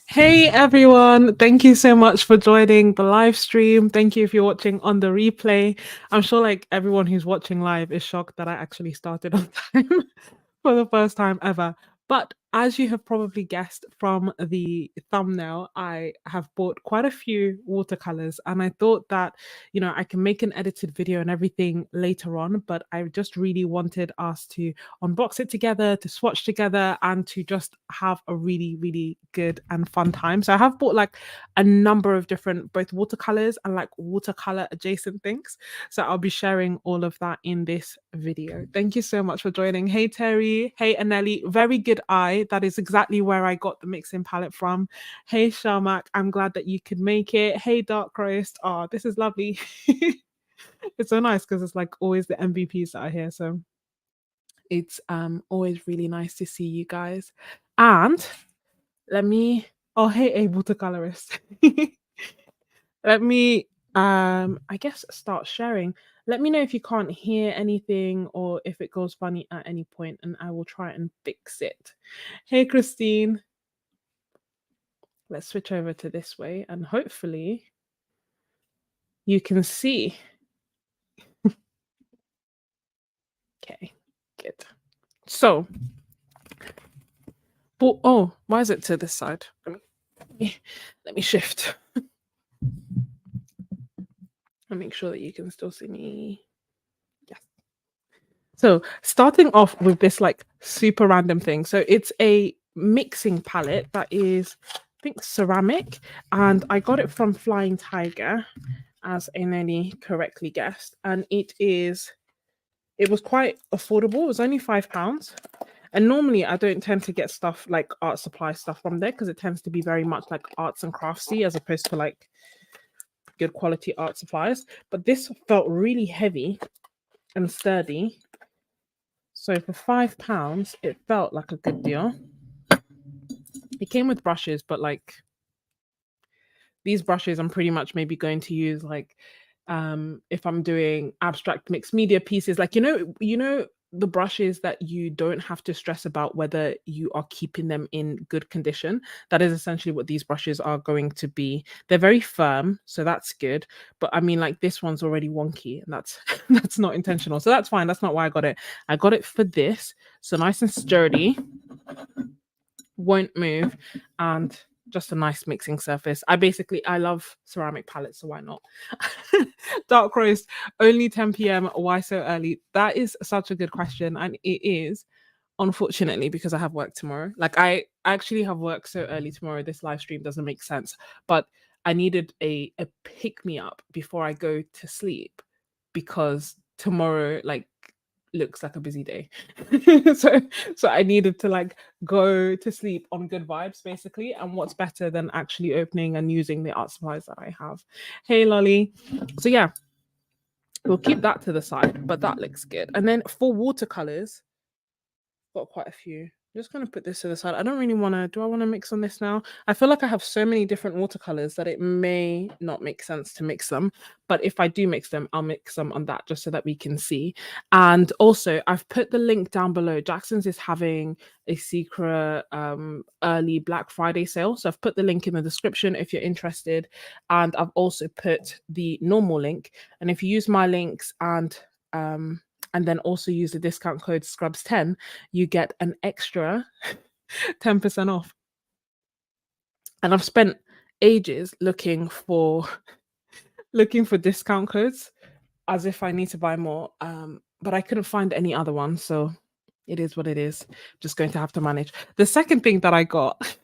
Hey everyone, thank you so much for joining the live stream. Thank you if you're watching on the replay. I'm sure like everyone who's watching live is shocked that I actually started on time for the first time ever. But as you have probably guessed from the thumbnail, I have bought quite a few watercolors and I thought that, I can make an edited video and everything later on, but I just really wanted us to unbox it together, to swatch together, and to just have a really, really good and fun time. So I have bought like a number of different both watercolors and like watercolor adjacent things. So I'll be sharing all of that in this video. Thank you so much for joining. Hey Terry, hey Anelli, very good eye. That is exactly where I got the mixing palette from. Hey Sharmak, I'm glad that you could make it. Hey Dark Roast, oh, this is lovely. It's so nice because it's like always the MVPs that are here. So it's always really nice to see you guys. And let me oh hey a watercolorist. Let me I guess start sharing. Let me know if you can't hear anything or if it goes funny at any point and I will try and fix it. Hey Christine, let's switch over to this way and hopefully you can see. Okay, good. So, oh, why is it to this side? Let me shift. And make sure that you can still see me. Yes. So starting off with this like super random thing. So it's a mixing palette that is, I think, ceramic, and I got it from Flying Tiger, as Eneli correctly guessed, and it was quite affordable. It was only £5. And normally I don't tend to get stuff like art supply stuff from there because it tends to be very much like arts and craftsy as opposed to like good quality art supplies. But this felt really heavy and sturdy. So for £5, it felt like a good deal. It came with brushes, but like these brushes I'm pretty much maybe going to use like if I'm doing abstract mixed media pieces, like the brushes that you don't have to stress about whether you are keeping them in good condition. That is essentially what these brushes are going to be. They're very firm, so that's good. But I mean, like this one's already wonky, and that's that's not intentional. So that's fine. That's not why I got it. I got it for this, so nice and sturdy, won't move, and just a nice mixing surface. I love ceramic palettes, so why not? Dark roast, only 10 p.m. Why so early? That is such a good question, and it is unfortunately because I have work tomorrow. Like I actually have work so early tomorrow. This live stream doesn't make sense, but I needed a pick me up before I go to sleep because tomorrow like looks like a busy day. so so I needed to like go to sleep on good vibes basically, and what's better than actually opening and using the art supplies that I have. Hey Lolly. So yeah, we'll keep that to the side, but that looks good. And then for watercolors, got quite a few. I'm just going to put this to the side. I don't really want to. Do I want to mix on this now? I feel like I have so many different watercolors that it may not make sense to mix them. But if I do mix them, I'll mix them on that just so that we can see. And also, I've put the link down below. Jackson's is having a secret early Black Friday sale. So I've put the link in the description if you're interested. And I've also put the normal link. And if you use my links and then also use the discount code Scrubs10, you get an extra 10% off. And I've spent ages looking for discount codes as if I need to buy more. But I couldn't find any other one. So it is what it is. Just going to have to manage. The second thing that I got,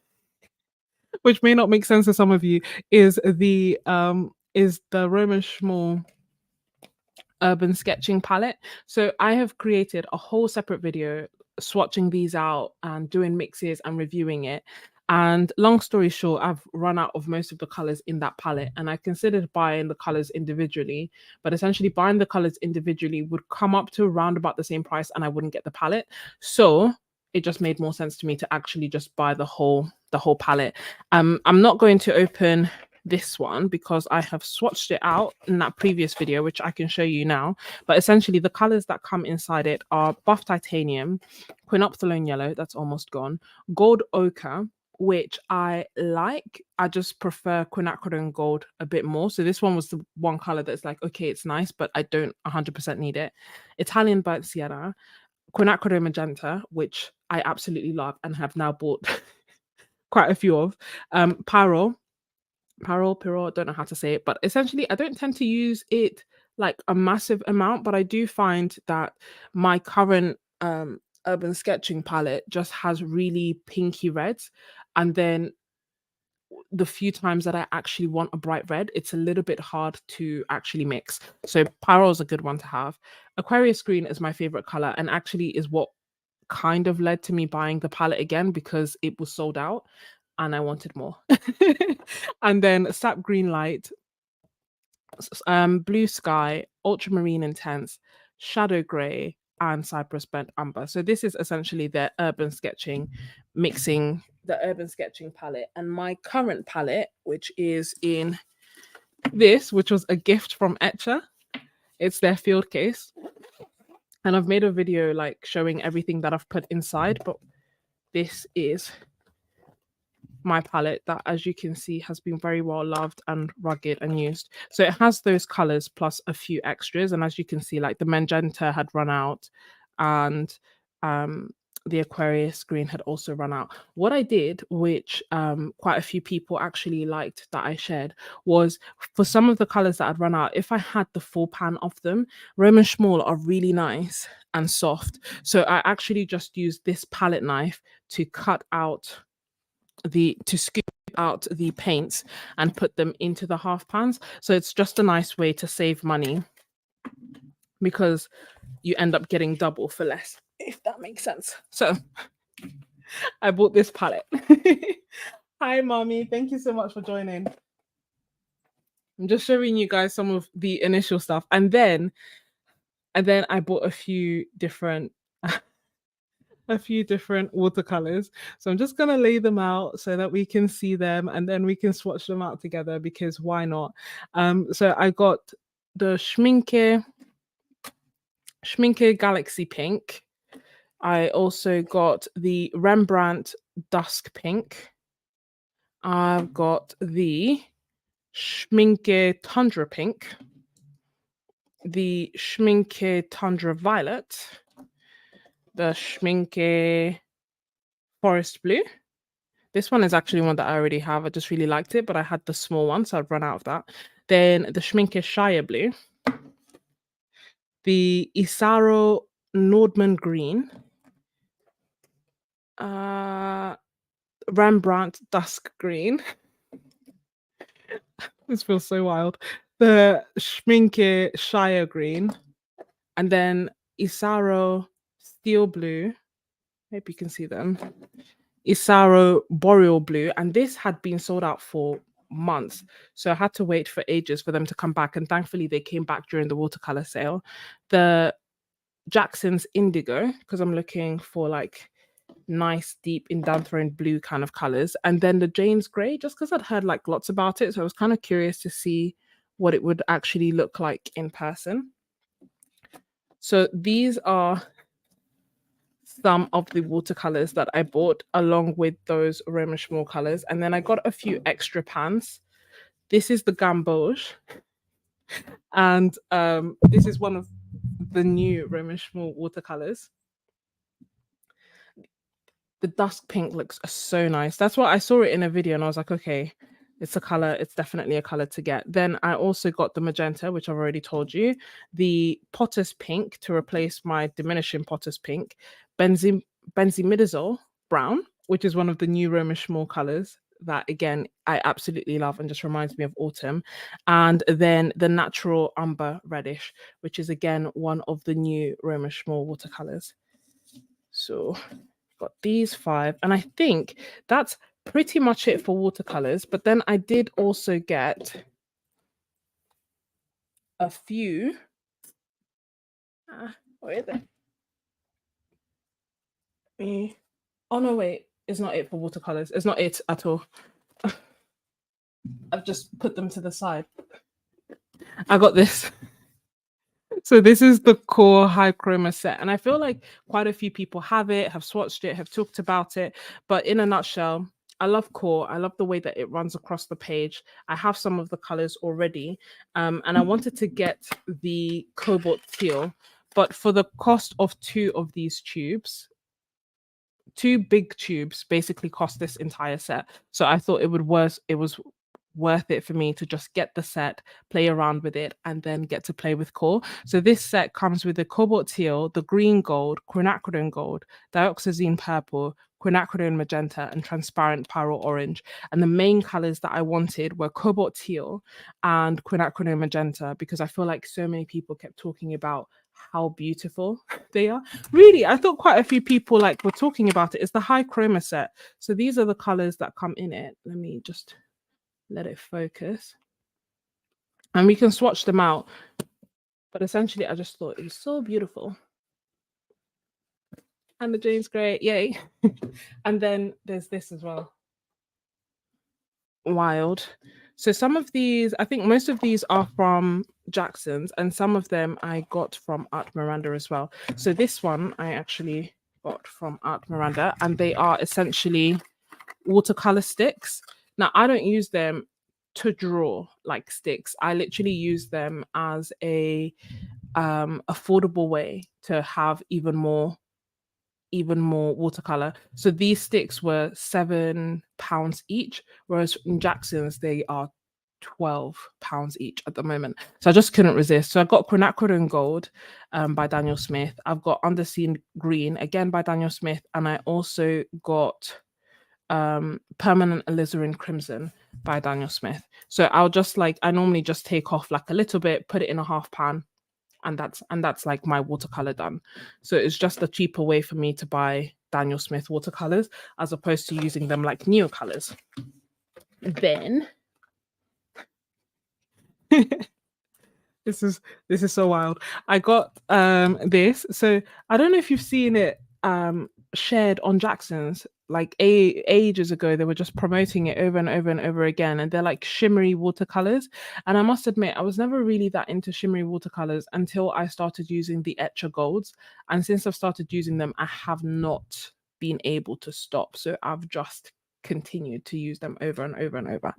which may not make sense to some of you, is the Roman Szmal urban sketching palette. So I have created a whole separate video swatching these out and doing mixes and reviewing it. And long story short, I've run out of most of the colors in that palette, and I considered buying the colors individually, but essentially buying the colors individually would come up to around about the same price and I wouldn't get the palette. So it just made more sense to me to actually just buy the whole palette. I'm not going to open this one because I have swatched it out in that previous video, which I can show you now. But essentially the colors that come inside it are buff titanium, quinophthalone yellow, that's almost gone, gold ochre, which I like. I just prefer Quinacrodone Gold a bit more. So this one was the one color that's like, okay, it's nice, but I don't 100% need it. Italian Burnt Sienna, Quinacrodone Magenta, which I absolutely love and have now bought quite a few of. Paro, Piro, don't know how to say it, but essentially I don't tend to use it like a massive amount, but I do find that my current urban sketching palette just has really pinky reds. And then the few times that I actually want a bright red, it's a little bit hard to actually mix. So Pyro is a good one to have. Aquarius green is my favorite color and actually is what kind of led to me buying the palette again because it was sold out and I wanted more. And then Sap Green Light, Blue Sky, Ultramarine Intense, Shadow Grey, and Cypress Burnt Umber. So this is essentially the urban sketching mixing, the urban sketching palette. And my current palette, which is in this, which was a gift from Etcher, it's their field case. And I've made a video like showing everything that I've put inside, but this is my palette that, as you can see, has been very well loved and rugged and used. So it has those colors plus a few extras, and as you can see, like the magenta had run out and the Aquarius green had also run out. What I did, which quite a few people actually liked that I shared, was for some of the colors that had run out, if I had the full pan of them, Roman Szmal are really nice and soft. So I actually just used this palette knife to cut out to scoop out the paints and put them into the half pans. So it's just a nice way to save money because you end up getting double for less, if that makes sense. So I bought this palette. Hi, mommy. Thank you so much for joining. I'm just showing you guys some of the initial stuff. And then I bought a few different watercolors. So I'm just gonna lay them out so that we can see them and then we can swatch them out together because why not? So I got the Schmincke Galaxy Pink. I also got the Rembrandt Dusk Pink. I've got the Schmincke Tundra Pink, the Schmincke Tundra Violet, the Schmincke Forest Blue. This one is actually one that I already have. I just really liked it, but I had the small one, so I've run out of that. Then the Schmincke Shire Blue, the Isaro Nordman Green, Rembrandt Dusk Green. This feels so wild. The Schmincke Shire Green, and then Isaro Steel Blue. Hope you can see them. Isaro Boreal Blue, and this had been sold out for months, so I had to wait for ages for them to come back, and thankfully they came back during the watercolor sale. The Jackson's Indigo, because I'm looking for like nice deep indanthrone blue kind of colors, and then the James Gray, just because I'd heard like lots about it, so I was kind of curious to see what it would actually look like in person. So these are some of the watercolors that I bought along with those Roman Szmal colors, and then I got a few extra pans. This is the Gamboge, and this is one of the new Roman Szmal watercolors. The dusk pink looks so nice. That's why I saw it in a video and I was like, okay, it's a color. It's definitely a color to get. Then I also got the magenta, which I've already told you, the Potter's pink to replace my diminishing Potter's pink, benzimidazole brown, which is one of the new Roman Szmal colors that again I absolutely love and just reminds me of autumn, and then the natural umber reddish, which is again one of the new Roman Szmal watercolors. So got these 5, and I think that's pretty much it for watercolors. But then I did also get a few. Where is it? Oh no, wait, it's not it for watercolors. It's not it at all. I've just put them to the side. I got this. So this is the core high chroma set, and I feel like quite a few people have it, have swatched it, have talked about it, but in a nutshell, I love core. I love the way that it runs across the page. I have some of the colors already, and I wanted to get the cobalt teal, but for the cost of two of these tubes, two big tubes basically cost this entire set. So I thought it was worth it for me to just get the set, play around with it, and then get to play with core. So this set comes with the cobalt teal, the green gold, quinacridone gold, dioxazine purple, quinacridone magenta, and transparent pyrrole orange. And the main colors that I wanted were cobalt teal and quinacridone magenta, because I feel like so many people kept talking about how beautiful they are. Really, I thought quite a few people like were talking about it. It's the high chroma set. So these are the colors that come in it. Let me just let it focus. And we can swatch them out. But essentially, I just thought it was so beautiful. And the Jane's great. Yay. And then there's this as well. Wild. So some of these, I think most of these are from Jackson's, and some of them I got from Art Miranda as well. So this one I actually got from Art Miranda, and they are essentially watercolor sticks. Now I don't use them to draw like sticks. I literally use them as a affordable way to have even more watercolor. So these sticks were £7 each, whereas in Jackson's they are £12 each at the moment. So I just couldn't resist. So I got Quinacrodone Gold by Daniel Smith. I've got Underseen Green again by Daniel Smith, and I also got Permanent Alizarin Crimson by Daniel Smith. So I'll just like, I normally just take off like a little bit, put it in a half pan, and that's like my watercolor done. So it's just a cheaper way for me to buy Daniel Smith watercolors as opposed to using them like Neocolors. Then this is so wild. I got this. So I don't know if you've seen it shared on Jackson's like ages ago. They were just promoting it over and over and over again, and they're like shimmery watercolors. And I must admit, I was never really that into shimmery watercolors until I started using the Etcher Golds, and since I've started using them, I have not been able to stop. So I've just continued to use them over and over and over.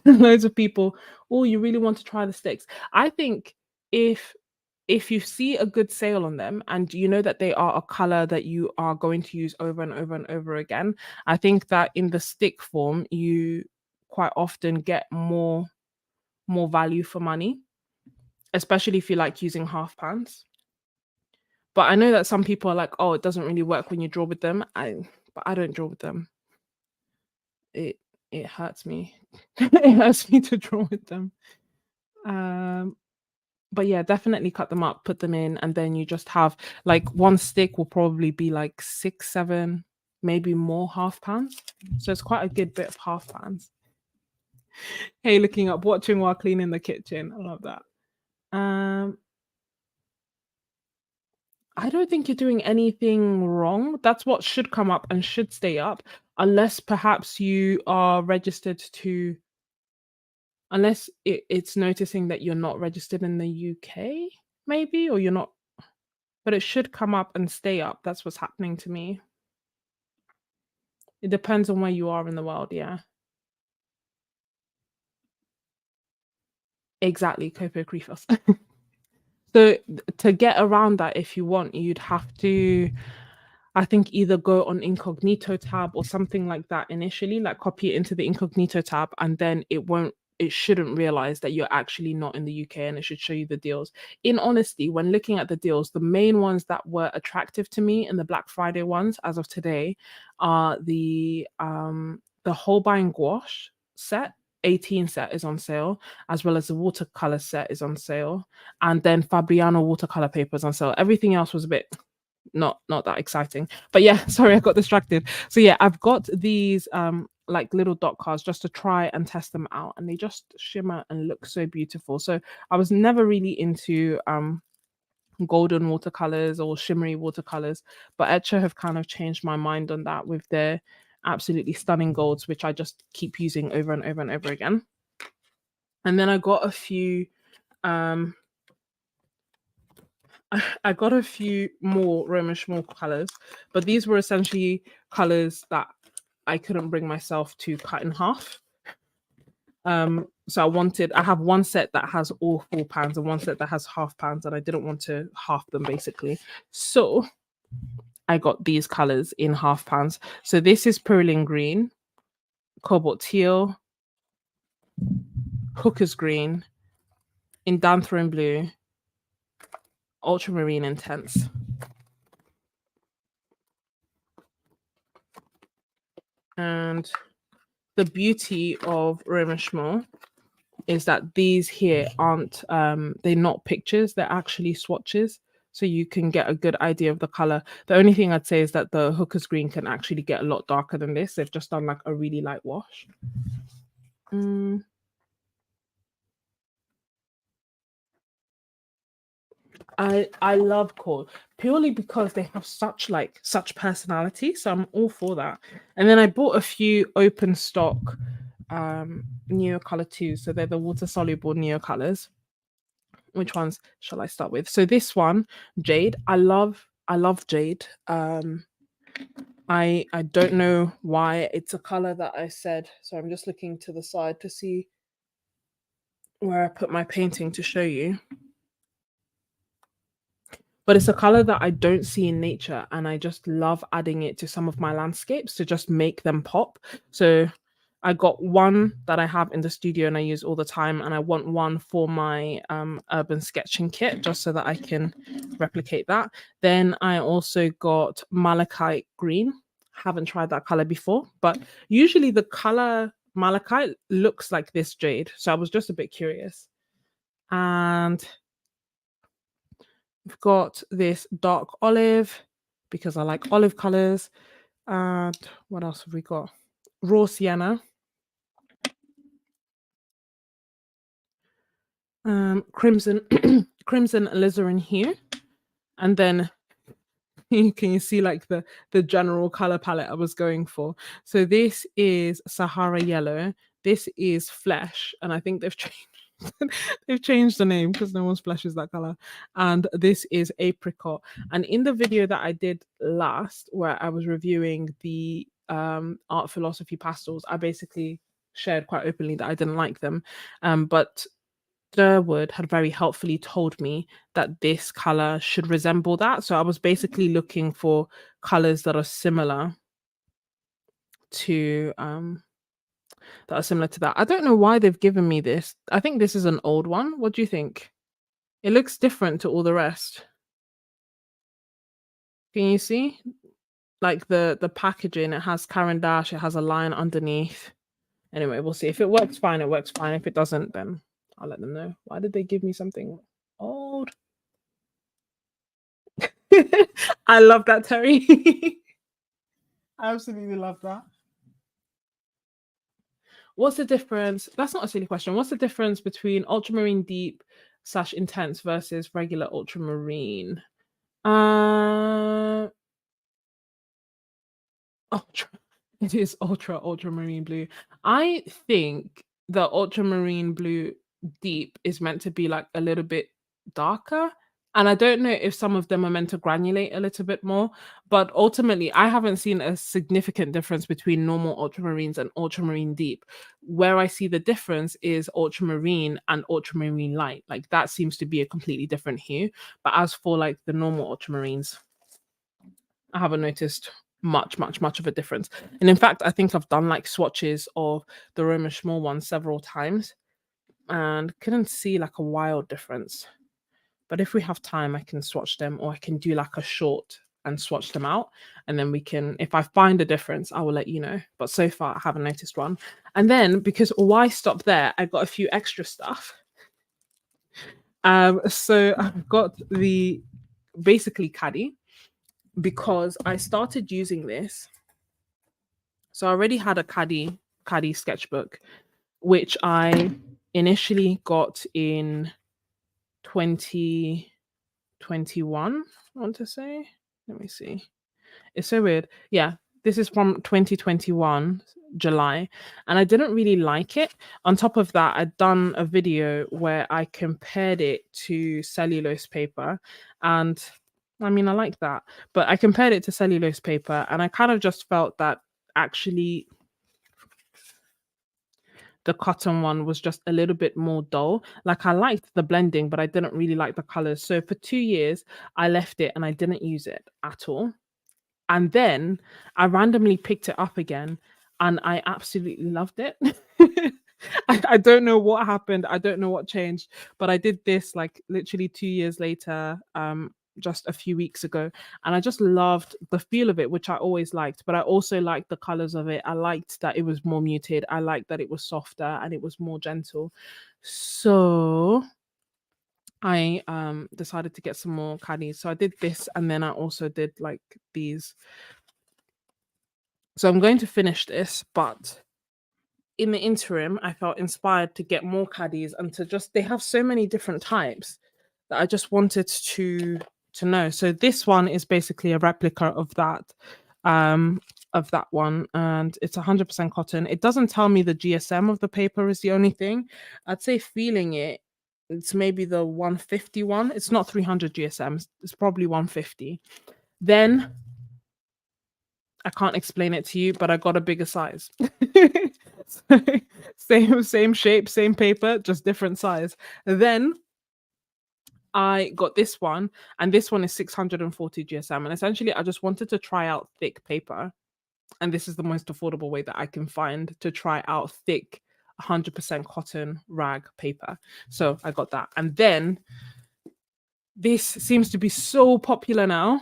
Loads of people, oh, you really want to try the sticks? I think if you see a good sale on them and you know that they are a color that you are going to use over and over and over again, I think that in the stick form you quite often get more value for money, especially if you like using half pans. But I know that some people are like, oh, it doesn't really work when you draw with them. But I don't draw with them. It hurts me. It hurts me to draw with them. But yeah, definitely cut them up, put them in, and then you just have like one stick will probably be like 6, 7, maybe more half pans. So it's quite a good bit of half pans. Hey, looking up, watching while cleaning the kitchen. I love that. I don't think you're doing anything wrong. That's what should come up and should stay up, unless perhaps you are registered to, unless it's noticing that you're not registered in the UK, maybe, or you're not, but it should come up and stay up. That's what's happening to me. It depends on where you are in the world, yeah. Exactly, Copo Crefos. So to get around that, if you want, you'd have to, I think, either go on incognito tab or something like that initially, like copy it into the incognito tab, and then it shouldn't realize that you're actually not in the UK, and it should show you the deals. In honesty, when looking at the deals, the main ones that were attractive to me and the Black Friday ones as of today are the Holbein gouache set. 18 set is on sale, as well as the watercolor set is on sale, and then Fabriano watercolor papers on sale. Everything else was a bit not that exciting, but yeah. Sorry, I got distracted. So yeah, I've got these like little dot cards just to try and test them out, and they just shimmer and look so beautiful. So I was never really into golden watercolors or shimmery watercolors, but Etcher have kind of changed my mind on that with their absolutely stunning golds, which I just keep using over and over and over again. And then I got a few I got a few more Roma Szmal colors, but these were essentially colors that I couldn't bring myself to cut in half. So I have one set that has all full pans and one set that has half pans, and I didn't want to half them basically. So I got these colors in half pans. So this is Purling Green, Cobalt Teal, Hooker's Green, Indanthrone Blue, Ultramarine Intense. And the beauty of Szmal is that these here aren't, they're not pictures, they're actually swatches. So you can get a good idea of the color. The only thing I'd say is that the Hooker's Green can actually get a lot darker than this. They've just done like a really light wash. I love Core purely because they have such personality. So I'm all for that. And then I bought a few open stock Neocolor II. So they're the water soluble Neocolors. Which ones shall I start with? So this one, Jade. I love Jade. I don't know why it's a color that I said. So I'm just looking to the side to see where I put my painting to show you. But it's a color that I don't see in nature, and I just love adding it to some of my landscapes to just make them pop. So I got one that I have in the studio and I use all the time, and I want one for my urban sketching kit just so that I can replicate that. Then I also got Malachite Green. Haven't tried that color before, but usually the color Malachite looks like this jade. So I was just a bit curious. And we've got this dark olive because I like olive colors. And what else have we got? Raw sienna. Crimson crimson alizarin hue, and then can you see like the general color palette I was going for? So this is Sahara yellow, this is flesh, and I think they've changed they've changed the name because no one's flesh is that color, and this is apricot. And in the video that I did last where I was reviewing the art philosophy pastels, I basically shared quite openly that I didn't like them, but Durwood had very helpfully told me that this color should resemble that. So I was basically looking for colors that are similar to that. I don't know why they've given me this. I think this is an old one. What do you think? It looks different to all the rest. Can you see? Like the packaging, it has Caran d'Ache, it has a line underneath. Anyway, we'll see. If it works fine, it works fine. If it doesn't, then I'll let them know. Why did they give me something old? I love that, Terry. I absolutely love that. What's the difference? That's not a silly question. What's the difference between ultramarine deep / intense versus regular ultramarine? Ultra. It is ultramarine blue. I think the ultramarine blue deep is meant to be like a little bit darker. And I don't know if some of them are meant to granulate a little bit more, but ultimately I haven't seen a significant difference between normal ultramarines and ultramarine deep. Where I see the difference is ultramarine and ultramarine light. Like that seems to be a completely different hue. But as for like the normal ultramarines, I haven't noticed much of a difference. And in fact, I think I've done like swatches of the Szmal one several times and couldn't see like a wild difference. But if we have time, I can swatch them, or I can do like a short and swatch them out. And then we can, if I find a difference, I will let you know. But so far, I haven't noticed one. And then because why stop there, I got a few extra stuff. So I've got the basically Khadi, because I started using this. So I already had a Khadi sketchbook, which I initially got in 2021, I want to say. Let me see. It's so weird. Yeah, this is from 2021, July, and I didn't really like it. On top of that, I'd done a video where I compared it to cellulose paper, and I mean, I like that, but I compared it to cellulose paper, and I kind of just felt that actually, the cotton one was just a little bit more dull. Like I liked the blending, but I didn't really like the colors. So for 2 years, I left it and I didn't use it at all. And then I randomly picked it up again and I absolutely loved it. I don't know what happened. I don't know what changed, but I did this like literally 2 years later, just a few weeks ago. And I just loved the feel of it, which I always liked, but I also liked the colors of it. I liked that it was more muted. I liked that it was softer and it was more gentle. So I decided to get some more Khadis. So I did this and then I also did like these. So I'm going to finish this, but in the interim, I felt inspired to get more Khadis and to just they have so many different types that I just wanted to know. So this one is basically a replica of that one, and it's 100% cotton. It doesn't tell me the GSM of the paper is the only thing. I'd say feeling it, it's maybe the 150 one. It's not 300 GSM. It's probably 150. Then I can't explain it to you, but I got a bigger size. So, same shape, same paper, just different size. Then I got this one, and this one is 640 GSM. And essentially, I just wanted to try out thick paper. And this is the most affordable way that I can find to try out thick 100% cotton rag paper. So I got that. And then this seems to be so popular now.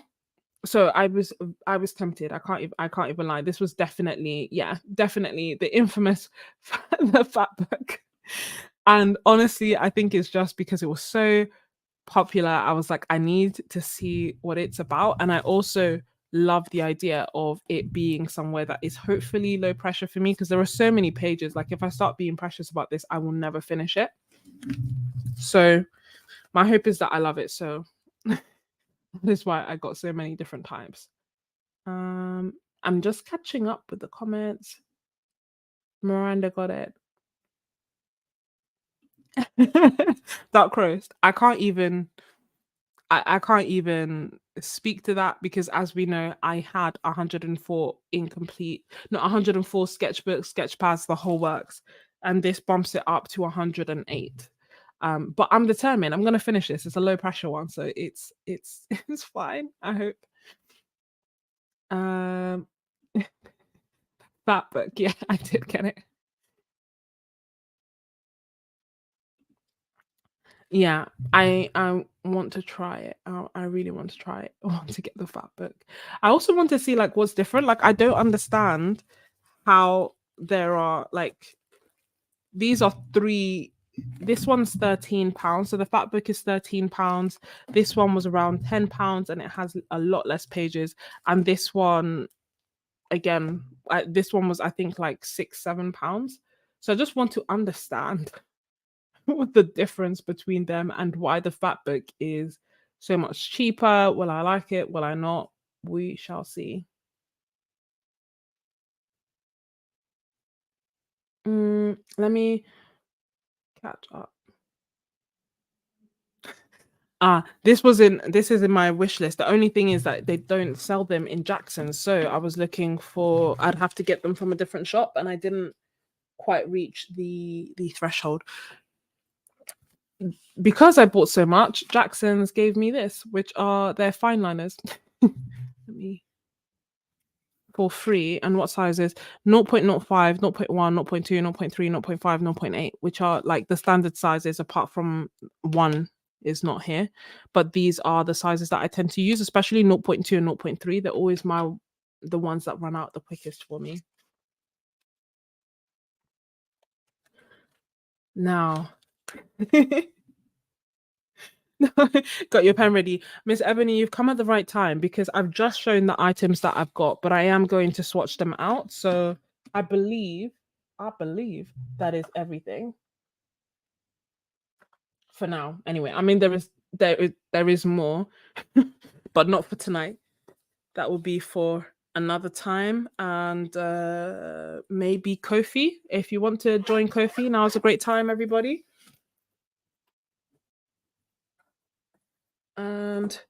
So I was tempted. I can't even lie. This was definitely, yeah, definitely the infamous the fatbook. And honestly, I think it's just because it was so popular. I was like, I need to see what it's about. And I also love the idea of it being somewhere that is hopefully low pressure for me because there are so many pages. Like if I start being precious about this, I will never finish it. So my hope is that I love it. So that is why I got so many different types. I'm just catching up with the comments. Miranda got it. Dark roast. I can't even speak to that because as we know, I had 104 incomplete, not 104 sketchbooks, sketch pads, the whole works. And this bumps it up to 108. But I'm determined. I'm gonna finish this. It's a low pressure one, so it's it's fine. I hope. Um that book, yeah, I did get it. Yeah, I want to try it. I really want to try it. I want to get the fat book. I also want to see like what's different. Like I don't understand how there are like these are three. This one's £13, so the fat book is £13. This one was around £10, and it has a lot less pages. And this one, again, this one was I think like £6, £7. So I just want to understand what the difference between them and why the fat book is so much cheaper. Will I like it? Will I not? We shall see. Let me catch up. This is in my wish list. The only thing is that they don't sell them in Jackson's, so I was looking for. I'd have to get them from a different shop, and I didn't quite reach the threshold. Because I bought so much, Jackson's gave me this, which are their fine liners. Let me for free. And what sizes? 0.05, 0.1, 0.2, 0.3, 0.5, 0.8, which are like the standard sizes apart from one is not here. But these are the sizes that I tend to use, especially 0.2 and 0.3. They're always the ones that run out the quickest for me. Now got your pen ready. Miss Ebony, you've come at the right time because I've just shown the items that I've got, but I am going to swatch them out. So I believe that is everything for now. Anyway, I mean there is more, but not for tonight. That will be for another time. And maybe Kofi. If you want to join Kofi, now is a great time, everybody. And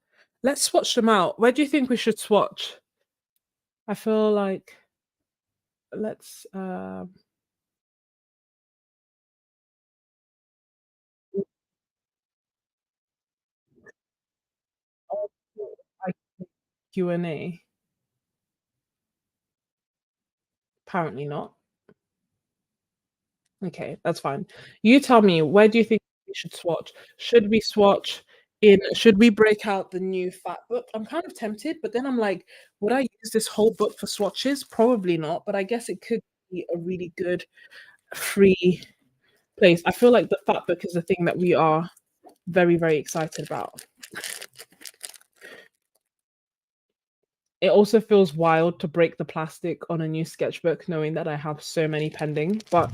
let's swatch them out. Where do you think we should swatch? I feel like let's oh, I Q&A. Apparently not. Okay, that's fine. You tell me, where do you think we should swatch? Should we break out the new fat book? I'm kind of tempted, but then I'm like, would I use this whole book for swatches? Probably not, but I guess it could be a really good free place. I feel like the fat book is a thing that we are very, very excited about. It also feels wild to break the plastic on a new sketchbook, knowing that I have so many pending, but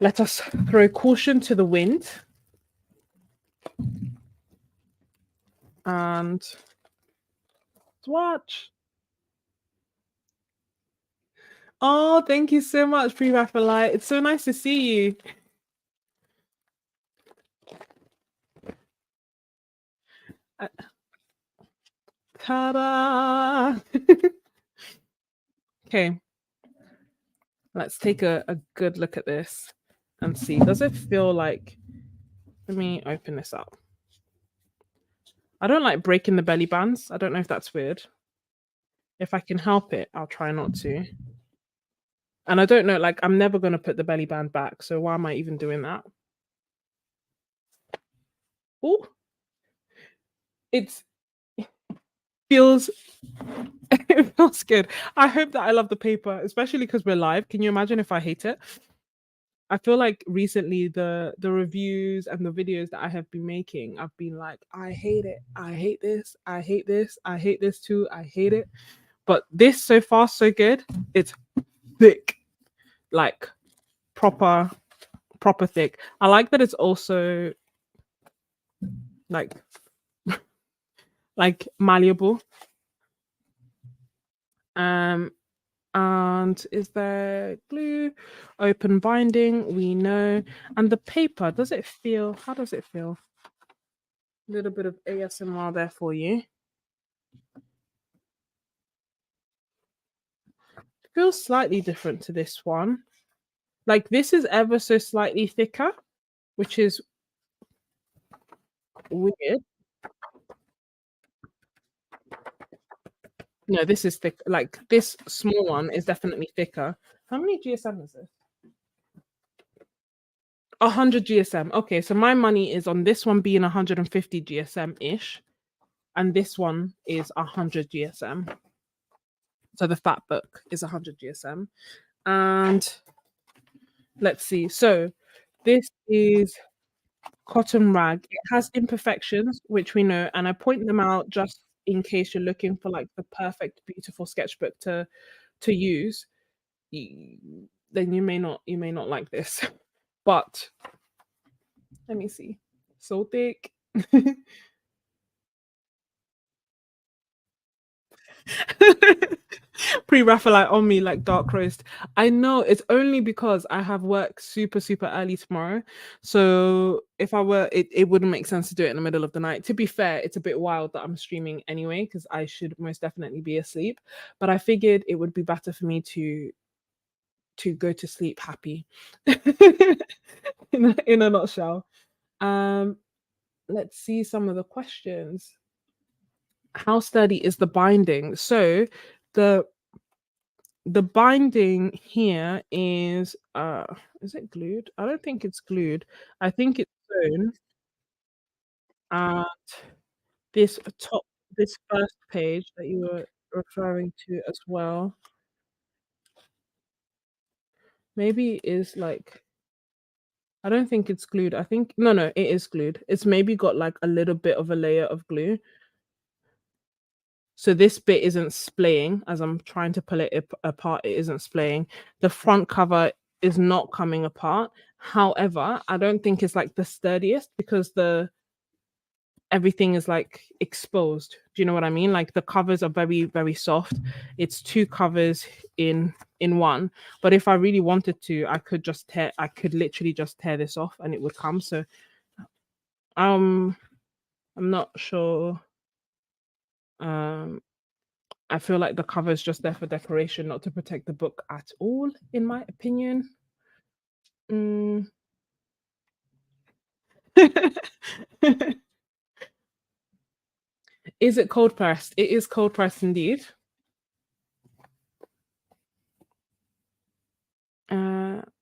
let us throw caution to the wind and swatch. Oh, thank you so much, Pre-Raphaelite. It's so nice to see you. Ta-da! Okay, let's take a good look at this and see. Does it feel like... Let me open this up. I don't like breaking the belly bands. I don't know if that's weird. If I can help it, I'll try not to. And I don't know, like, I'm never going to put the belly band back, so why am I even doing that? Oh, it feels it feels good. I hope that I love the paper, especially because we're live. Can you imagine if I hate it? I feel like recently the reviews and the videos that I have been making, I've been like, I hate it. I hate this. I hate this. I hate this too. I hate it. But this so far so good. It's thick, like proper thick. I like that it's also like malleable. And is there glue? Open binding, we know. And the paper, does it feel, how does it feel? A little bit of ASMR there for you. It feels slightly different to this one. Like this is ever so slightly thicker, which is weird. No, this is thick. Like this small one is definitely thicker. How many GSM is this? 100 GSM. Okay, so my money is on this one being 150 GSM ish, and this one is 100 GSM. So the fat book is 100 GSM. And let's see. So this is cotton rag. It has imperfections, which we know, and I point them out just in case you're looking for like the perfect, beautiful sketchbook to use. Then you may not like this. But let me see. So thick. Pre-Raphaelite on me like dark roast. I know it's only because I have work super, super early tomorrow. So if I were, it wouldn't make sense to do it in the middle of the night. To be fair, it's a bit wild that I'm streaming anyway, because I should most definitely be asleep. But I figured it would be better for me to go to sleep happy. In a nutshell. Let's see some of the questions. How sturdy is the binding? So the binding here is it glued? I don't think it's glued. I think it's sewn. And this first page that you were referring to as well, maybe is like, I don't think it's glued. I think no, it is glued. It's maybe got like a little bit of a layer of glue. So this bit isn't splaying as I'm trying to pull it apart. It isn't splaying. The front cover is not coming apart. However, I don't think it's like the sturdiest because everything is like exposed. Do you know what I mean? Like the covers are very, very soft. It's two covers in one. But if I really wanted to, I could literally just tear this off and it would come. So I'm not sure. I feel like the cover is just there for decoration, not to protect the book at all, in my opinion. Mm. Is it cold pressed? It is cold pressed indeed.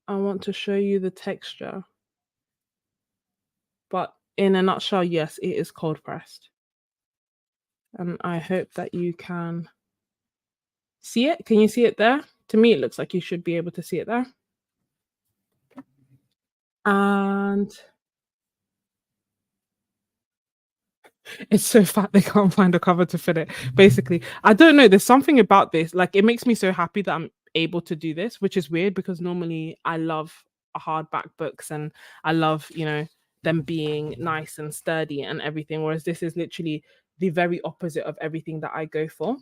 I want to show you the texture, but in a nutshell, yes, it is cold pressed. And I hope that you can see it. Can you see it there? To me, it looks like you should be able to see it there. And it's so fat they can't find a cover to fit it. Basically, I don't know. There's something about this. Like, it makes me so happy that I'm able to do this, which is weird because normally I love hardback books and I love, them being nice and sturdy and everything. Whereas this is literally the very opposite of everything that I go for.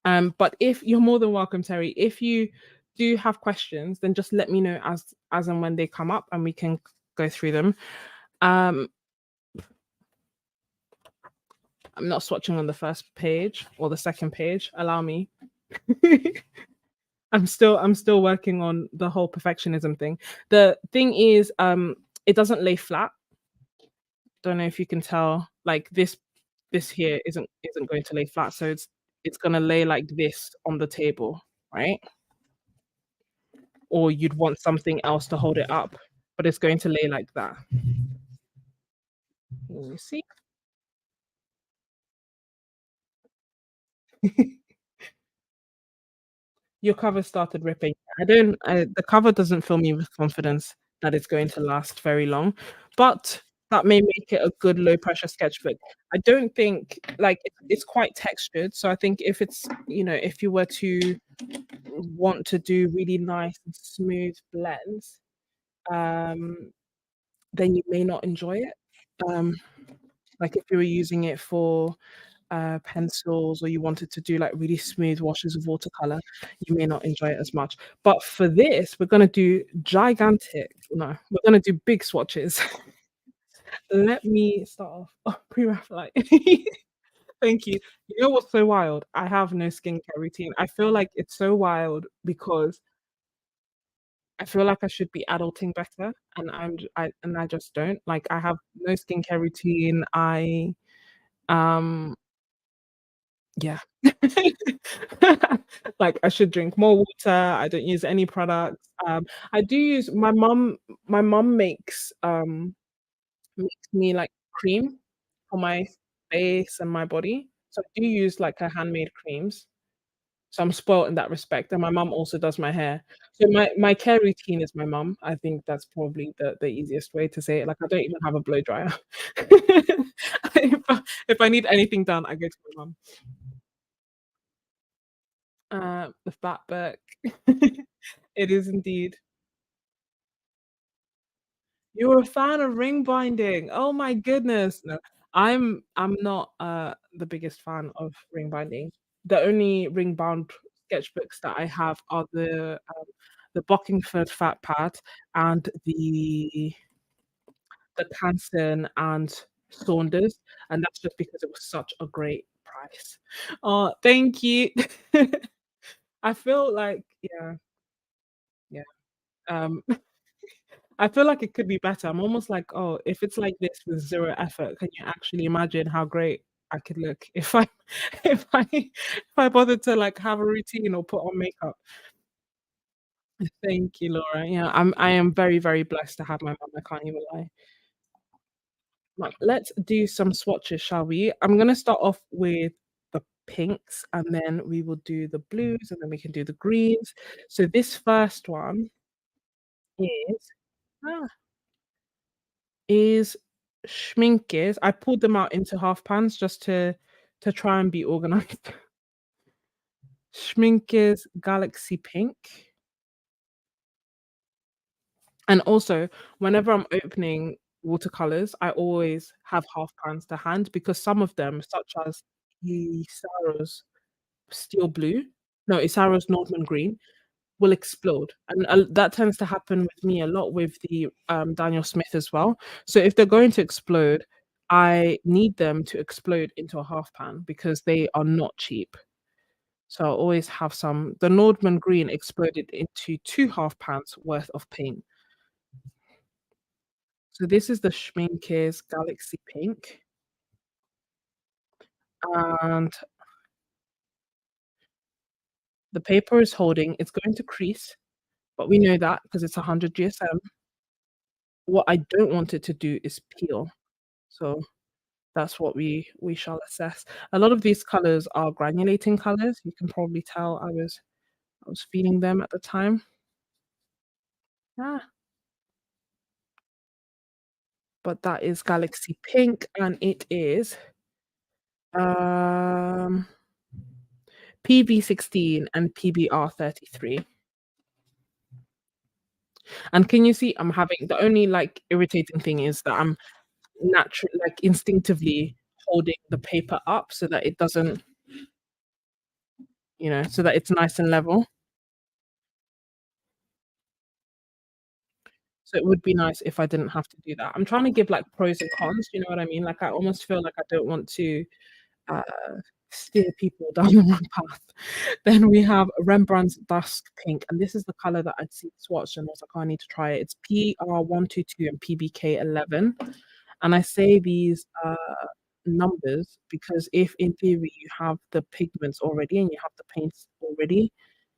But if you're more than welcome, Terry, if you do have questions, then just let me know as and when they come up and we can go through them. Um, I'm not swatching on the first page or the second page. Allow me. I'm still working on the whole perfectionism thing. The thing is, it doesn't lay flat. Don't know if you can tell. Like this here isn't going to lay flat, so it's gonna lay like this on the table, right? Or you'd want something else to hold it up, but it's going to lay like that. Let me see. Your cover started ripping. The cover doesn't fill me with confidence that it's going to last very long, but that may make it a good low pressure sketchbook. I don't think like it's quite textured, so I think if it's if you were to want to do really nice and smooth blends, um, then you may not enjoy it. Um, like if you were using it for pencils or you wanted to do like really smooth washes of watercolor, you may not enjoy it as much. But for this, we're gonna do we're gonna do big swatches. Let me start off. Oh, pre-Raphaelite. Thank you. You know what's so wild? I have no skincare routine. I feel like it's so wild because I feel like I should be adulting better, and I just don't. Like I have no skincare routine. Um Yeah. Like, I should drink more water, I don't use any products, I do use my mum makes me, like, cream for my face and my body, so I do use, like, her handmade creams, so I'm spoilt in that respect, and my mum also does my hair. So my care routine is my mum. I think that's probably the easiest way to say it, like, I don't even have a blow dryer. If I need anything done, I go to my mum. The fatbook. It is indeed. You're a fan of ring binding. Oh my goodness. No, I'm not the biggest fan of ring binding. The only ring bound sketchbooks that I have are the Bockingford Fat Pad and the Canson and Saunders, and that's just because it was such a great price. Oh, thank you. I feel like yeah. Um I feel like it could be better. I'm almost like, "Oh, if it's like this with 0 effort, can you actually imagine how great I could look if I if I bothered to, like, have a routine or put on makeup?" Thank you, Laura. Yeah, I am very, very blessed to have my mum, I can't even lie. Right, let's do some swatches, shall we? I'm gonna start off with the pinks, and then we will do the blues, and then we can do the greens. So this first one is ah, is Schmincke's. I pulled them out into half pans just to try and be organized. Schmincke's Galaxy Pink. And also, whenever I'm opening watercolors, I always have half pans to hand because some of them, such as Isaro's Steel Blue, no, Isaro's Northern Green, will explode, and that tends to happen with me a lot with the Daniel Smith as well. So if they're going to explode, I need them to explode into a half pan because they are not cheap. So I'll always have some. The Nordman green exploded into 2 half pans worth of paint. So this is the Schmincke's Galaxy Pink, and the paper is holding. It's going to crease, but we know that because it's 100 GSM. What I don't want it to do is peel, so that's what we shall assess. A lot of these colors are granulating colors. You can probably tell I was feeling them at the time. Ah, but that is Galaxy Pink, and it is um PB16 and PBR33. And can you see I'm having the only, like, irritating thing is that I'm naturally, like, instinctively holding the paper up so that it doesn't, so that it's nice and level. So it would be nice if I didn't have to do that. I'm trying to give, like, pros and cons, you know what I mean? Like, I almost feel like I don't want to, uh, steer people down the wrong path. Then we have Rembrandt's Dusk Pink, and this is the color that I'd seen swatched, and I was like, "Oh, I need to try it." It's PR122 and PBK11. And I say these numbers because if in theory you have the pigments already and you have the paints already,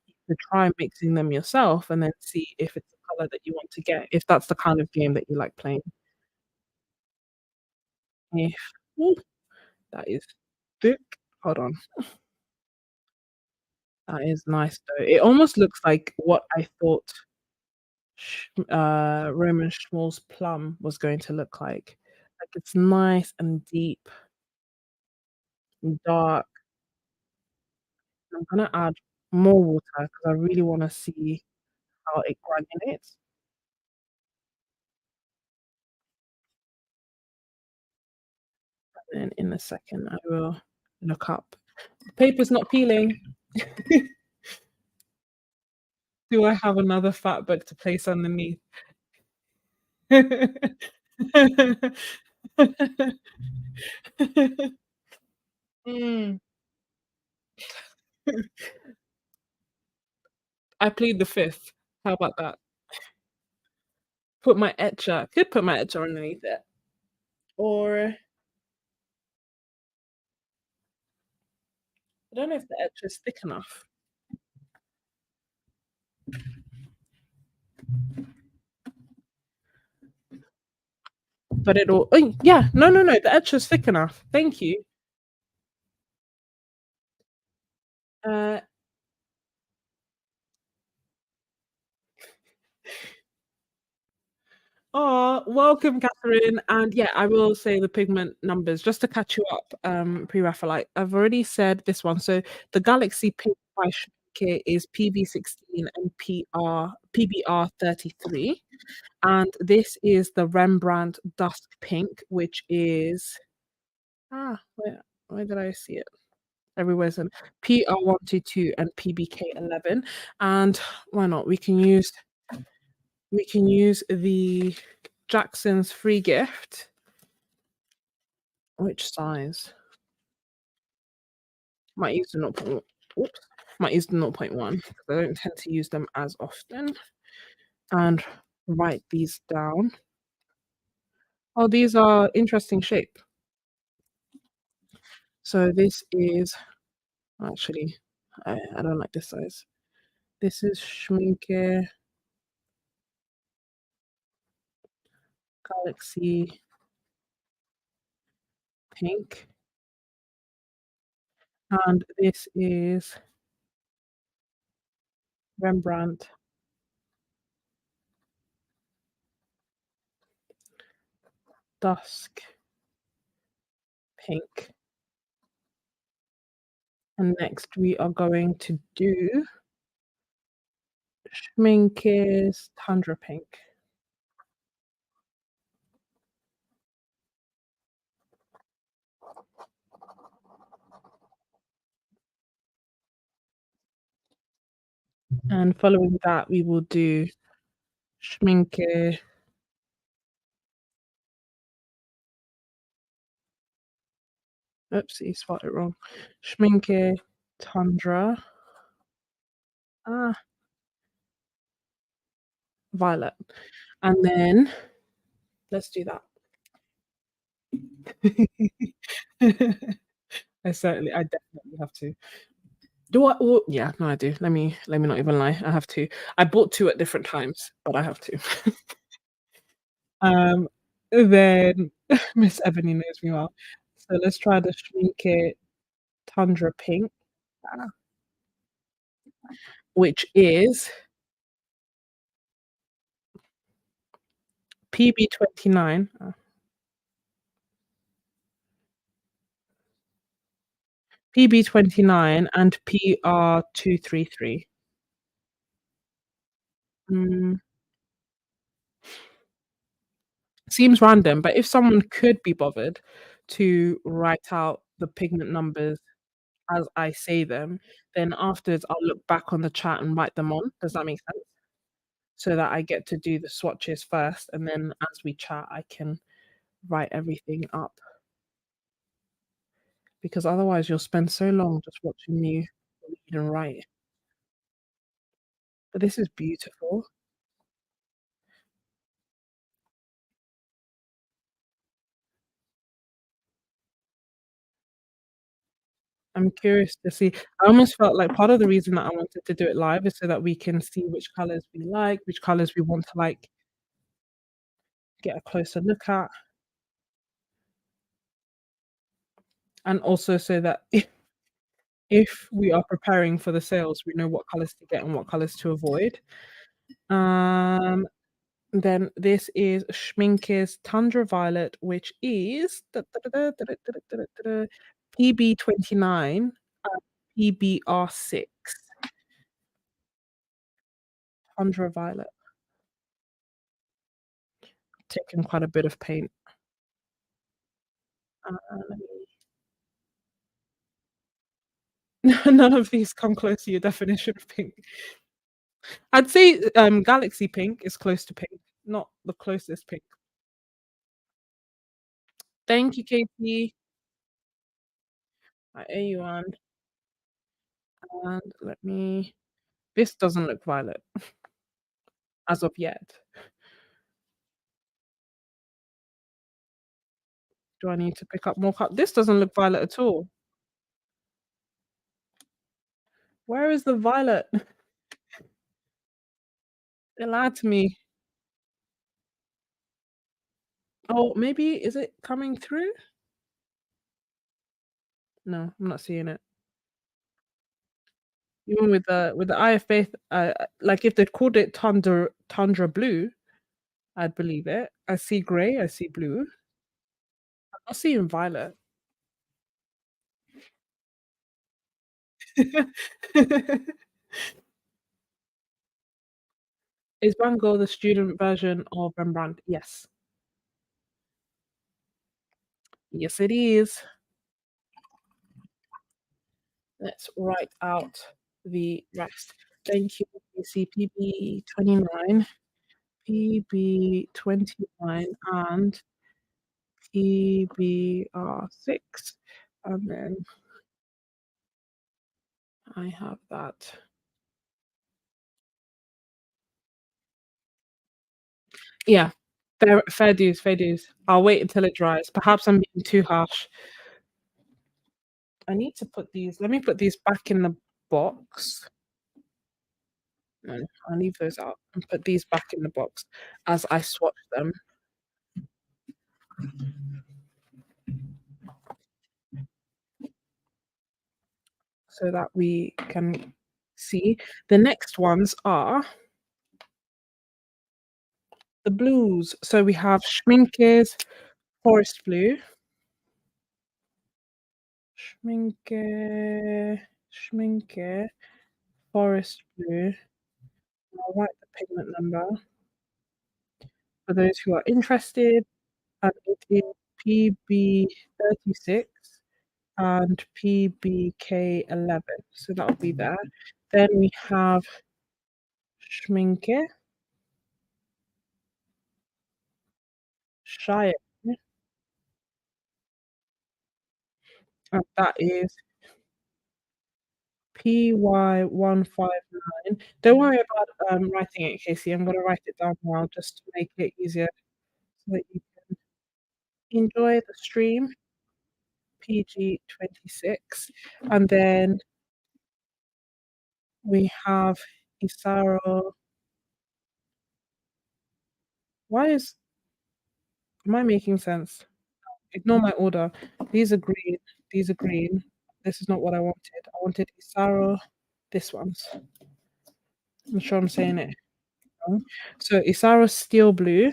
you could try mixing them yourself and then see if it's the color that you want to get, if that's the kind of game that you like playing. If ooh, that is thick. Hold on. That is nice though. It almost looks like what I thought Roman Szmal's plum was going to look like. Like, it's nice and deep and dark. I'm gonna add more water because I really wanna see how it granulates. And then in a second, I will look up. The paper's not peeling. Do I have another fat book to place underneath? Mm. I plead the fifth. How about that? Could put my etcher underneath it, or I don't know if the etcher is thick enough, but it'll oh, yeah, no, no, no, the etcher's thick enough. Thank you. Uh Oh, welcome, Catherine. And yeah, I will say the pigment numbers just to catch you up, pre-Raphaelite. I've already said this one. So the Galaxy Pink by Schmincke is PB16 and PBR33. And this is the Rembrandt Dusk Pink, which is where did I see it? Everywhere's in PR122 and PBK11. And why not? We can use the Jackson's free gift. Which size? Might use the 0. Oops. Might use the zero point 0.1 because I don't tend to use them as often. And write these down. Oh, these are interesting shape. So this is actually I don't like this size. This is Schmincke Galaxy Pink. And this is Rembrandt Dusk Pink. And next we are going to do Schmincke's Tundra Pink. And following that, we will do Schmincke oopsie, spelled it wrong. Schmincke Tundra, ah, violet. And then let's do that. I definitely have to. Do I? Well, yeah, no, I do. Let me not even lie. I have to. I bought 2 at different times, but I have to. Um, then Miss Ebony knows me well. So let's try the Schmincke Tundra Pink, uh, which is PB29, PB29 and PR233. Mm, seems random, but if someone could be bothered to write out the pigment numbers as I say them, then afterwards I'll look back on the chat and write them on. Does that make sense? So that I get to do the swatches first, and then as we chat, I can write everything up, because otherwise you'll spend so long just watching me read and write. But this is beautiful. I'm curious to see. I almost felt like part of the reason that I wanted to do it live is so that we can see which colors we like, which colors we want to, like, get a closer look at, and also so that if we are preparing for the sales, we know what colors to get and what colors to avoid. Um, then this is Schmincke's Tundra Violet, which is PB29 and PBR6. Tundra Violet. Taken quite a bit of paint. Let me none of these come close to your definition of pink. I'd say, Galaxy pink is close to pink, not the closest pink. Thank you, Katie. I owe you one. And let me this doesn't look violet as of yet. Do I need to pick up more this doesn't look violet at all. Where is the violet? They lied to me. Oh, maybe is it coming through? No, I'm not seeing it. Even with the Eye of Faith, like if they'd called it Tundra Blue, I'd believe it. I see grey, I see blue. I'm not seeing violet. Is Van Gogh the student version of Rembrandt? Yes. Yes, it is. Let's write out the rest. Thank you, PCPB29, PB29, and PBR6. And then I have that. Yeah, fair dues, fair dues. I'll wait until it dries. Perhaps I'm being too harsh. I need to put these let me put these back in the box. No, I'll leave those out and put these back in the box as I swatch them so that we can see. The next ones are the blues. So we have Schmincke's Forest Blue. Schmincke Forest Blue. I'll write the pigment number for those who are interested, and it is PB36 and PBK11. So that'll be there. Then we have Schmincke, Shire, and that is PY159. Don't worry about writing it, Casey. I'm gonna write it down now just to make it easier so that you can enjoy the stream. PG26. And then we have Isaro. Why is am I making sense? Ignore my order. These are green. These are green. This is not what I wanted. I wanted Isaro. This one's. I'm sure I'm saying it wrong. So Isaro Steel Blue.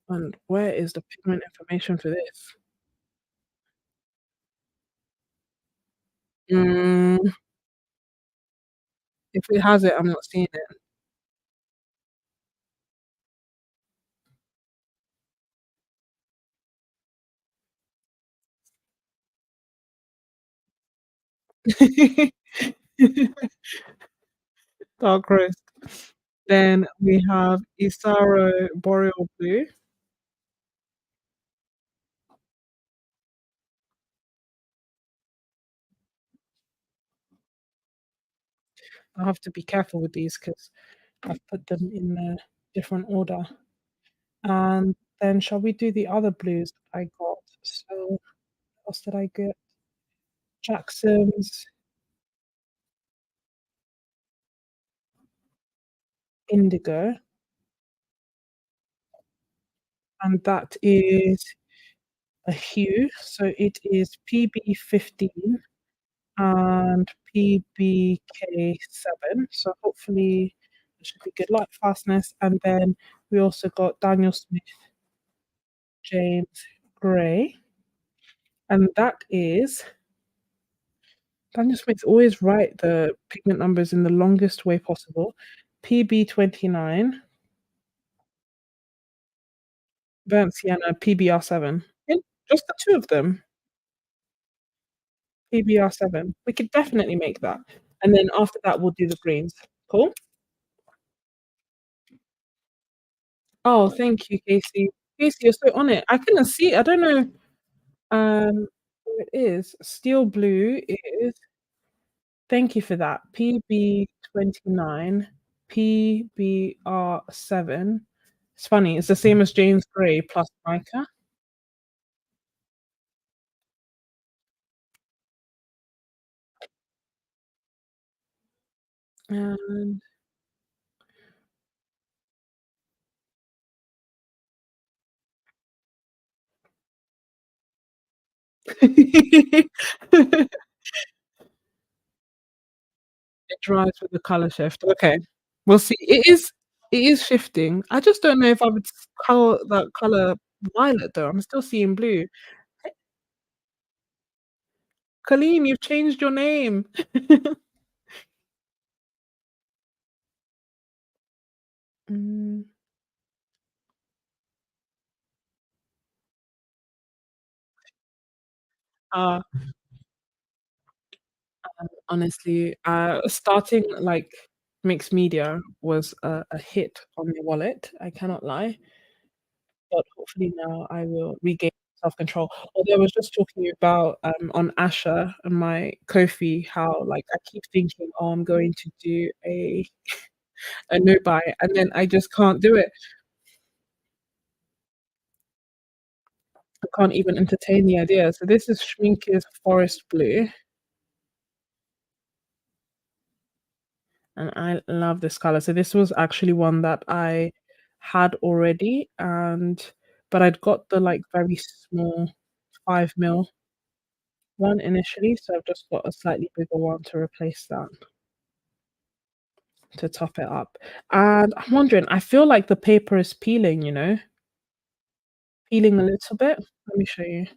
And where is the pigment information for this? Mm, if it has it, I'm not seeing it. Dark roast. Then we have Isaro Boreal Blue. I have to be careful with these because I've put them in a different order. And then shall we do the other blues that I got? So what else did I get? Jackson's Indigo, and that is a hue. So it is PB15 and PBK7. So hopefully it should be good light fastness. And then we also got Daniel Smith James Gray, and that is Daniel Smith always write the pigment numbers in the longest way possible. PB29, burnt sienna, PBR7. Just the two of them. PBR7. We could definitely make that. And then after that, we'll do the greens. Cool. Oh, thank you, Casey. Casey, you're so on it. I couldn't see it. I don't know where it is. Steel blue is. Thank you for that. PB29, PBR7. It's funny. It's the same as James Gray plus mica. And it drives with the color shift. Okay, we'll see. It is shifting. I just don't know if I would call that color violet though. I'm still seeing blue. Colleen, you've changed your name. Mm, uh, honestly, starting like mixed media was a hit on my wallet. I cannot lie, but hopefully now I will regain self-control. Although I was just talking about on Asha and my Kofi, how like I keep thinking, oh, I'm going to do a no buy, and then I just can't do it. I can't even entertain the idea. So this is Schmincke's Forest Blue, and I love this color. So this was actually one that I had already, and but I'd got the like very small 5 ml one initially, so I've just got a slightly bigger one to replace that to top it up. And I'm wondering, I feel like the paper is peeling, peeling a little bit. Let me show you.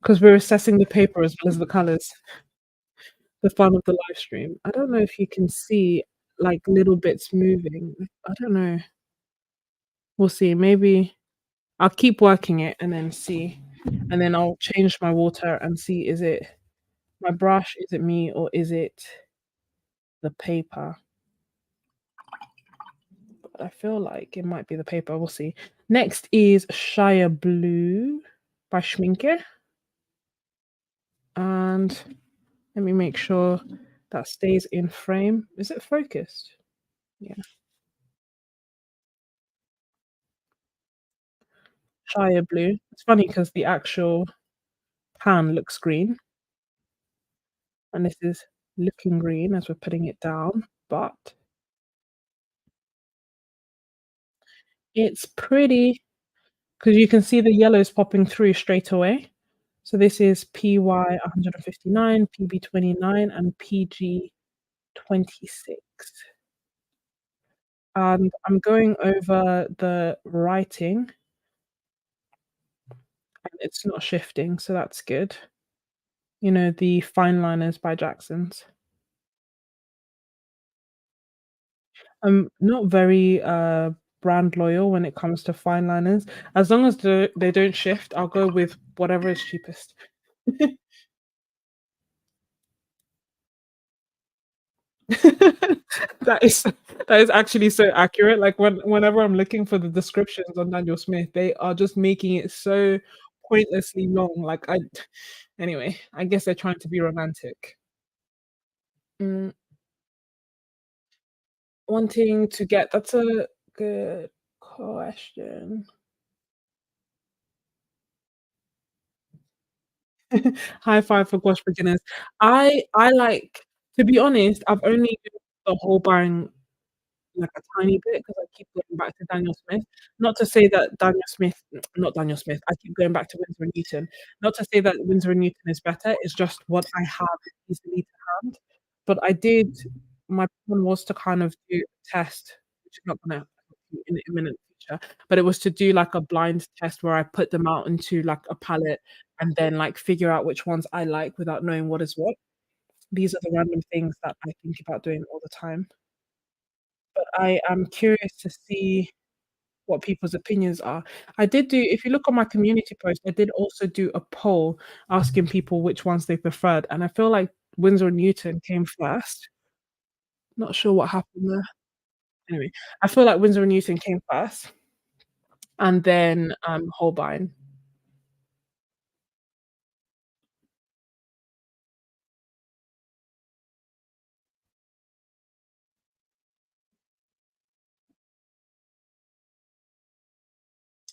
Because we're assessing the paper as well as the colors. The fun of the live stream. I don't know if you can see like little bits moving. I don't know. We'll see. Maybe I'll keep working it and then see. And then I'll change my water and see, is it my brush, is it me, or is it the paper? But I feel like it might be the paper. We'll see. Next is Shire Blue by Schmincke. And let me make sure that stays in frame. Is it focused? Yeah. Shire blue. It's funny because the actual pan looks green, and this is looking green as we're putting it down, but it's pretty because you can see the yellows popping through straight away. So this is PY 159, PB 29, and PG 26. And I'm going over the writing, and it's not shifting, so that's good. You know, the fine liners by Jackson's. I'm not very, brand loyal when it comes to fine liners. As long as they don't shift, I'll go with whatever is cheapest. That is that is actually so accurate. Like, whenever I'm looking for the descriptions on Daniel Smith, they are just making it so pointlessly long. Like, I anyway, I guess they're trying to be romantic. Mm, wanting to get that's a good question. High five for gouache beginners. I like to be honest, I've only used the whole bang like a tiny bit because I keep going back to Daniel Smith. Not to say that Daniel Smith not Daniel Smith, I keep going back to Winsor& and Newton. Not to say that Winsor& and Newton is better, it's just what I have easily to hand. But I did my plan was to kind of do a test, which is not gonna happen in the imminent future, but it was to do like a blind test where I put them out into like a palette and then like figure out which ones I like without knowing what is what. These are the random things that I think about doing all the time. But I am curious to see what people's opinions are. I did do if you look on my community post, I did also do a poll asking people which ones they preferred, and I feel like Winsor& Newton came first. Not sure what happened there. Anyway, I feel like Winsor& Newton came first, and then, Holbein.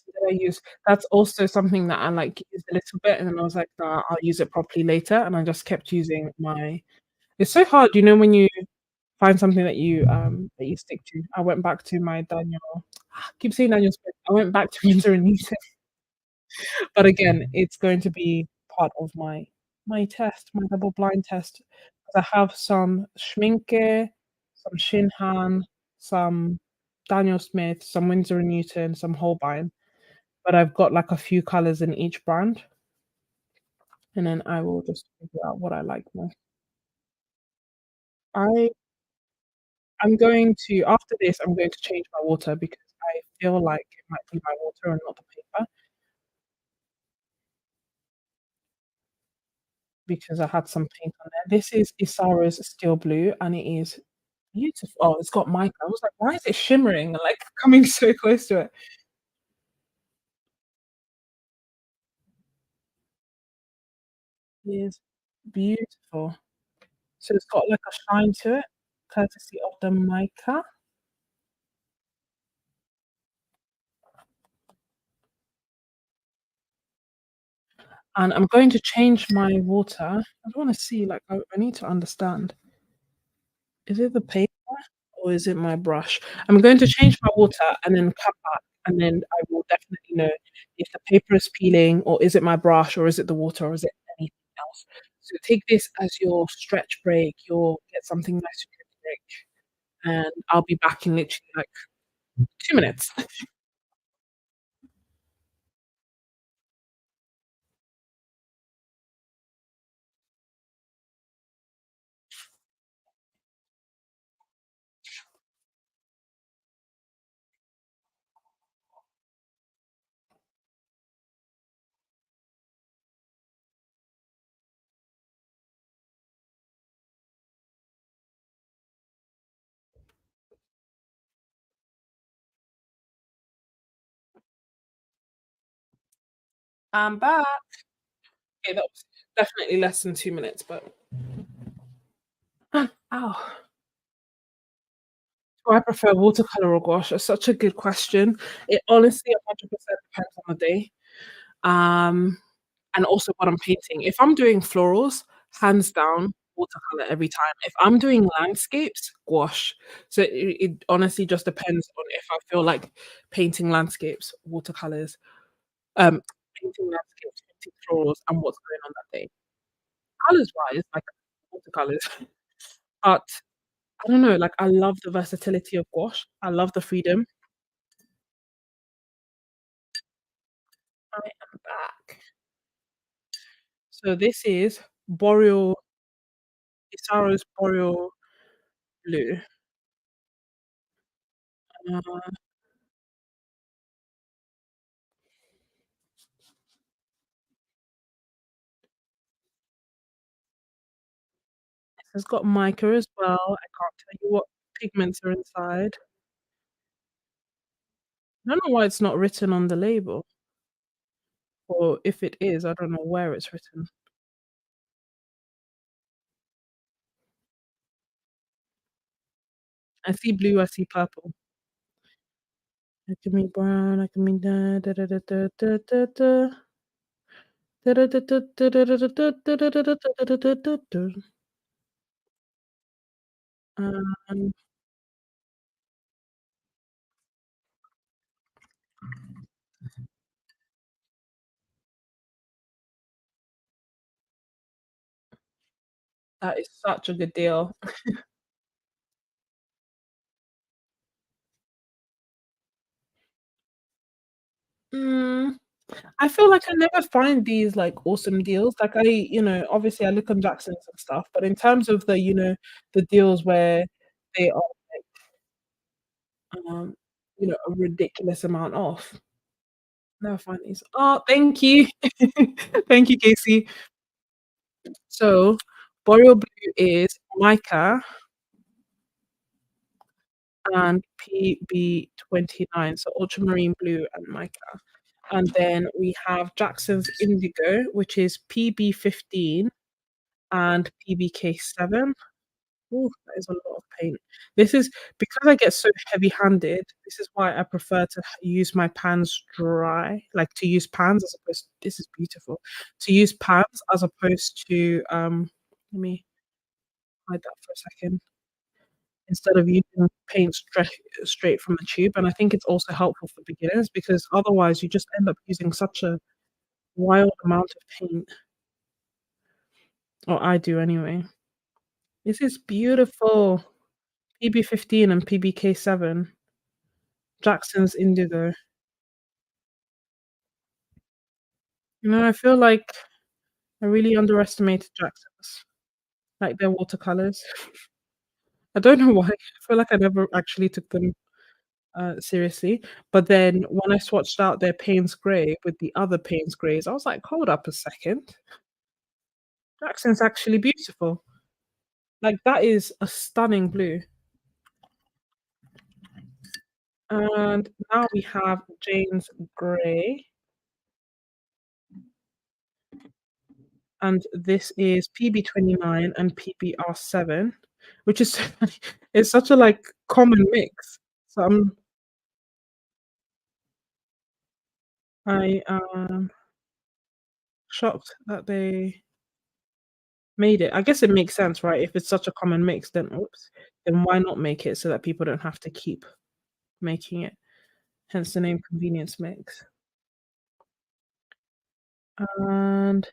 That I use that's also something that I, like, used a little bit, and then I was like, "Nah, I'll use it properly later," and I just kept using my it's so hard, you know, when you find something that you stick to. I went back to my Daniel I keep saying Daniel Smith. I went back to Winsor& and Newton, but again, it's going to be part of my test, my double blind test, 'cause I have some Schmincke, some Shinhan, some Daniel Smith, some Winsor& and Newton, some Holbein, but I've got, like, a few colours in each brand, and then I will just figure out what I like more. I I'm going to after this, I'm going to change my water because I feel like it might be my water and not the paper, because I had some paint on there. This is Isaro's Steel Blue, and it is beautiful. Oh, it's got mica. I was like, "Why is it shimmering and, like, coming so close to it?" It is beautiful. So it's got, like, a shine to it, courtesy of the mica, and I'm going to change my water. I wanna see, like, I need to understand. Is it the paper or is it my brush? I'm going to change my water and then come back, and then I will definitely know if the paper is peeling or is it my brush or is it the water or is it anything else. So take this as your stretch break, you'll get something nice for your break, and I'll be back in literally like 2 minutes. I'm back. Okay, definitely less than 2 minutes, but ow. Do I prefer watercolor or gouache? It's such a good question. It honestly 100% depends on the day, um, and also what I'm painting. If I'm doing florals, hands down, watercolor every time. If I'm doing landscapes, gouache. So it honestly just depends on if I feel like painting landscapes, watercolors, um, painting landscapes, painting florals, and what's going on that day. Colors-wise, like watercolors, but I don't know, like, I love the versatility of gouache. I love the freedom. I am back. So this is Boreal Isaro's Boreal Blue. Uh, this has got mica as well. I can't tell you what pigments are inside. I don't know why it's not written on the label, or if it is, I don't know where it's written. I see blue, I see purple. I can be brown, I can be da da da da da da da da. Da da da da da da da da da da da da da da da da da. Um, that is such a good deal. Mm. I feel like I never find these, like, awesome deals. Like, obviously I look on Jackson's and stuff, but in terms of the deals where they are, um, a ridiculous amount off, never find these. Oh, thank you. Thank you, Casey. So, Boreal Blue is mica and PB29, so ultramarine blue and mica. And then we have Jackson's Indigo, which is PB15 and PBK7. Ooh, that is a lot of paint. This is because I get so heavy-handed, this is why I prefer to use my pans dry, like, to use pans as opposed this is beautiful. To use pans as opposed to, let me hide that for a second, instead of using paint straight from the tube, and I think it's also helpful for beginners because otherwise you just end up using such a wild amount of paint, or I do anyway. This is beautiful. PB15 and PBK7. Jackson's Indigo. I feel like I really underestimated Jackson's, like, their watercolors. I don't know why. I feel like I never actually took them, seriously, but then when I swatched out their Payne's Grey with the other Payne's Greys, I was like, "Hold up a second. Jackson's actually beautiful." Like, that is a stunning blue. And now we have Jane's Grey. And this is PB29 and PBR7, which is so funny. It's such a, like, common mix. So I am shocked that they made it. I guess it makes sense, right? If it's such a common mix, then oops, then why not make it so that people don't have to keep making it? Hence the name convenience mix. And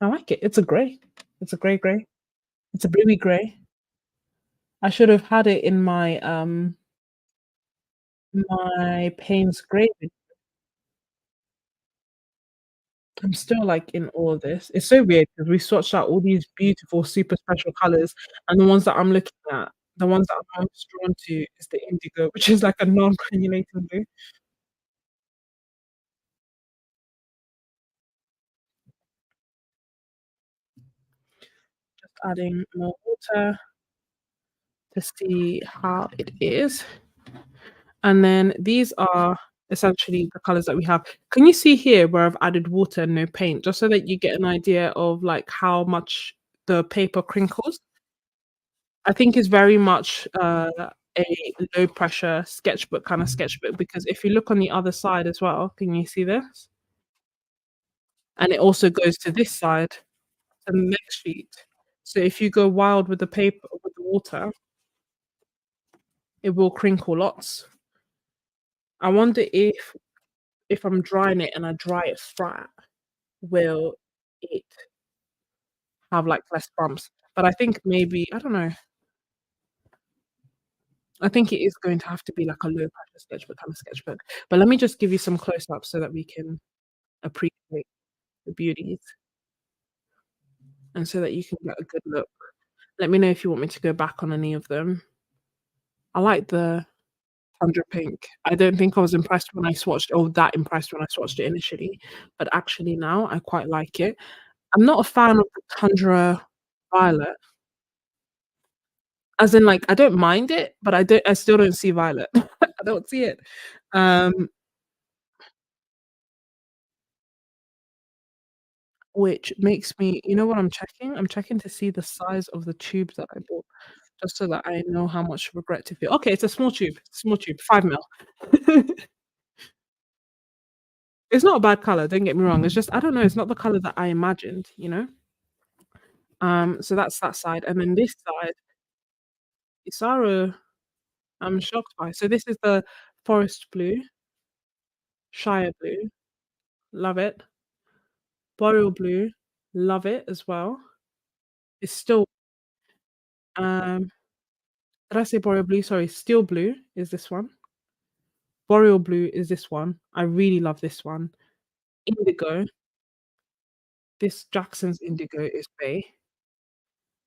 I like it. It's a grey. It's a grey. It's a bluey grey. I should have had it in my Payne's Grey. I'm still, like, in awe of this. It's so weird because we swatched out all these beautiful, super special colours, and the ones that I'm looking at, the ones that I'm most drawn to is the indigo, which is like a non-granulating blue. Just adding more water to see how it is. And then these are essentially the colors that we have. Can you see here where I've added water and no paint, just so that you get an idea of, like, how much the paper crinkles? I think it's very much, a low pressure sketchbook, kinda sketchbook, because if you look on the other side as well, can you see this? And it also goes to this side, to the next sheet. So if you go wild with the paper with the water, it will crinkle lots. I wonder if I'm drying it and I dry it flat, will it have, like, less bumps? But I think maybe I don't know. I think it is going to have to be like a low pressure sketchbook, kind of sketchbook. But let me just give you some close-ups so that we can appreciate the beauties and so that you can get a good look. Let me know if you want me to go back on any of them. I like the Thunder Pink. I don't think I was impressed when I swatched that impressed when I swatched it initially, but actually now I quite like it. I'm not a fan of the Tundra Violet, as in, like, I don't mind it, but I still don't see violet. I don't see it. Um, which makes me, you know what I'm checking? I'm checking to see the size of the tubes that I bought, just so that I know how much regret to feel. Okay, it's a small tube, 5 mil. It's not a bad color, don't get me wrong. It's just I don't know, it's not the color that I imagined, you know? So that's that side, and then this side, Isaro, I'm shocked by. So this is the forest blue, Shire blue, love it. Boreal blue, love it as well. It's still, um did I say boreal blue? Sorry, steel blue is this one. Boreal blue is this one. I really love this one. Indigo, this Jackson's indigo is bay,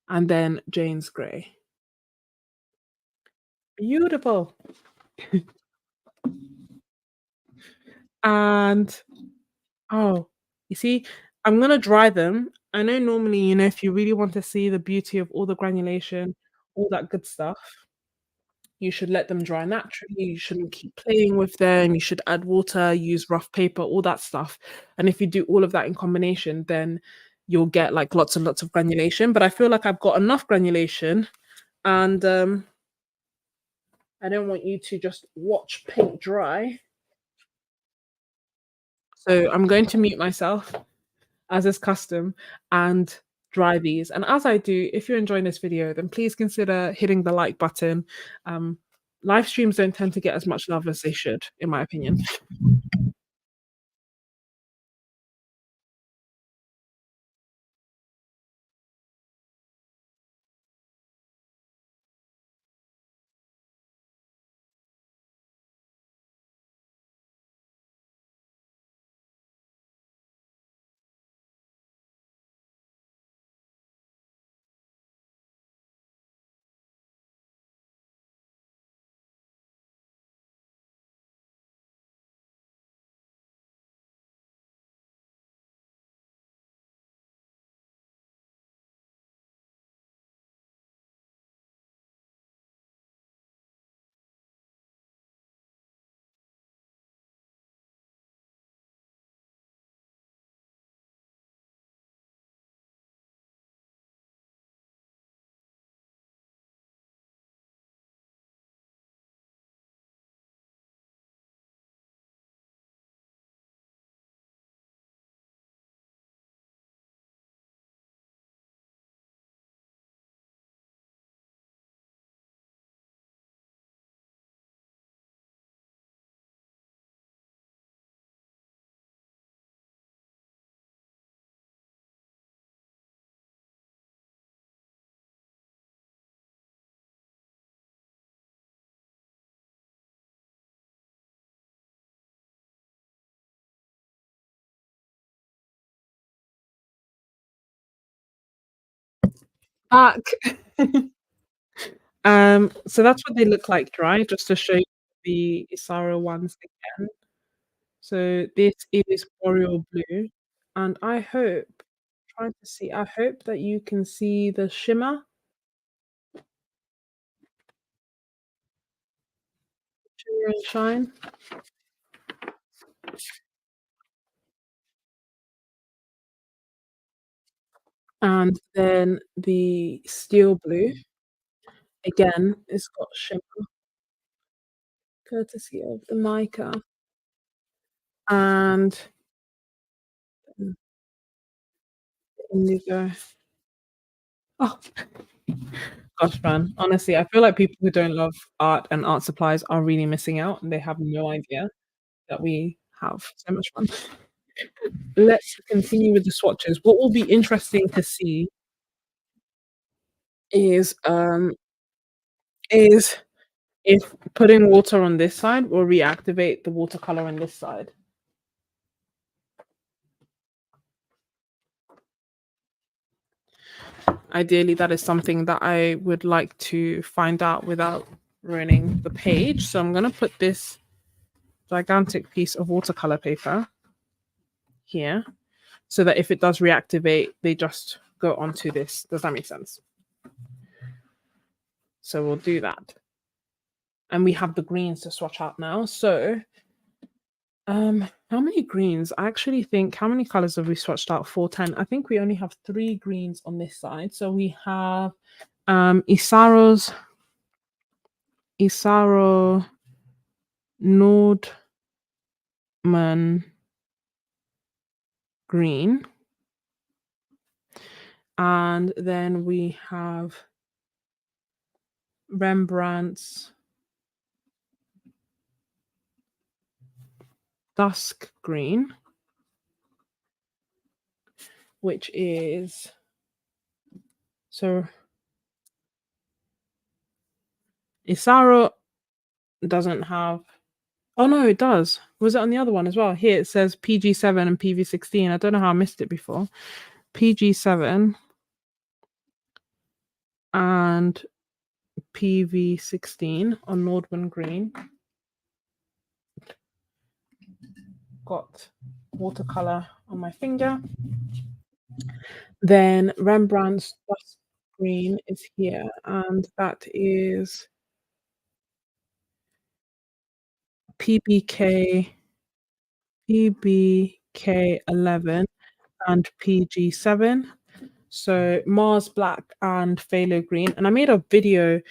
and then Jane's grey. Beautiful. And oh, you see, I'm gonna dry them. I know normally, if you really want to see the beauty of all the granulation, all that good stuff, you should let them dry naturally, you shouldn't keep playing with them, you should add water, use rough paper, all that stuff. And if you do all of that in combination, then you'll get, like, lots and lots of granulation. But I feel like I've got enough granulation, and, I don't want you to just watch paint dry. So I'm going to mute myself, as is custom, and dry these. And as I do, if you're enjoying this video, then please consider hitting the like button. Um, Live streams don't tend to get as much love as they should, in my opinion. Back. So that's what they look like dry, just to show you the Isaro ones again. So this is Boreal Blue, and I hope that you can see the shimmer and shine. And then the steel blue, again, it's got shimmer, courtesy of the mica, and indigo. Oh, gosh, man, honestly, I feel like people who don't love art and art supplies are really missing out, and they have no idea that we have so much fun. Let's continue with the swatches. What will be interesting to see is, is if putting water on this side will reactivate the watercolor on this side. Ideally, that is something that I would like to find out without ruining the page. So I'm going to put this gigantic piece of watercolor paper here so that if it does reactivate, they just go onto this. Does that make sense? So we'll do that. And we have the greens to swatch out now. So how many greens? I actually think, how many colors have we swatched out? 410. I think we only have 3 greens on this side. So we have Isaro's Isaro Nordman green. And then we have Rembrandt's dusk green, which is, so Isaro doesn't have, oh no, it does. Was it on the other one as well? Here it says PG7 and PV16. I don't know how I missed it before. PG7 and PV16 on Nordman green. Got watercolor on my finger. Then Rembrandt's dusk green is here, and that is PBK 11 and PG7. So Mars black and phthalo green. And I made a video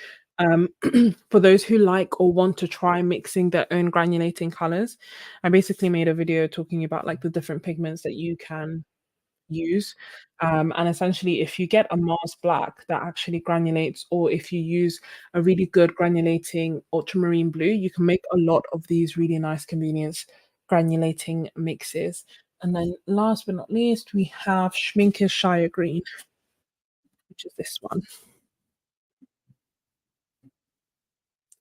for those who like or want to try mixing their own granulating colors. I basically made a video talking about like the different pigments that you can use. And essentially, if you get a Mars black that actually granulates, or if you use a really good granulating ultramarine blue, you can make a lot of these really nice convenience granulating mixes. And then last but not least, we have Schmincke Shire Green, which is this one.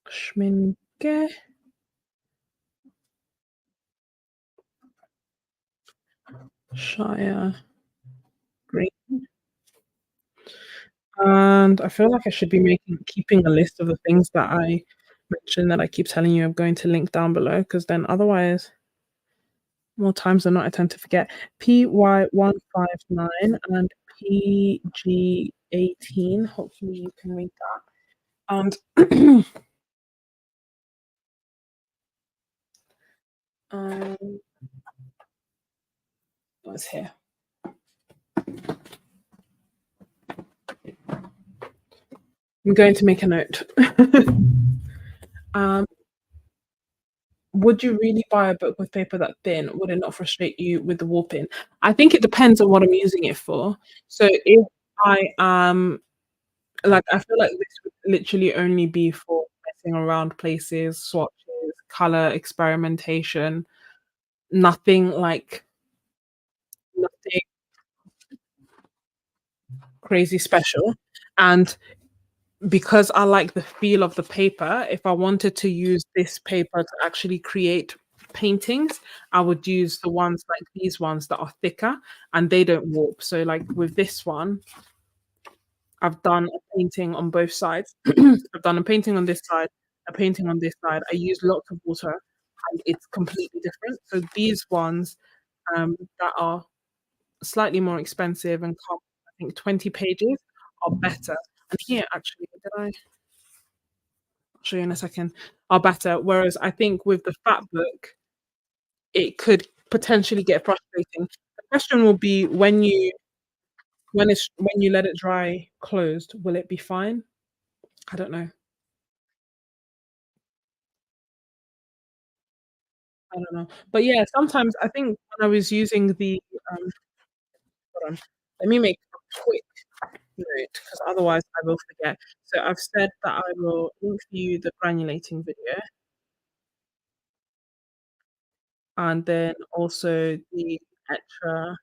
Schmincke Shire Green. And I feel like I should be keeping a list of the things that I mentioned that I keep telling you I'm going to link down below, because then otherwise, more times than not, I tend to forget. PY159 and PG18. Hopefully you can read that. And what's here? I'm going to make a note. Would you really buy a book with paper that thin? Would it not frustrate you with the warping? I think it depends on what I'm using it for. So if I am like, I feel like this would literally only be for messing around places, swatches, color experimentation, nothing like nothing crazy special. And because I like the feel of the paper, if I wanted to use this paper to actually create paintings, I would use the ones like these ones that are thicker and they don't warp. So like with this one, I've done a painting on both sides. I've done a painting on this side, a painting on this side. I use lots of water and it's completely different. So these ones that are slightly more expensive and come, I think 20 pages are better. And here actually, did I show you in a second, are better. Whereas I think with the fat book, it could potentially get frustrating. The question will be when you let it dry closed, will it be fine? I don't know. I don't know. But yeah, sometimes I think when I was using the, um hold on, let me make a quick note because otherwise I will forget. So I've said that I will link for you the granulating video and then also the extra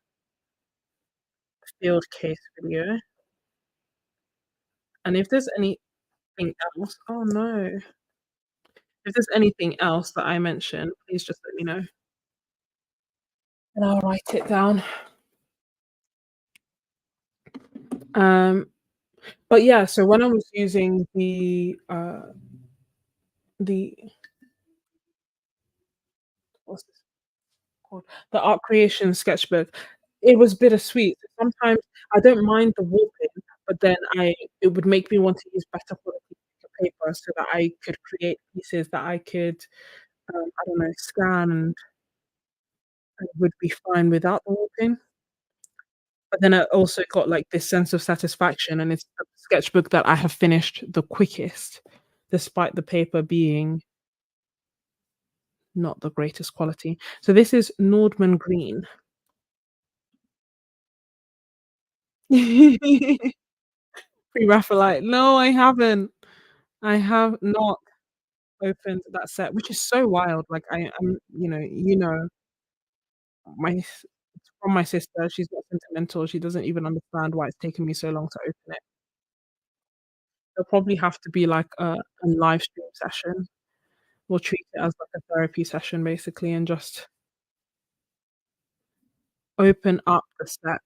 field case video. And if there's anything else, oh no. If there's anything else that I mention, please just let me know and I'll write it down. Um, but yeah, so when I was using the what's this called? The art creation sketchbook, it was bittersweet. Sometimes I don't mind the warping, but then it would make me want to use better quality paper so that I could create pieces that I could, I don't know, scan and would be fine without the warping. But then I also got, like, this sense of satisfaction, and it's the sketchbook that I have finished the quickest, despite the paper being not the greatest quality. So this is Nordman Green. Pre-Raphaelite. No, I haven't. I have not opened that set, which is so wild. Like, I'm my s it's from my sister. She's not sentimental. She doesn't even understand why it's taken me so long to open it. It'll probably have to be like a live stream session. We'll treat it as like a therapy session basically and just open up the set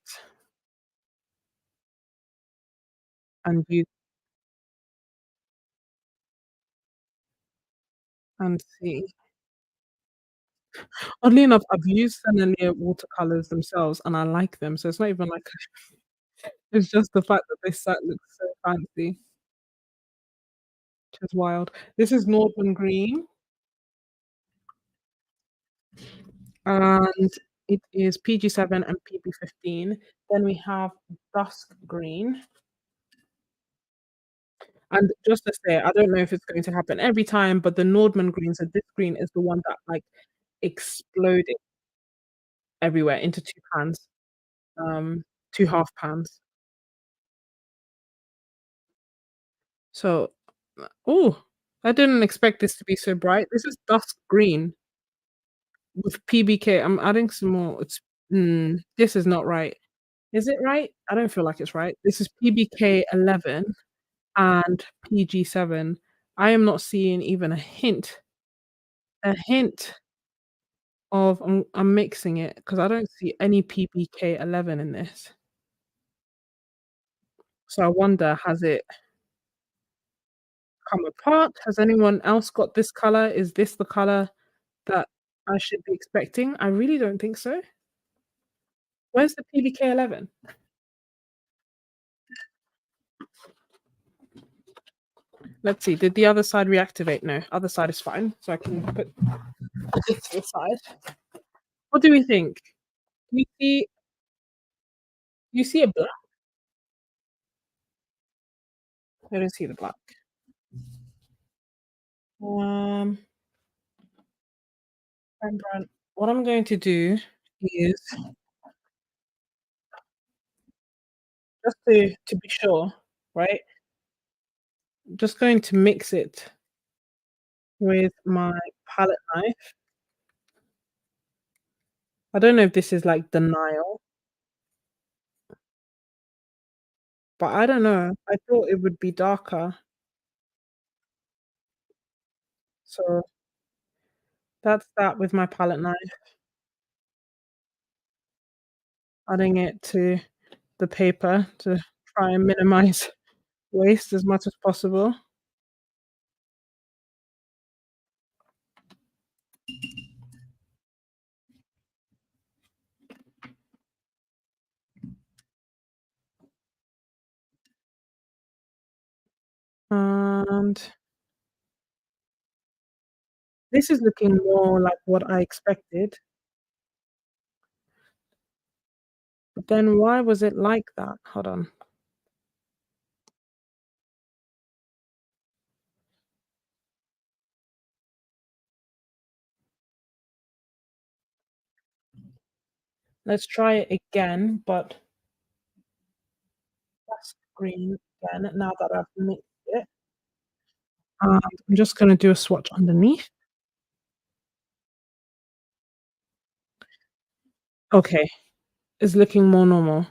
and see. Oddly enough, I've used Iuile Watercolours themselves and I like them, so it's not even like it's just the fact that this set looks so fancy, which is wild. This is Northern Green, and it is PG7 and PB15. Then we have Dusk Green, and just to say, I don't know if it's going to happen every time, but the Nordman green, so this green is the one that, like, exploded everywhere into 2 pans, 2 half pans. So, oh, I didn't expect this to be so bright. This is dusk green with PBK. I'm adding some more. This is not right. Is it right? I don't feel like it's right. This is PBK 11 and PG 7. I am not seeing even a hint of I'm mixing it because I don't see any PBK 11 in this. So I wonder, has it come apart? Has anyone else got this color? Is this the color that I should be expecting? I really don't think so. Where's the PBK 11? Let's see, did the other side reactivate? No, other side is fine, so I can put this to the side. What do we think? Do you see a black? I don't see the black. Um, Rembrandt. What I'm going to do is just to be sure, right? Just going to mix it with my palette knife. I don't know if this is like the Nile, but I don't know. I thought it would be darker. So that's that with my palette knife, adding it to the paper to try and minimize waste as much as possible. And this is looking more like what I expected. Then why was it like that? Hold on. Let's try it again, but that's green again now that I've mixed it. And I'm just gonna do a swatch underneath. Okay, it's looking more normal.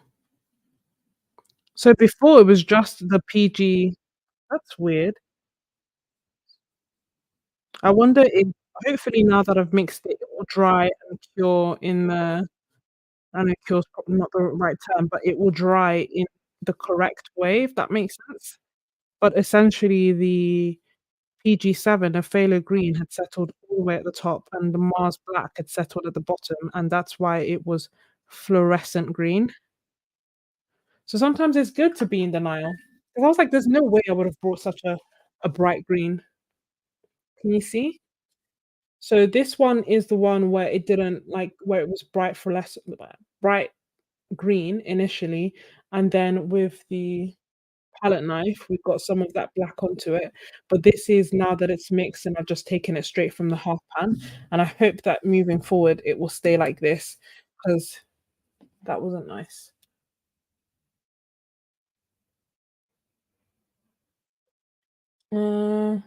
So before it was just the PG. That's weird. I wonder if hopefully now that I've mixed it, it will dry and cure in the I know cure is probably not the right term, but it will dry in the correct way, if that makes sense. But essentially the PG7, a phthalo green, had settled all the way at the top, and the Mars black had settled at the bottom, and that's why it was fluorescent green. So sometimes it's good to be in denial. 'Cause I was like, "There's no way I would have brought such a bright green." Can you see? So this one is the one where it didn't like where it was bright green initially, and then with the palette knife, we've got some of that black onto it. But this is now that it's mixed and I've just taken it straight from the half pan, and I hope that moving forward it will stay like this, 'cause that wasn't nice. Uh,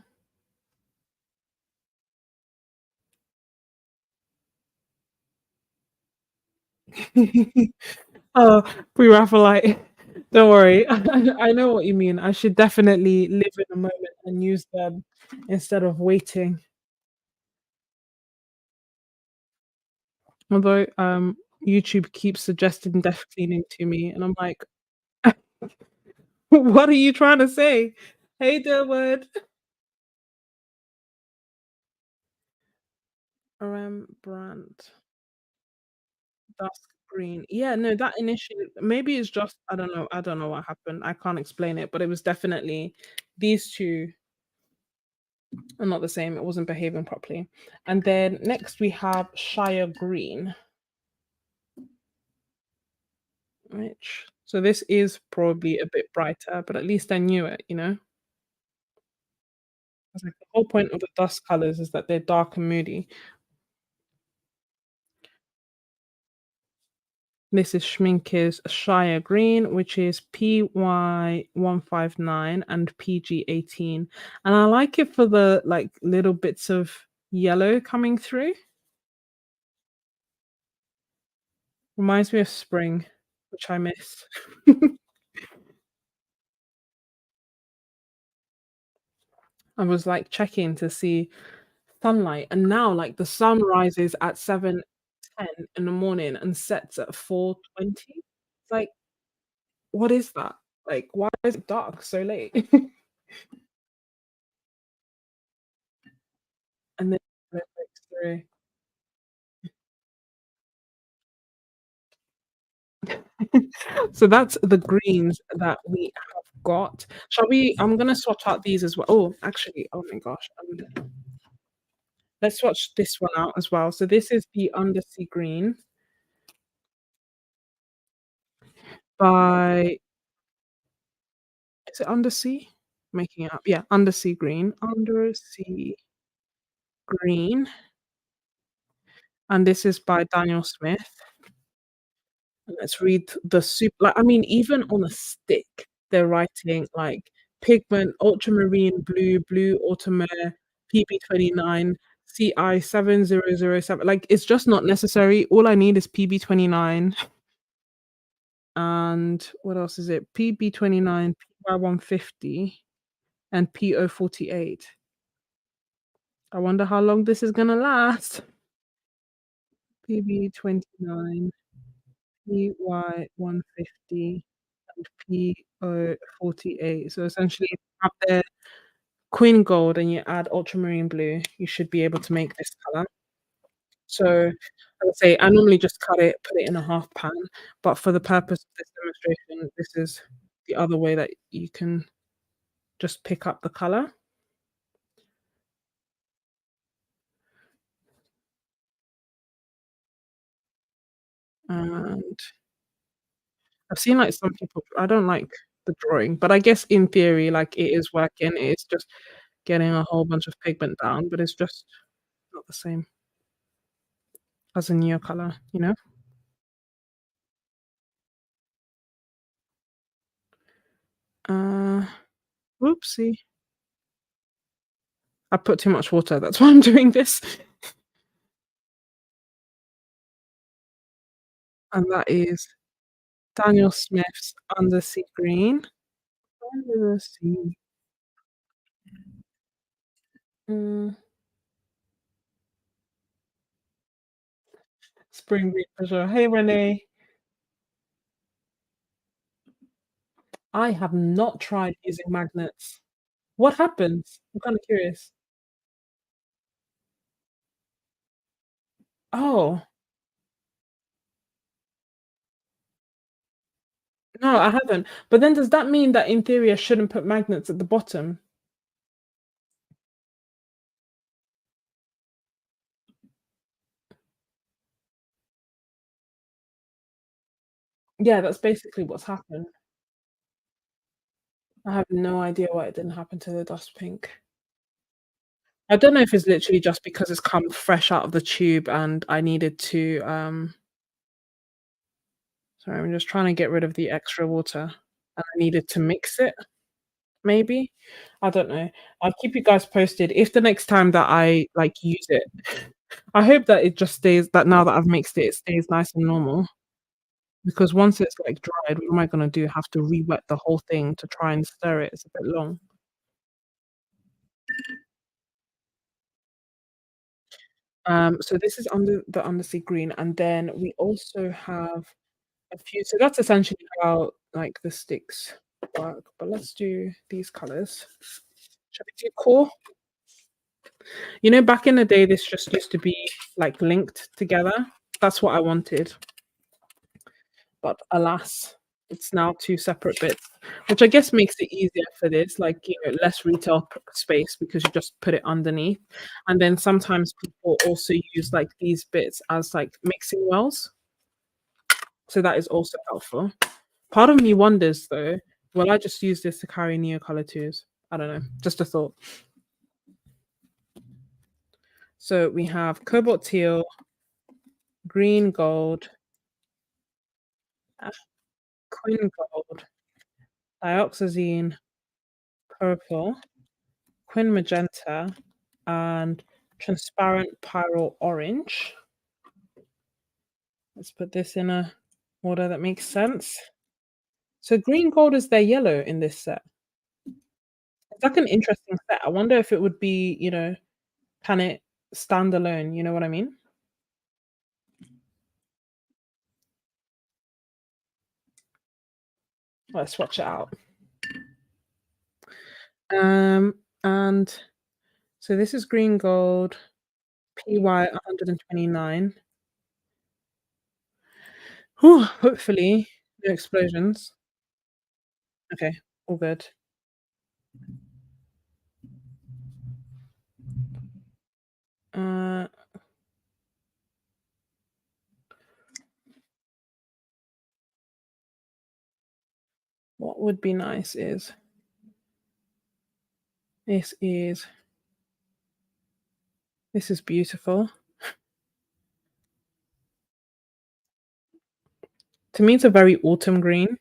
oh, pre-Raphaelite. Don't worry. I know what you mean. I should definitely live in the moment and use them instead of waiting. Although, YouTube keeps suggesting death cleaning to me, and I'm like, "What are you trying to say?" Hey, Dilwood. Rembrandt dusk green. Yeah, no, that initially maybe it's just I don't know what happened. I can't explain it, but it was definitely these 2 are not the same. It wasn't behaving properly. And then next we have Shire Green, which so this is probably a bit brighter, but at least I knew it, you know? It's like the whole point of the dust colors is that they're dark and moody. This is Schmincke's Shire Green, which is PY159 and PG18. And I like it for the like little bits of yellow coming through. Reminds me of spring, which I miss. I was like checking to see sunlight, and now like the sun rises at 7:10 in the morning and sets at 4:20. It's like, what is that? Like, why is it dark so late? And then it breaks through. So that's the greens that we have got. Shall we I'm gonna swatch out these as well. Oh, actually, oh my gosh, let's swatch this one out as well. So this is the Undersea Green by is it Undersea? Making it up. Yeah, Undersea Green. Undersea Green, and this is by Daniel Smith. Let's read the like, I mean, even on a stick, they're writing, like, pigment, ultramarine blue, blue autumnal, PB29, CI 7007, like, it's just not necessary. All I need is PB29, and what else is it? PB29, PY150, and PO48. I wonder how long this is gonna last. PB29, PY150. And PO48. So essentially, if you have the queen gold and you add ultramarine blue, you should be able to make this color. So, I would say I normally just cut it, put it in a half pan, but for the purpose of this demonstration, this is the other way that you can just pick up the color. And I've seen, like, some people I don't like the drawing, but I guess in theory, like, it is working, it's just getting a whole bunch of pigment down, but it's just not the same as a Neocolor, you know? Uh, Whoopsie. I put too much water, that's why I'm doing this. And that is Daniel Smith's Undersea Green. Under the Sea. Mm, Spring Breeze for sure. Hey, Renee. I have not tried using magnets. What happens? I'm kinda curious. Oh, no, I haven't. But then does that mean that in theory I shouldn't put magnets at the bottom? Yeah, that's basically what's happened. I have no idea why it didn't happen to the dust pink. I don't know if it's literally just because it's come fresh out of the tube and I needed to, sorry, I'm just trying to get rid of the extra water, and I needed to mix it, maybe? I don't know. I'll keep you guys posted if the next time that I, like, use it. I hope that it just stays that now that I've mixed it, it stays nice and normal, because once it's, like, dried, what am I gonna do? Have to re-wet the whole thing to try and stir it, it's a bit long. So this is the undersea green, and then we also have a few so that's essentially how, like, the sticks work, but let's do these colours. Shall we do core? You know, back in the day, this just used to be, like, linked together. That's what I wanted, but alas, it's now 2 separate bits, which I guess makes it easier for this, like, you know, less retail space because you just put it underneath, and then sometimes people also use, like, these bits as, like, mixing wells, so that is also helpful. Part of me wonders though, will I just use this to carry Neocolor IIs? I don't know, just a thought. So we have cobalt teal, green gold, uh, quin gold, dioxazine purple, quin magenta, and transparent pyrrole orange. Let's put this in a order that makes sense. So green gold is their yellow in this set. It's like an interesting set. I wonder if it would be, you know, can it stand alone? You know what I mean? Let's swatch it out. And so this is green gold, PY 129. Whew, hopefully no explosions. Okay, all good. Uh, what would be nice is this is this is beautiful. To me, it's a very autumn green.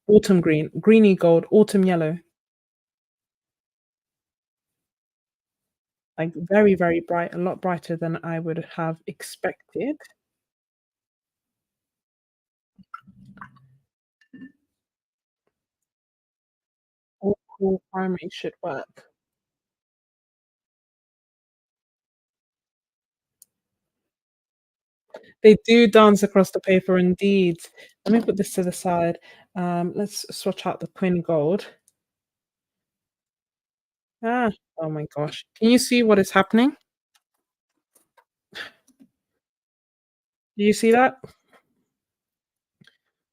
Autumn green, greeny gold, autumn yellow. Like very, very bright, a lot brighter than I would have expected. All cool primary should work. They do dance across the paper indeed. Let me put this to the side. Let's swatch out the Queen Gold. Ah, oh my gosh. Can you see what is happening? Do you see that?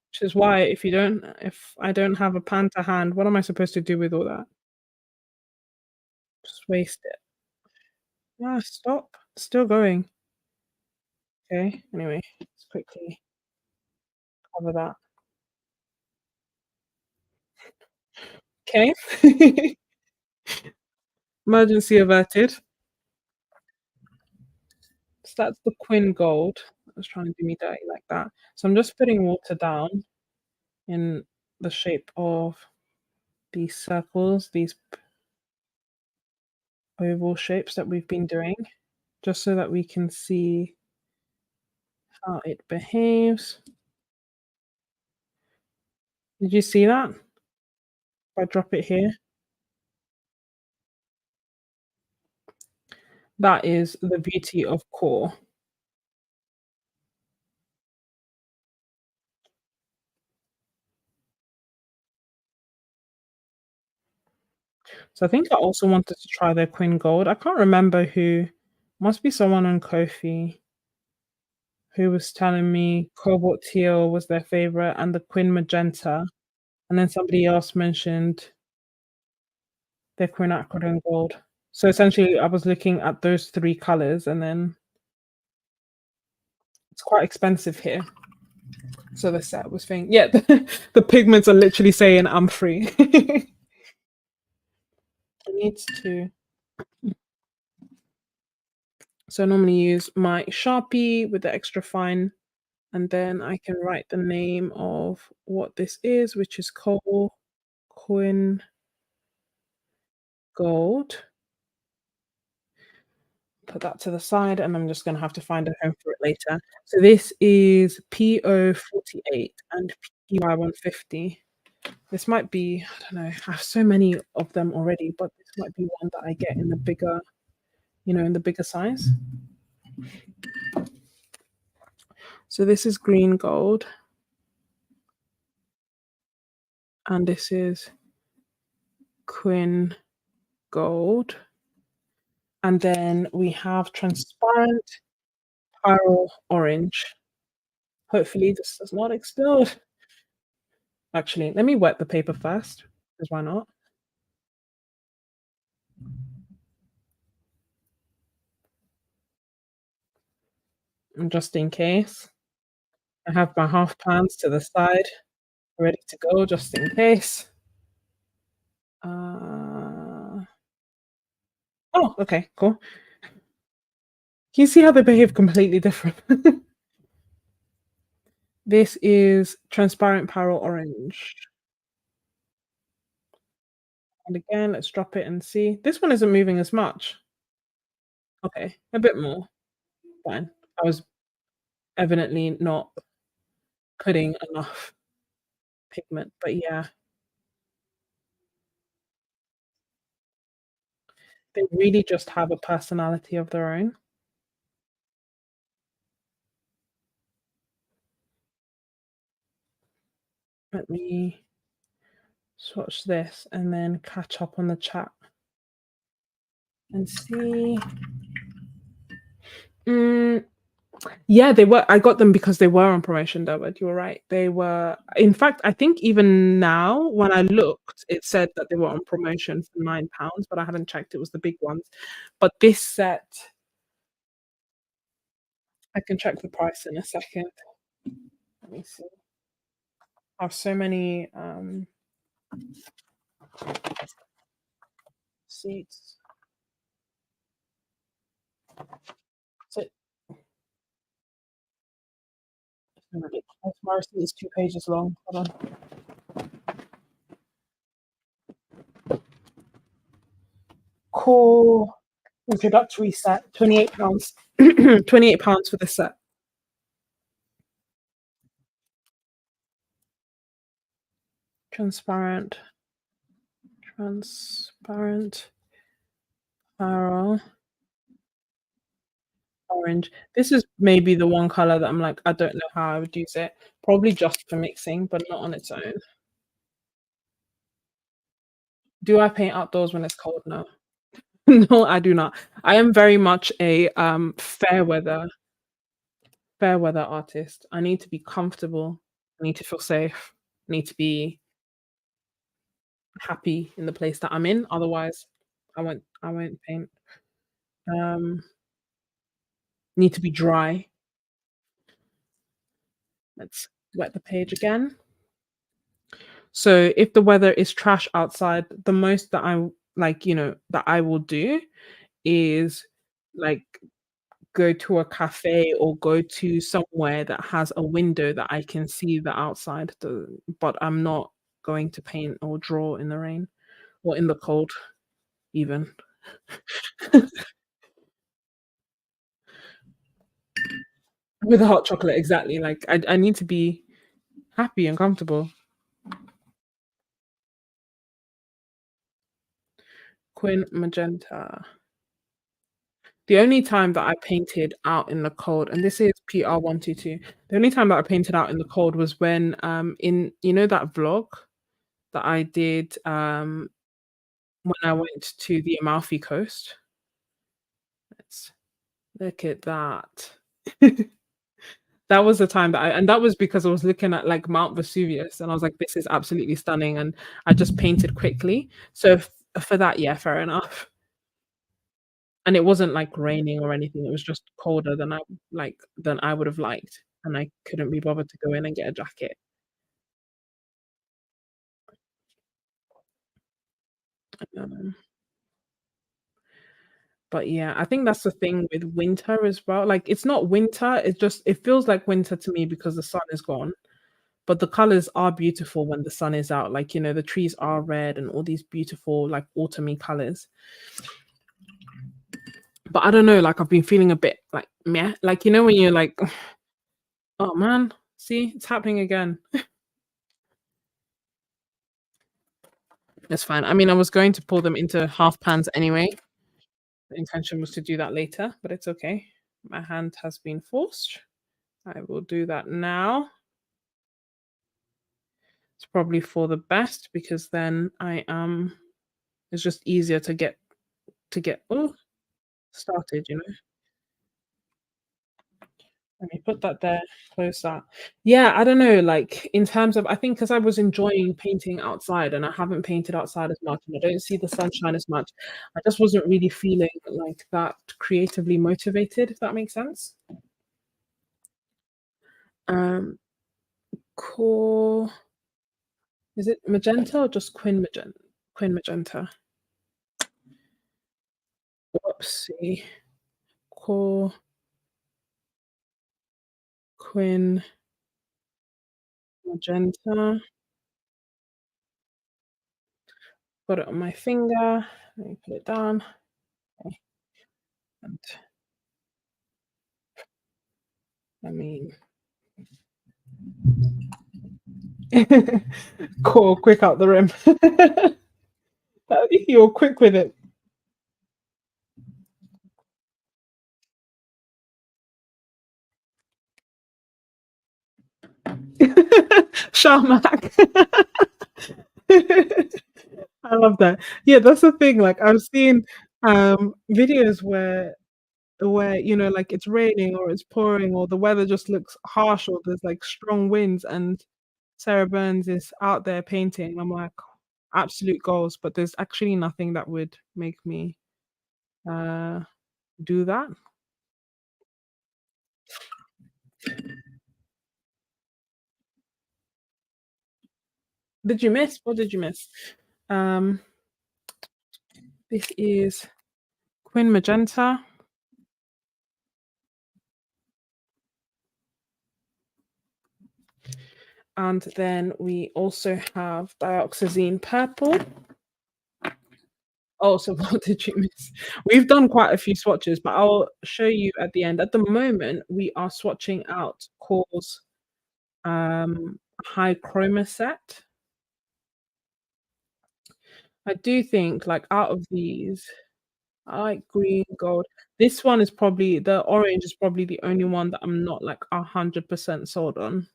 Which is why if I don't have a pan to hand, what am I supposed to do with all that? Just waste it. Ah, stop. It's still going. Okay, anyway, let's quickly cover that. Okay. Emergency averted. So that's the Quin Gold. I was trying to do me dirty like that. So I'm just putting water down in the shape of these circles, these oval shapes that we've been doing, just so that we can see how it behaves. Did you see that? If I drop it here, that is the beauty of core. So I think I also wanted to try their Quin Gold. I can't remember who. Must be someone on Ko-fi who was telling me Cobalt Teal was their favorite and the Quin Magenta, and then somebody else mentioned their Quinacrodone Gold. So essentially, I was looking at those 3 colors, and then it's quite expensive here. So the set was saying, yeah, the pigments are literally saying I'm free. It needs to. So I normally use my Sharpie with the extra fine, and then I can write the name of what this is, which is Coal Quin Gold. Put that to the side, and I'm just gonna have to find a home for it later. So this is PO48 and PY150. This might be, I don't know, I have so many of them already, but this might be one that I get in the bigger, in the bigger size. So this is green gold, and this is Quin Gold. And then we have transparent Pearl Orange. Hopefully this does not explode. Actually, let me wet the paper first, because why not? And just in case, I have my half pans to the side, ready to go, just in case. Oh, okay, cool. Can you see how they behave completely different? This is transparent Pearl Orange. And again, let's drop it and see. This one isn't moving as much. Okay, a bit more. Fine. I was evidently not putting enough pigment, but yeah, they really just have a personality of their own. Let me swatch this and then catch up on the chat and see. Mm, yeah, they were. I got them because they were on promotion, though. But you were right. They were. In fact, I think even now, when I looked, it said that they were on promotion for £9, but I haven't checked. It was the big ones. But this set, I can check the price in a second. Let me see. I have so many seats. So my receipt is 2 pages long. Hold on. Core introductory set, £28. £28 for this set. Transparent Farrell orange. This is maybe the one color that I'm like, I don't know how I would use it. Probably just for mixing, but not on its own. Do I paint outdoors when it's cold? No. No, I do not. I am very much a fair weather artist. I need to be comfortable. I need to feel safe. I need to be happy in the place that I'm in. Otherwise, I won't paint. Um, need to be dry. wet the page again. So if the weather is trash outside, the most that I like, that I will do is like go to a cafe or go to somewhere that has a window that I can see the outside, but I'm not going to paint or draw in the rain or in the cold even. With a hot chocolate, exactly. Like I need to be happy and comfortable. Quin magenta. The only time that I painted out in the cold, and this is PR122, the only time that I painted out in the cold was when, in that vlog that I did, when I went to the Amalfi Coast? Let's look at that. That was the time that and that was because I was looking at, like, Mount Vesuvius, and I was like, "This is absolutely stunning," and I just painted quickly. So for that, yeah, fair enough. And it wasn't, like, raining or anything, it was just colder than I would have liked, and I couldn't be bothered to go in and get a jacket. Um, but yeah, I think that's the thing with winter as well, like, it's not winter, it feels like winter to me because the sun is gone, but the colors are beautiful when the sun is out, like, the trees are red and all these beautiful, like, autumny colors. But I don't know, like, I've been feeling a bit, like, meh, like, when you're like, "Oh, man, see, it's happening again." It's fine. I mean, I was going to pour them into half pans anyway. The intention was to do that later, but it's okay. My hand has been forced. I will do that now. It's probably for the best because then it's just easier to get started. Let me put that there, close that. Yeah, I don't know, like, in terms of I think because I was enjoying painting outside and I haven't painted outside as much and I don't see the sunshine as much, I just wasn't really feeling like that creatively motivated, if that makes sense. Um, core is it magenta or just Quin magenta? Whoopsie. Core Quin magenta. Got it on my finger. Let me put it down. Okay, and I mean cool, quick out the rim. You're quick with it. Sharmak. I love that. Yeah, that's the thing. Like I've seen videos where like it's raining or it's pouring or the weather just looks harsh or there's like strong winds and Sarah Burns is out there painting. I'm like, absolute goals, but there's actually nothing that would make me uh do that. Did you miss? What did you miss? Um, this is Quin Magenta, and then we also have Dioxazine Purple. Oh, so what did you miss? We've done quite a few swatches, but I'll show you at the end. At the moment, we are swatching out Core's high chroma set. I do think, like, out of these, I like green, gold. This one is probably the orange is probably the only one that I'm not like 100% sold on.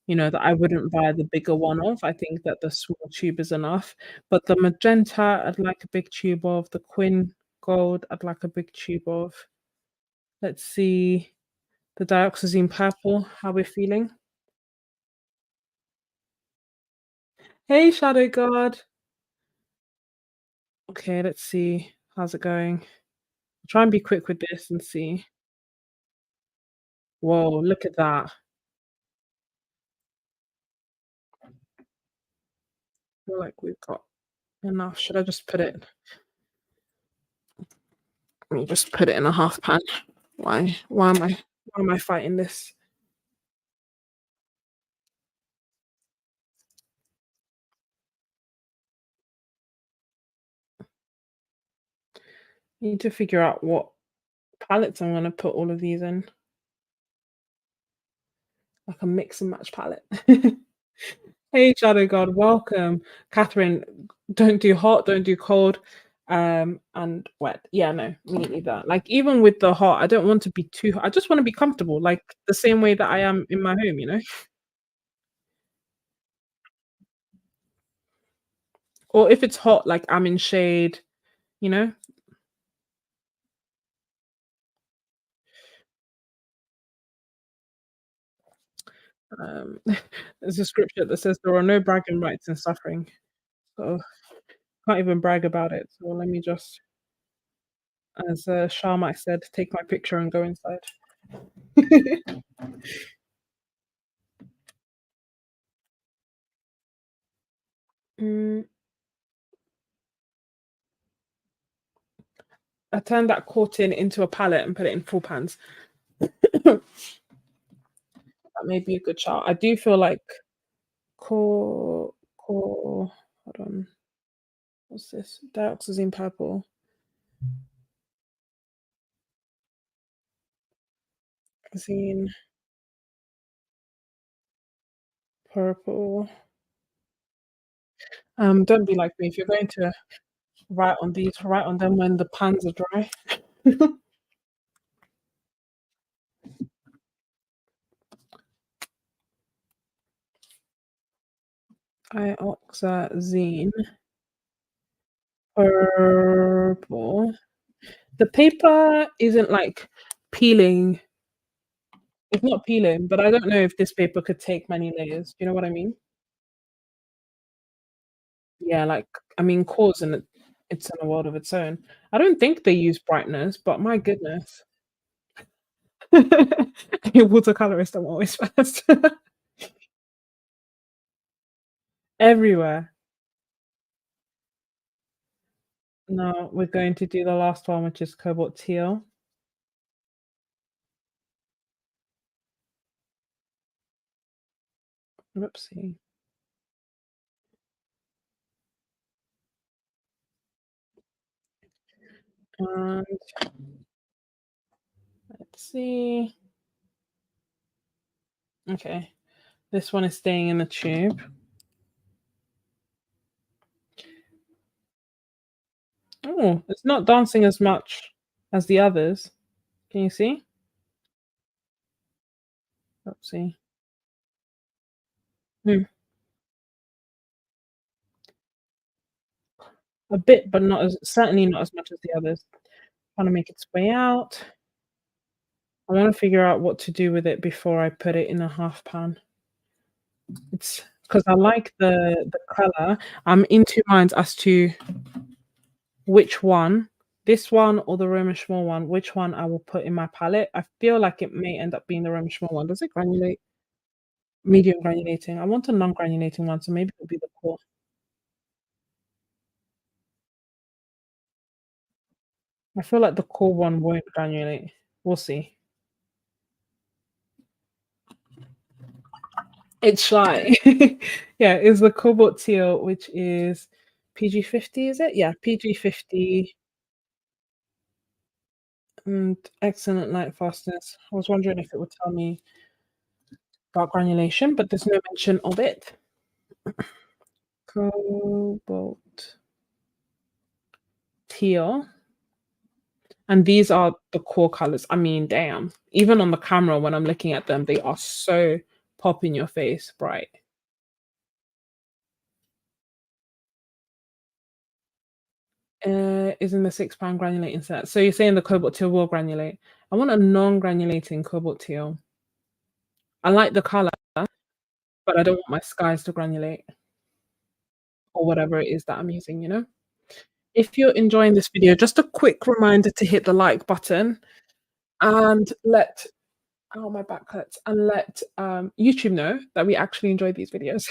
That I wouldn't buy the bigger one of. I think that the small tube is enough. But the magenta, I'd like a big tube of. The Quin gold, I'd like a big tube of. Let's see the dioxazine purple, how we're feeling. Hey, Shadow God. Okay, let's see. How's it going? Try and be quick with this and see. Whoa, look at that. feel like we've got enough. Should I just put it let me just put it in a half pan. Why am I fighting this? Need to figure out what palettes I'm gonna put all of these in. Like a mix and match palette. Hey, Shadow God, welcome. Catherine, don't do hot, don't do cold, and wet. Yeah, no, me neither. Like even with the hot, I don't want to be too hot. I just want to be comfortable, like the same way that I am in my home, you know? Or if it's hot, like I'm in shade, you know? Um, there's a scripture that says there are no bragging rights in suffering. So can't even brag about it. So let me just, as Sharma said, take my picture and go inside. Mm, I turned that cortin into a palette and put it in full pans. That may be a good shot. I do feel like core hold on. What's this? Dioxazine purple. Zine purple. Don't be like me. If you're going to write on these, write on them when the pans are dry. Dioxazine purple. The paper isn't like peeling. It's not peeling, but I don't know if this paper could take many layers. You know what I mean? Yeah, like I mean, cores and it's in a world of its own. I don't think they use brightness, but my goodness. A watercolorist, I'm always first. Everywhere. Now we're going to do the last one, which is cobalt teal. Whoopsie. And let's see. Okay, this one is staying in the tube. Oh, it's not dancing as much as the others. Can you see? Oopsie. Hmm. A bit, but not as certainly not as much as the others. Trying to make its way out. I want to figure out what to do with it before I put it in a half pan. It's because I like the color. I'm in two minds as to which one, this one or the Roma Schmal one, which one I will put in my palette. I feel like it may end up being the Roma Schmal one. Does it granulate? Medium granulating. I want a non-granulating one, so maybe it'll be the core. I feel like the core one won't granulate. We'll see. It's shy. Yeah, it's the cobalt teal, which is PG50, is it? Yeah, PG50 and excellent light fastness. I was wondering if it would tell me about granulation, but there's no mention of it. Cobalt teal. And these are the core colors. I mean, damn. Even on the camera, when I'm looking at them, they are so pop in your face bright. Is in the £6 granulating set. So you're saying the cobalt teal will granulate. I want a non-granulating cobalt teal. I like the color, but I don't want my skies to granulate or whatever it is that I'm using, you know? If you're enjoying this video, just a quick reminder to hit the like button and let my back hurts, and let YouTube know that we actually enjoy these videos.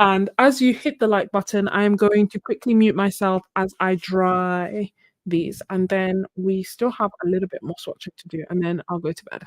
And as you hit the like button, I am going to quickly mute myself as I dry these, and then we still have a little bit more swatching to do, and then I'll go to bed.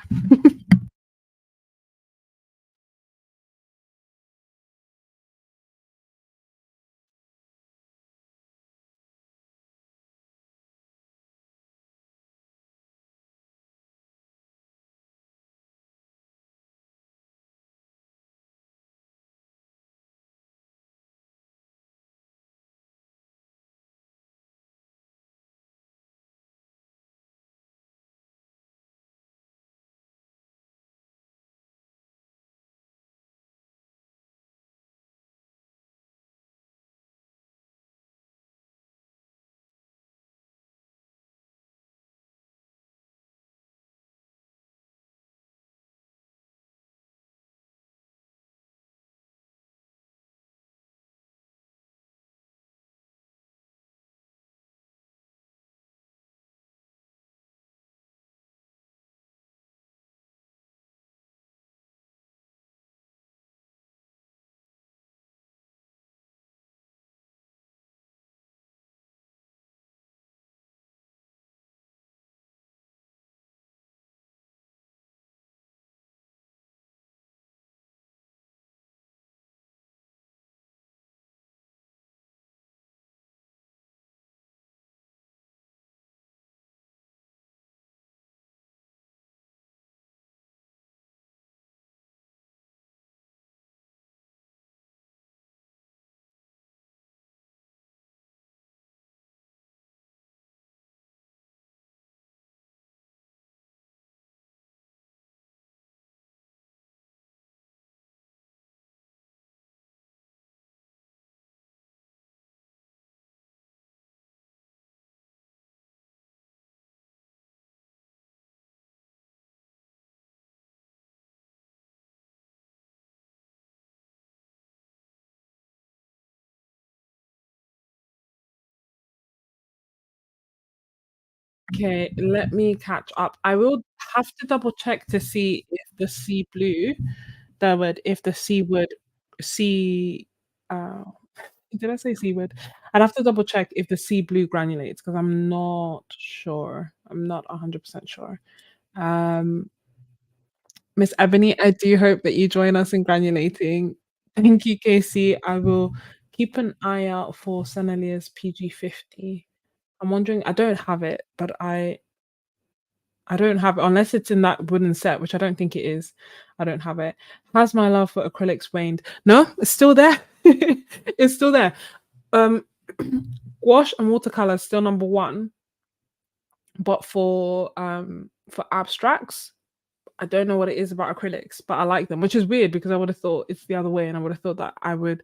Okay, let me catch up. I will have to double check to see if the sea blue, if the sea would sea, uh, did I say sea would? I'd have to double check if the sea blue granulates because I'm not sure. I'm not 100% sure. Um, Miss Ebony, I do hope that you join us in granulating. Thank you, Casey. I will keep an eye out for Senelia's PG50. I'm wondering, I don't have it, but I don't have it unless it's in that wooden set, which I don't think it is. I don't have it. Has my love for acrylics waned? No, it's still there. It's still there. Um, Gouache and watercolor is still number one, but for abstracts, I don't know what it is about acrylics, but I like them, which is weird because I would have thought it's the other way, and I would have thought that I would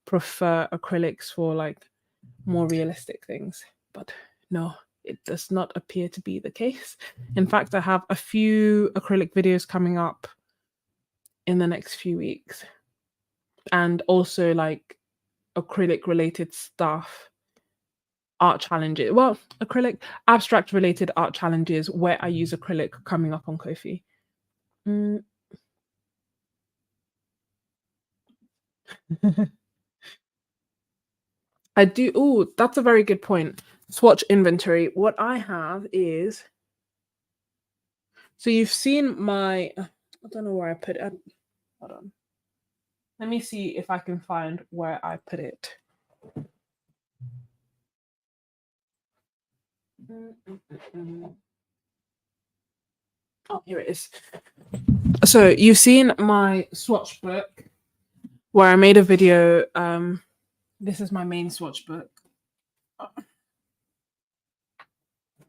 prefer acrylics for like more realistic things. But no, it does not appear to be the case. In fact, I have a few acrylic videos coming up in the next few weeks, and also like acrylic related stuff, art challenges. Well, acrylic abstract related art challenges where I use acrylic coming up on Ko-fi. Mm. I do. Oh, that's a very good point. Swatch inventory. What I have is, so you've seen my, I don't know where I put it. Hold on. Let me see if I can find where I put it. Oh, here it is. So you've seen my swatch book where I made a video. This is my main swatch book.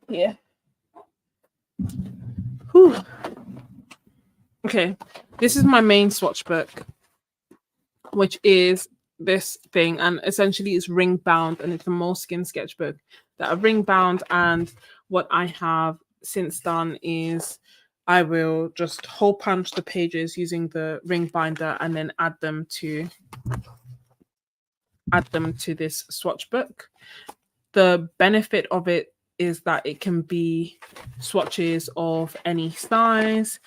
Yeah. Whew. Okay, this is my main swatch book, which is this thing, and essentially it's ring bound, and it's a moleskin sketchbook that are ring bound. And what I have since done is I will just hole punch the pages using the ring binder and then add them to this swatch book. The benefit of it is that it can be swatches of any size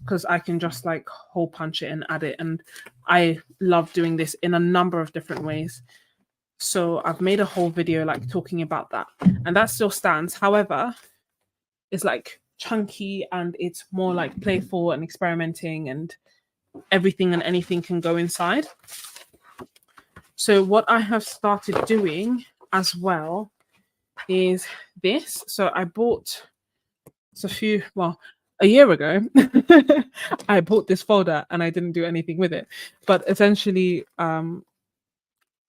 because I can just like hole punch it and add it. And I love doing this in a number of different ways. So I've made a whole video like talking about that, and that still stands. However, it's like chunky and it's more like playful and experimenting, and everything and anything can go inside. So what I have started doing as well is this. So I bought a year ago, I bought this folder and I didn't do anything with it. But essentially,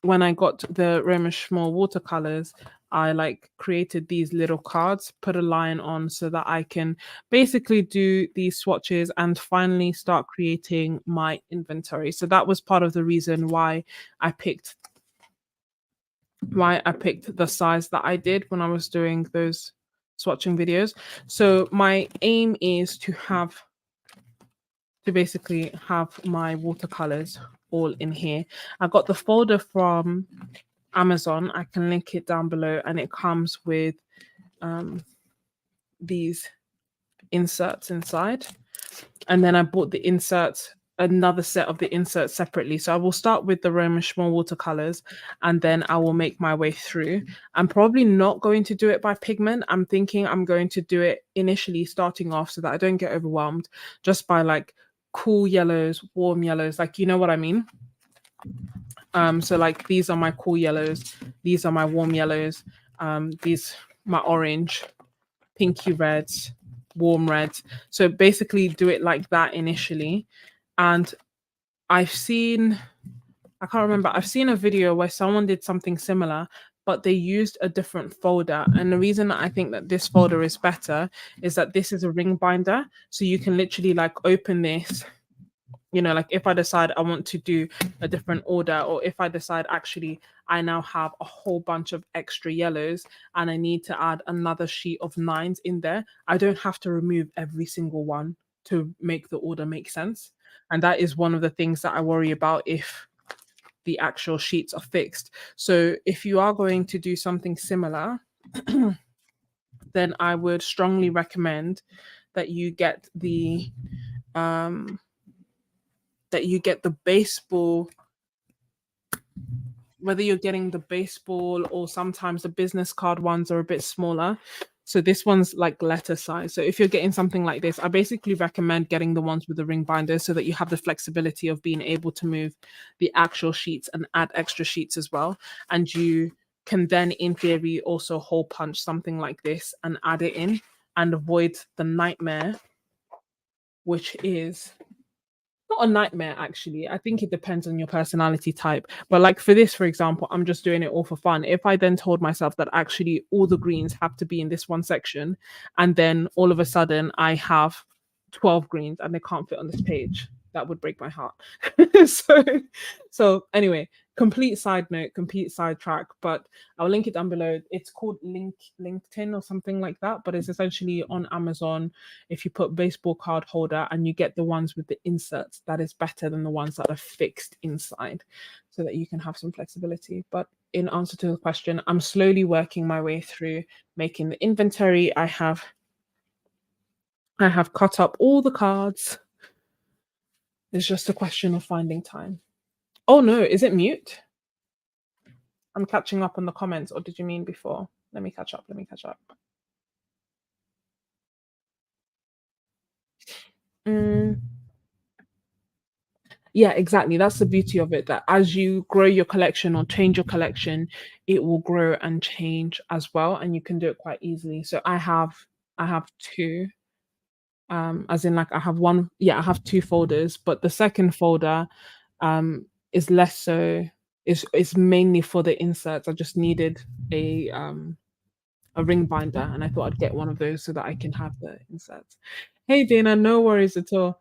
when I got the Szmal watercolors, I like created these little cards, put a line on so that I can basically do these swatches and finally start creating my inventory. So that was part of the reason why I picked the size that I did when I was doing those swatching videos. So my aim is to basically have my watercolors all in here. I got the folder from Amazon. I can link it down below, and it comes with these inserts inside. And then I bought the inserts, another set of the inserts separately. So I will start with the Szmal watercolors, and then I will make my way through. I'm probably not going to do it by pigment. I'm thinking I'm going to do it initially starting off so that I don't get overwhelmed, just by like cool yellows, warm yellows, like, you know what I mean? So like these are my cool yellows, these are my warm yellows, these my orange, pinky reds, warm reds. So basically do it like that initially. And I can't remember, I've seen a video where someone did something similar, but they used a different folder. And the reason that I think that this folder is better is that this is a ring binder. So you can literally like open this, you know, like if I decide I want to do a different order, or if I decide actually I now have a whole bunch of extra yellows and I need to add another sheet of 9s in there, I don't have to remove every single one to make the order make sense. And that is one of the things that I worry about if the actual sheets are fixed. So if you are going to do something similar, then I would strongly recommend that you get the baseball, whether you're getting the baseball or sometimes the business card ones are a bit smaller. So this one's like letter size. So if you're getting something like this, I basically recommend getting the ones with the ring binders so that you have the flexibility of being able to move the actual sheets and add extra sheets as well. And you can then, in theory, also hole punch something like this and add it in and avoid the nightmare, which is not a nightmare, actually. I think it depends on your personality type. But like for this, for example, I'm just doing it all for fun. If I then told myself that actually all the greens have to be in this one section, and then all of a sudden I have 12 greens and they can't fit on this page, that would break my heart. so anyway, complete side note, complete sidetrack, but I'll link it down below. It's called LinkedIn or something like that, but it's essentially on Amazon. If you put baseball card holder and you get the ones with the inserts, that is better than the ones that are fixed inside, so that you can have some flexibility. But in answer to the question, I'm slowly working my way through making the inventory. I have cut up all the cards. It's just a question of finding time. Oh no, is it mute? I'm catching up on the comments, or did you mean before? Let me catch up. Yeah, exactly. That's the beauty of it, that as you grow your collection or change your collection, it will grow and change as well, and you can do it quite easily. So I have two, as in like I have one, yeah, I have two folders, but the second folder is less so, is mainly for the inserts. I just needed a ring binder, and I thought I'd get one of those so that I can have the inserts. Hey Dana, no worries at all.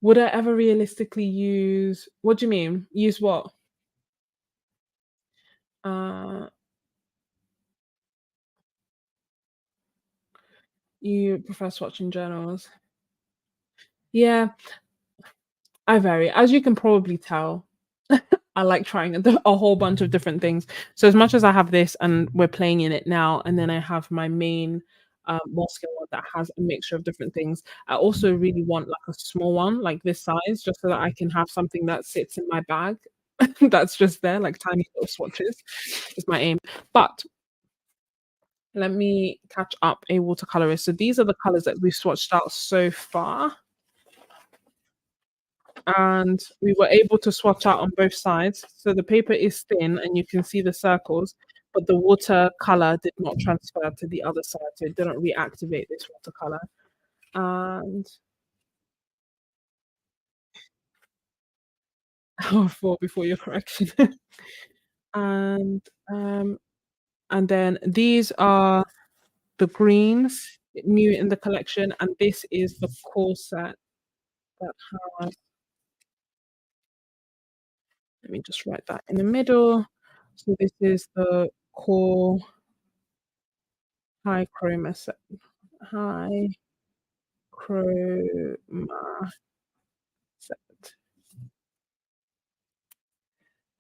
Would I ever realistically use, what do you mean? Use what? Uh, you prefer swatching journals? Yeah, I vary. As you can probably tell, I like trying a whole bunch of different things. So as much as I have this and we're playing in it now, and then I have my main more scale one that has a mixture of different things. I also really want like a small one, like this size, just so that I can have something that sits in my bag that's just there, like tiny little swatches is my aim. But let me catch up a watercolorist. So these are the colors that we've swatched out so far. And we were able to swatch out on both sides. So the paper is thin and you can see the circles, but the watercolor did not transfer to the other side. So it didn't reactivate this watercolor. And oh, four before your correction. and um and then these are the greens new in the collection, and this is the core set that has, let me just write that in the middle. So this is the core high chroma set. High chroma set.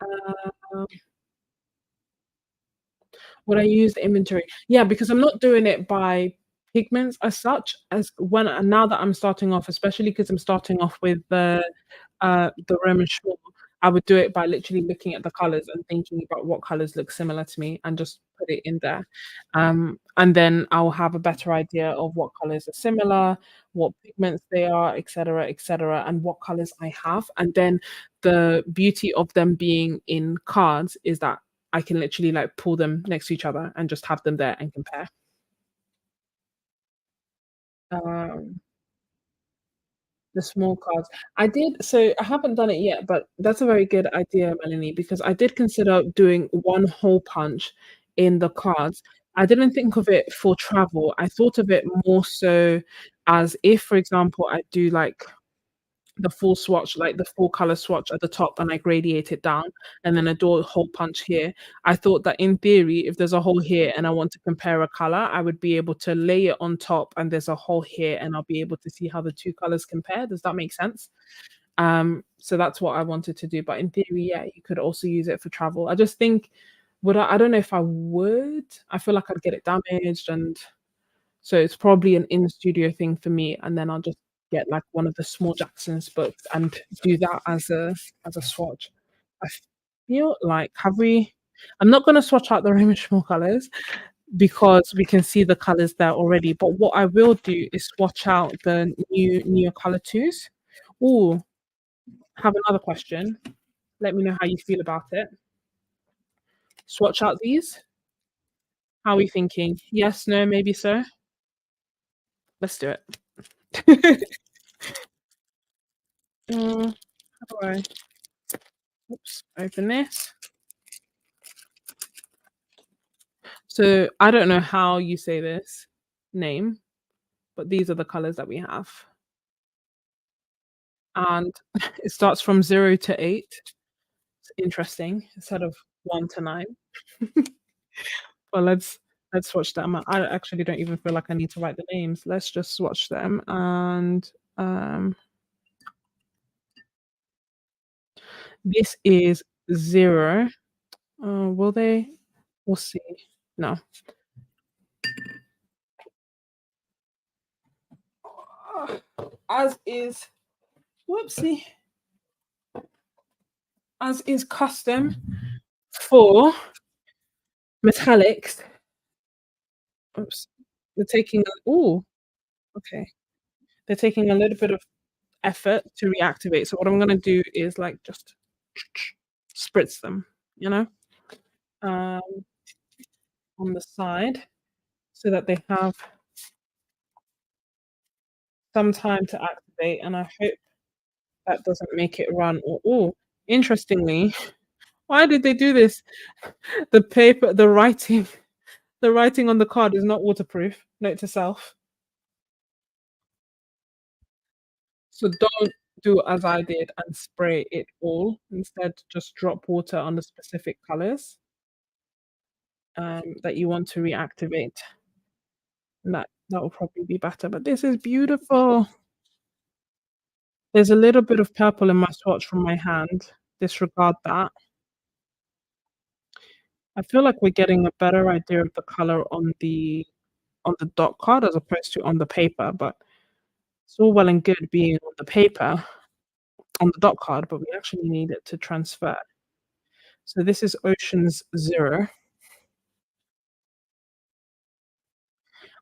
Um, would I use the inventory? Yeah, because I'm not doing it by pigments as such as when now that I'm starting off, especially because I'm starting off with the Roman Schmal, I would do it by literally looking at the colors and thinking about what colors look similar to me and just put it in there. And then I'll have a better idea of what colors are similar, what pigments they are, etc., and what colors I have. And then the beauty of them being in cards is that I can literally like pull them next to each other and just have them there and compare. Um, The small cards. I haven't done it yet, but that's a very good idea, Melanie, because I did consider doing one hole punch in the cards. I didn't think of it for travel. I thought of it more so as if, for example, I do like the full swatch, like the full color swatch at the top, and I gradiate it down, and then I do a hole punch here. I thought that in theory, if there's a hole here and I want to compare a color, I would be able to lay it on top, and there's a hole here, and I'll be able to see how the two colors compare. Does that make sense? So that's what I wanted to do. But in theory, yeah, you could also use it for travel. I just think, would I don't know if I would. I feel like I'd get it damaged, and so it's probably an in-studio thing for me, and then I'll just get, like, one of the small Jackson's books and do that as a swatch. I feel like have we I'm not gonna swatch out the Roman small colors because we can see the colors there already, but what I will do is swatch out the new Neocolor IIs. Ooh, have another question. Let me know how you feel about it. Swatch out these? How are we thinking? Yes, no, maybe so? Let's do it. How do I oops, open this. So I don't know how you say this name, but these are the colors that we have. And it starts from 0 to 8. It's interesting instead of 1 to 9. Well, let's swatch them. I actually don't even feel like I need to write the names. Let's just swatch them. And this is 0. Will they? We'll see. No. As is, whoopsie, as is custom for metallics. Oops. They're taking okay. They're taking a little bit of effort to reactivate. So what I'm gonna do is like just spritz them, you know, um, on the side so that they have some time to activate. And I hope that doesn't make it run. Interestingly, why did they do this? The paper, the writing on the card is not waterproof. Note to self. So don't do as I did and spray it all. Instead, just drop water on the specific colors that you want to reactivate. And that will probably be better. But this is beautiful. There's a little bit of purple in my swatch from my hand. Disregard that. I feel like we're getting a better idea of the color on the on the dot card as opposed to on the paper, but it's all well and good being on the paper, on the dot card, but we actually need it to transfer. So this is Ocean's 0.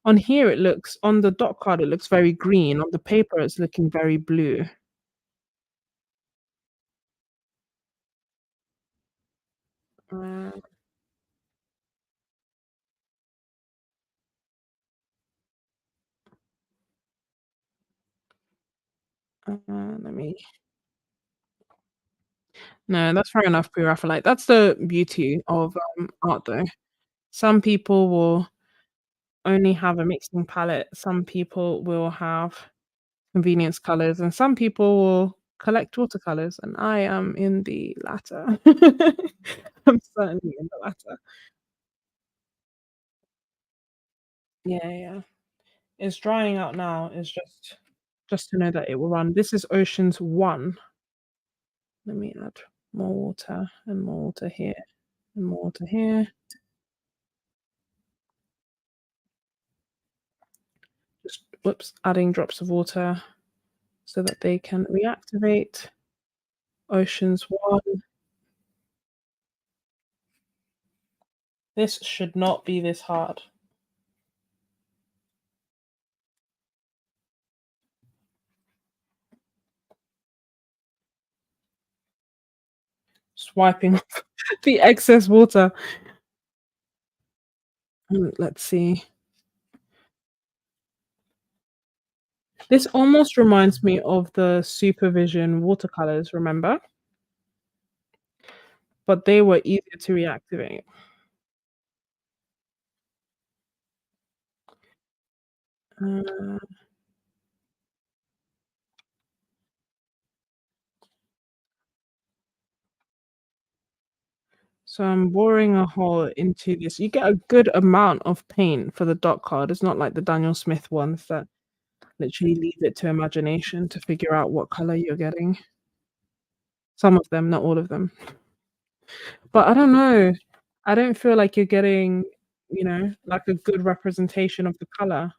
On here, it looks on the dot card, it looks very green. On the paper, it's looking very blue. Uh, let me No, that's fair enough, pre-Raphaelite. That's the beauty of, art, though. Some people will only have a mixing palette, some people will have convenience colors, and some people will collect watercolors, and I am in the latter. I'm certainly in the latter. Yeah, yeah. It's drying out now. It's just to know that it will run. This is Ocean's 1. Let me add more water and more water here and more water here. Just whoops, adding drops of water so that they can reactivate. Ocean's 1. This should not be this hard. Just wiping off the excess water. Let's see. This almost reminds me of the Supervision watercolors, remember? But they were easier to reactivate. Uh, so I'm boring a hole into this. You get a good amount of paint for the dot card. It's not like the Daniel Smith ones that literally leave it to imagination to figure out what color you're getting. Some of them, not all of them. But I don't know. I don't feel like you're getting, like a good representation of the color.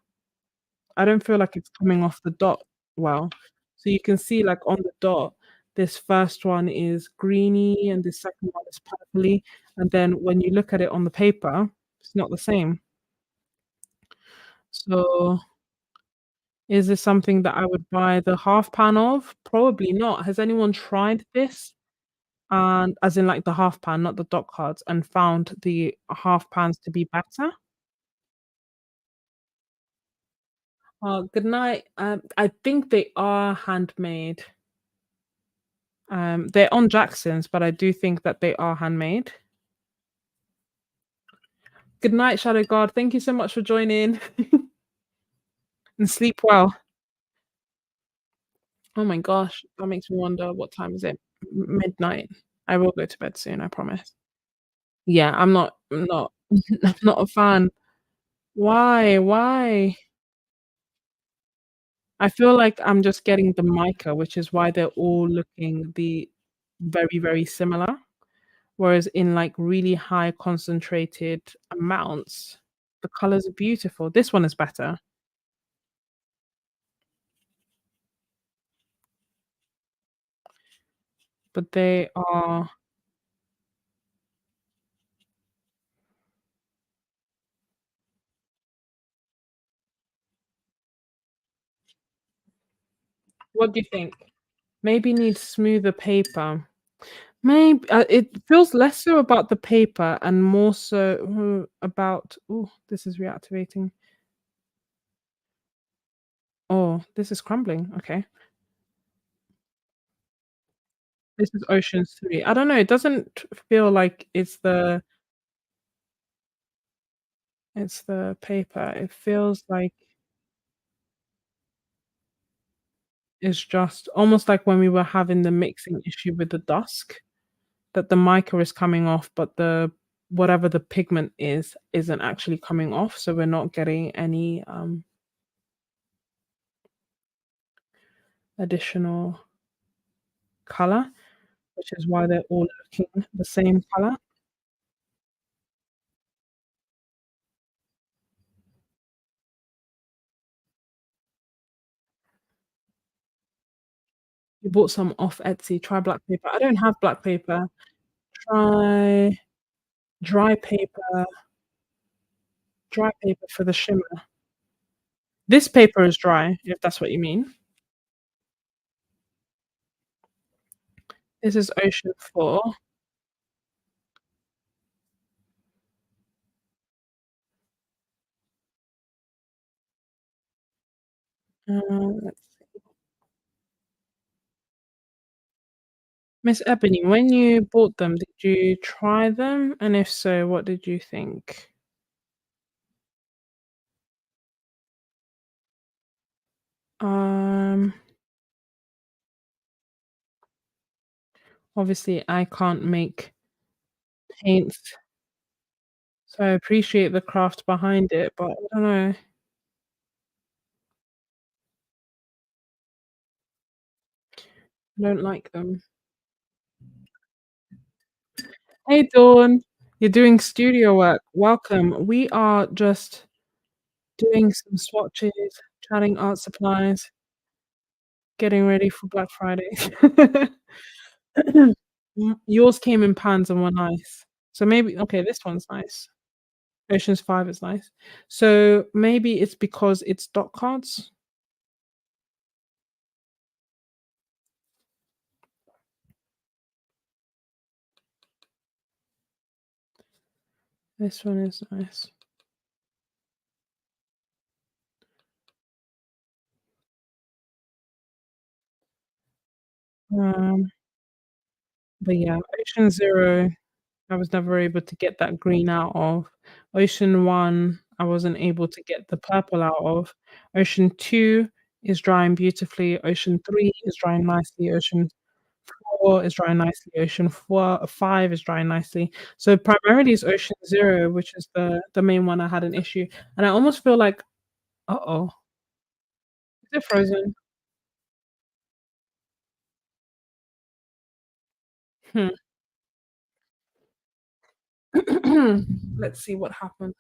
I don't feel like it's coming off the dot well. So you can see, like, on the dot, this first one is greeny and the second one is purpley, and then when you look at it on the paper, it's not the same. So, is this something that I would buy the half pan of? Probably not. Has anyone tried this? And as in, like, the half pan, not the dot cards, and found the half pans to be better? Good night. I think they are handmade. They're on Jackson's, but I do think that they are handmade. Good night, Shadow God. Thank you so much for joining. And sleep well. Oh my gosh, that makes me wonder what time is it? Midnight. I will go to bed soon, I promise. Yeah, I'm not I'm not a fan. Why? Why? I feel like I'm just getting the mica, which is why they're all looking very, very similar. Whereas in, like, really high concentrated amounts, the colors are beautiful. This one is better, but they are what do you think? Maybe need smoother paper. Maybe it feels less so about the paper and more so about oh, this is reactivating. Oh, this is crumbling. Okay. This is Ocean's 3. I don't know, it doesn't feel like it's the paper. It feels like it's just almost like when we were having the mixing issue with the dusk, that the mica is coming off, but the whatever the pigment is, isn't actually coming off, so we're not getting any, additional color, which is why they're all looking the same color. You bought some off Etsy. Try black paper. I don't have black paper. Try dry paper dry paper for the shimmer. This paper is dry, if that's what you mean. This is Ocean 4. Let's see. Miss Ebony, when you bought them, did you try them? And if so, what did you think? Um, Obviously, I can't make paints, so I appreciate the craft behind it, but I don't know. I don't like them. Hey, Dawn. You're doing studio work. Welcome. We are just doing some swatches, chatting art supplies, getting ready for Black Friday. Yours came in pans and were nice. So maybe okay, this one's nice. Oceans 5 is nice. So maybe it's because it's dot cards? This one is nice. Um, but yeah, Ocean 0, I was never able to get that green out of. Ocean 1, I wasn't able to get the purple out of. Ocean 2 is drying beautifully. Ocean 3 is drying nicely. Ocean 4 is drying nicely. Ocean 5 is drying nicely. So primarily it's Ocean 0, which is the main one I had an issue. And I almost feel like, uh-oh, is it frozen? Hmm. Let's see what happened.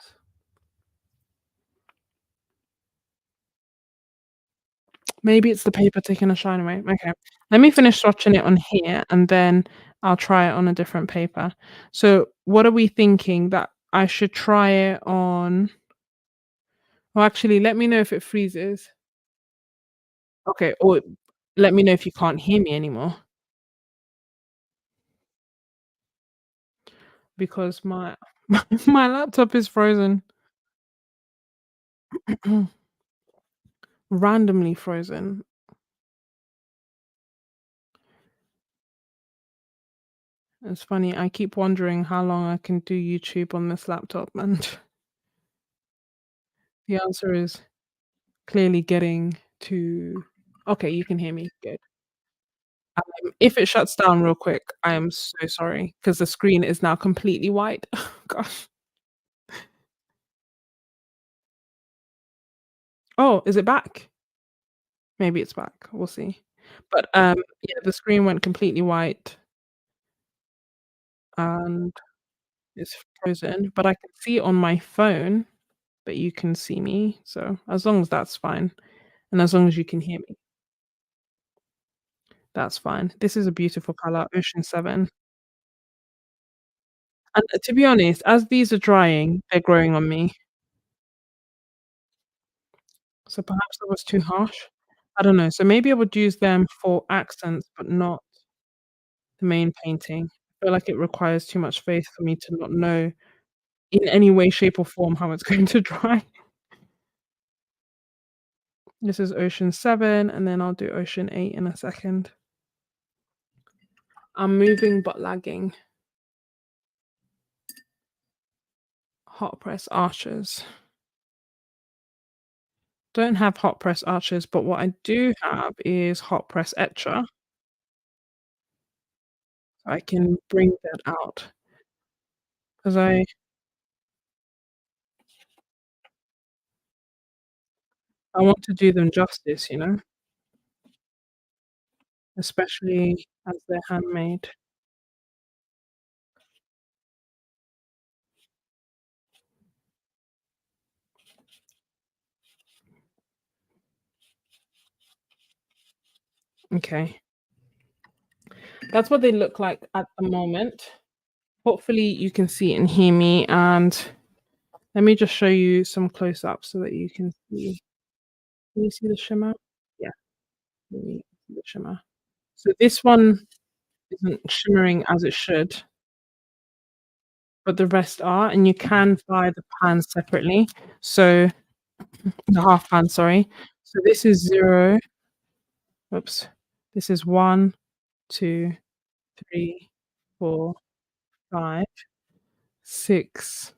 Maybe it's the paper taking a shine away. Okay. Let me finish swatching it on here, and then I'll try it on a different paper. So what are we thinking? That I should try it on well, actually, let me know if it freezes. Okay, or let me know if you can't hear me anymore because my my laptop is frozen. Randomly frozen. It's funny, I keep wondering how long I can do YouTube on this laptop, and the answer is clearly getting to okay, you can hear me, good. If it shuts down real quick, I am so sorry because the screen is now completely white. Gosh. Oh, is it back? Maybe it's back, we'll see. But, yeah, the screen went completely white and it's frozen, but I can see it on my phone, but you can see me, so as long as that's fine, and as long as you can hear me, that's fine. This is a beautiful color, Ocean 7. And, to be honest, as these are drying, they're growing on me, so perhaps that was too harsh? I don't know, so maybe I would use them for accents, but not the main painting. I feel like it requires too much faith for me to not know in any way, shape, or form how it's going to dry. This is Ocean 7, and then I'll do Ocean 8 in a second. I'm moving but lagging. Hot press arches. Don't have hot press arches, but what I do have is hot press etcher. I can bring that out because I want to do them justice, you know, especially as they're handmade. Okay. That's what they look like at the moment. Hopefully you can see and hear me, and let me just show you some close-ups so that you can see. Can you see the shimmer? Yeah, let me see the shimmer. So this one isn't shimmering as it should, but the rest are, and you can buy the pans separately. So the half pan, sorry. So this is 0, oops. This is 1, 2, 3, 4, 5, 6.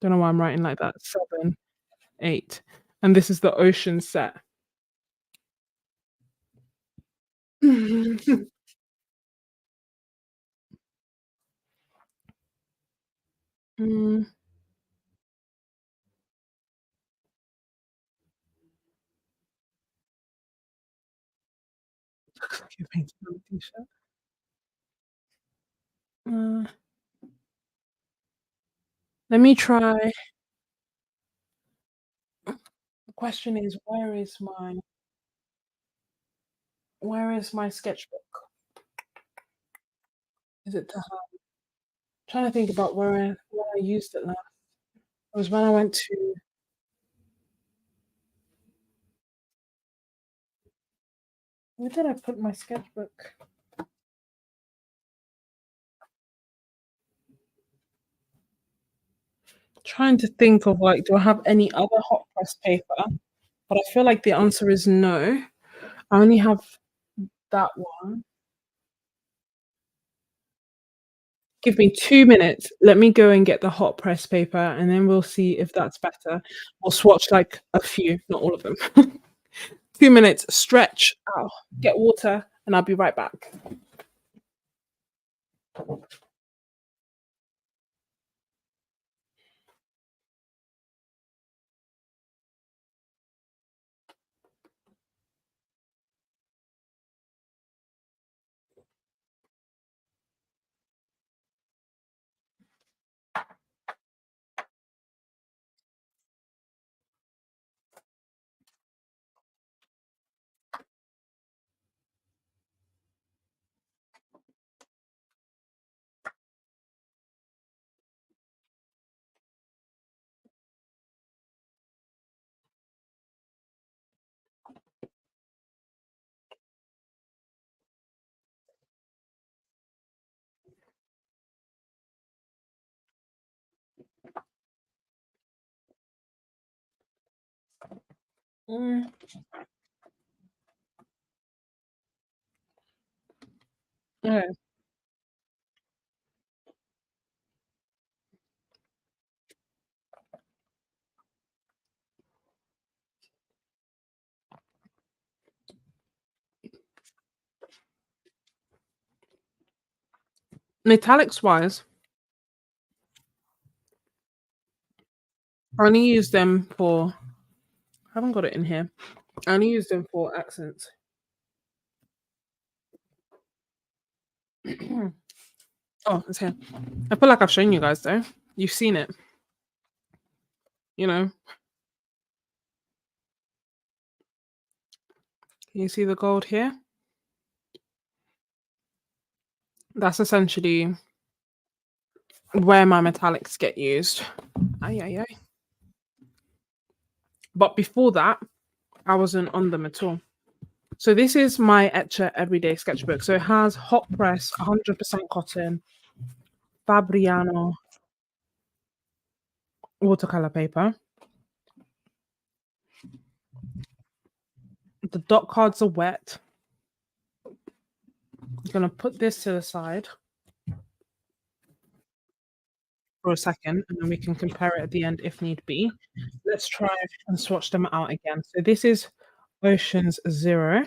Don't know why I'm writing like that. 7, 8, and this is the ocean set. Mm. Looks like you're painting on a t-shirt. Uh, let me try. The question is, where is my sketchbook? Is it to hand? Trying to think about where I used it last. It was when I went to, where did I put my sketchbook? Trying to think of, like, do I have any other hot press paper? But I feel like the answer is no. I only have that one. Give me 2 minutes. Let me go and get the hot press paper, and then we'll see if that's better. I'll swatch, like, a few, not all of them. 2 minutes, stretch, ow, get water, and I'll be right back. Mm, okay. Metallics-wise, I only use them for, I haven't got it in here. I only use them for accents. Oh, it's here. I feel like I've shown you guys, though. You've seen it, you know? Can you see the gold here? That's essentially where my metallics get used. Ay, ay, ay. But before that, I wasn't on them at all. So this is my Etcher Everyday Sketchbook. So it has hot press, 100% cotton, Fabriano watercolor paper. The dot cards are wet. I'm gonna put this to the side for a second, and then we can compare it at the end if need be. Let's try and swatch them out again. So this is Oceans 0,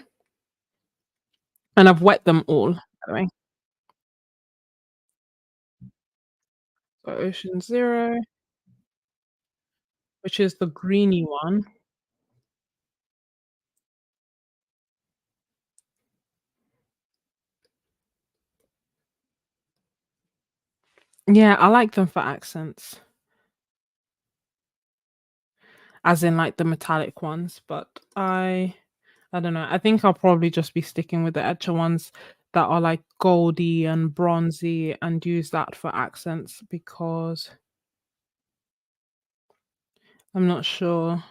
and I've wet them all, by the way. So Ocean 0, which is the greeny one. Yeah, I like them for accents, as in, like, the metallic ones, but I don't know. I think I'll probably just be sticking with the Etcher ones. that are like goldy and bronzy and use that for accents because I'm not sure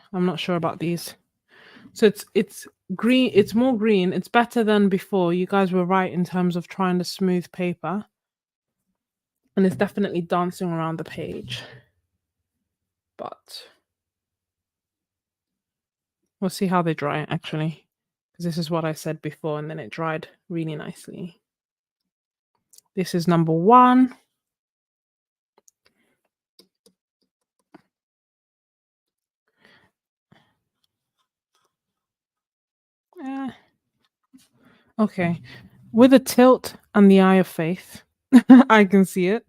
about these. So it's green, it's more green, it's better than before. You guys were right in terms of trying to smooth paper, and it's definitely dancing around the page. But we'll see how they dry actually, because this is what I said before, and then it dried really nicely. This is number 1. Eh, okay. With a tilt and the eye of faith, I can see it.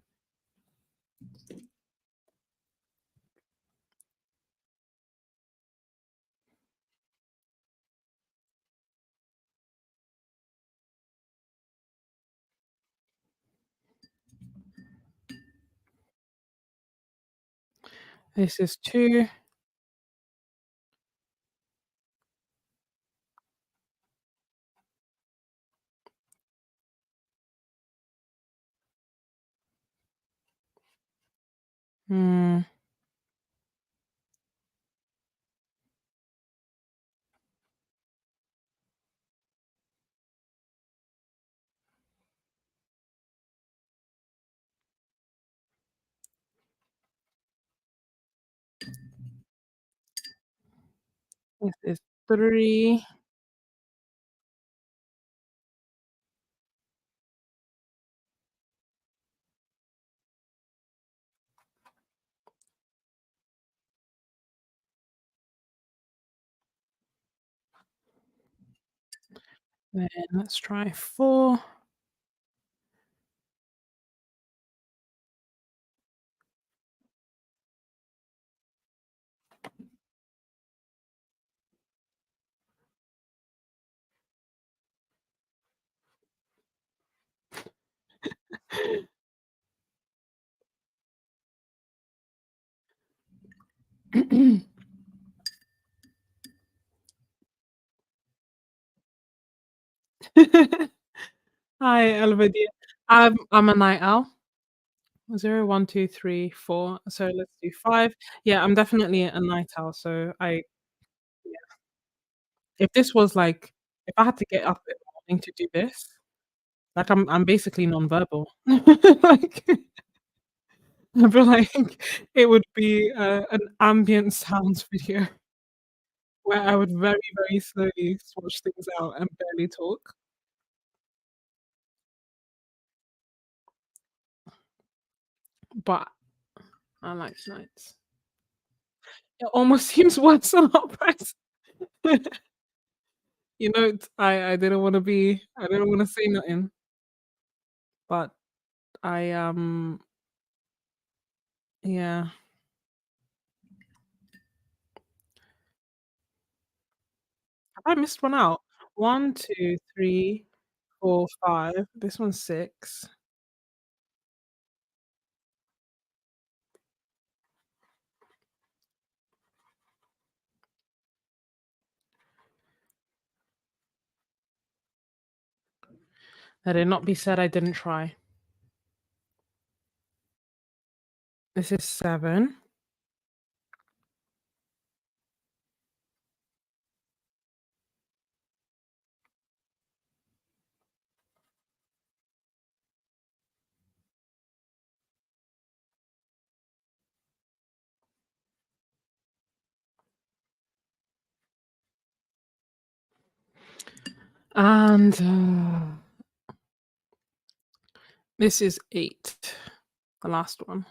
This is 2. Hmm. This is 3. Then let's try 4. Hi, Elvedie. I'm a night owl. 0, 1, 2, 3, 4. So let's do 5. Yeah, I'm definitely a night owl. So yeah. If this was like, if I had to get up in the morning to do this, like I'm basically nonverbal. Like I feel like it would be an ambient sounds video where I would very, very slowly swatch things out and barely talk. But I like nights. It almost seems worse than hot press. You know, I didn't wanna be I didn't wanna say nothing, but I, yeah. Have I missed one out? 1, 2, 3, 4, 5. This one's 6. Let it not be said I didn't try. This is 7. And, this is 8, the last one.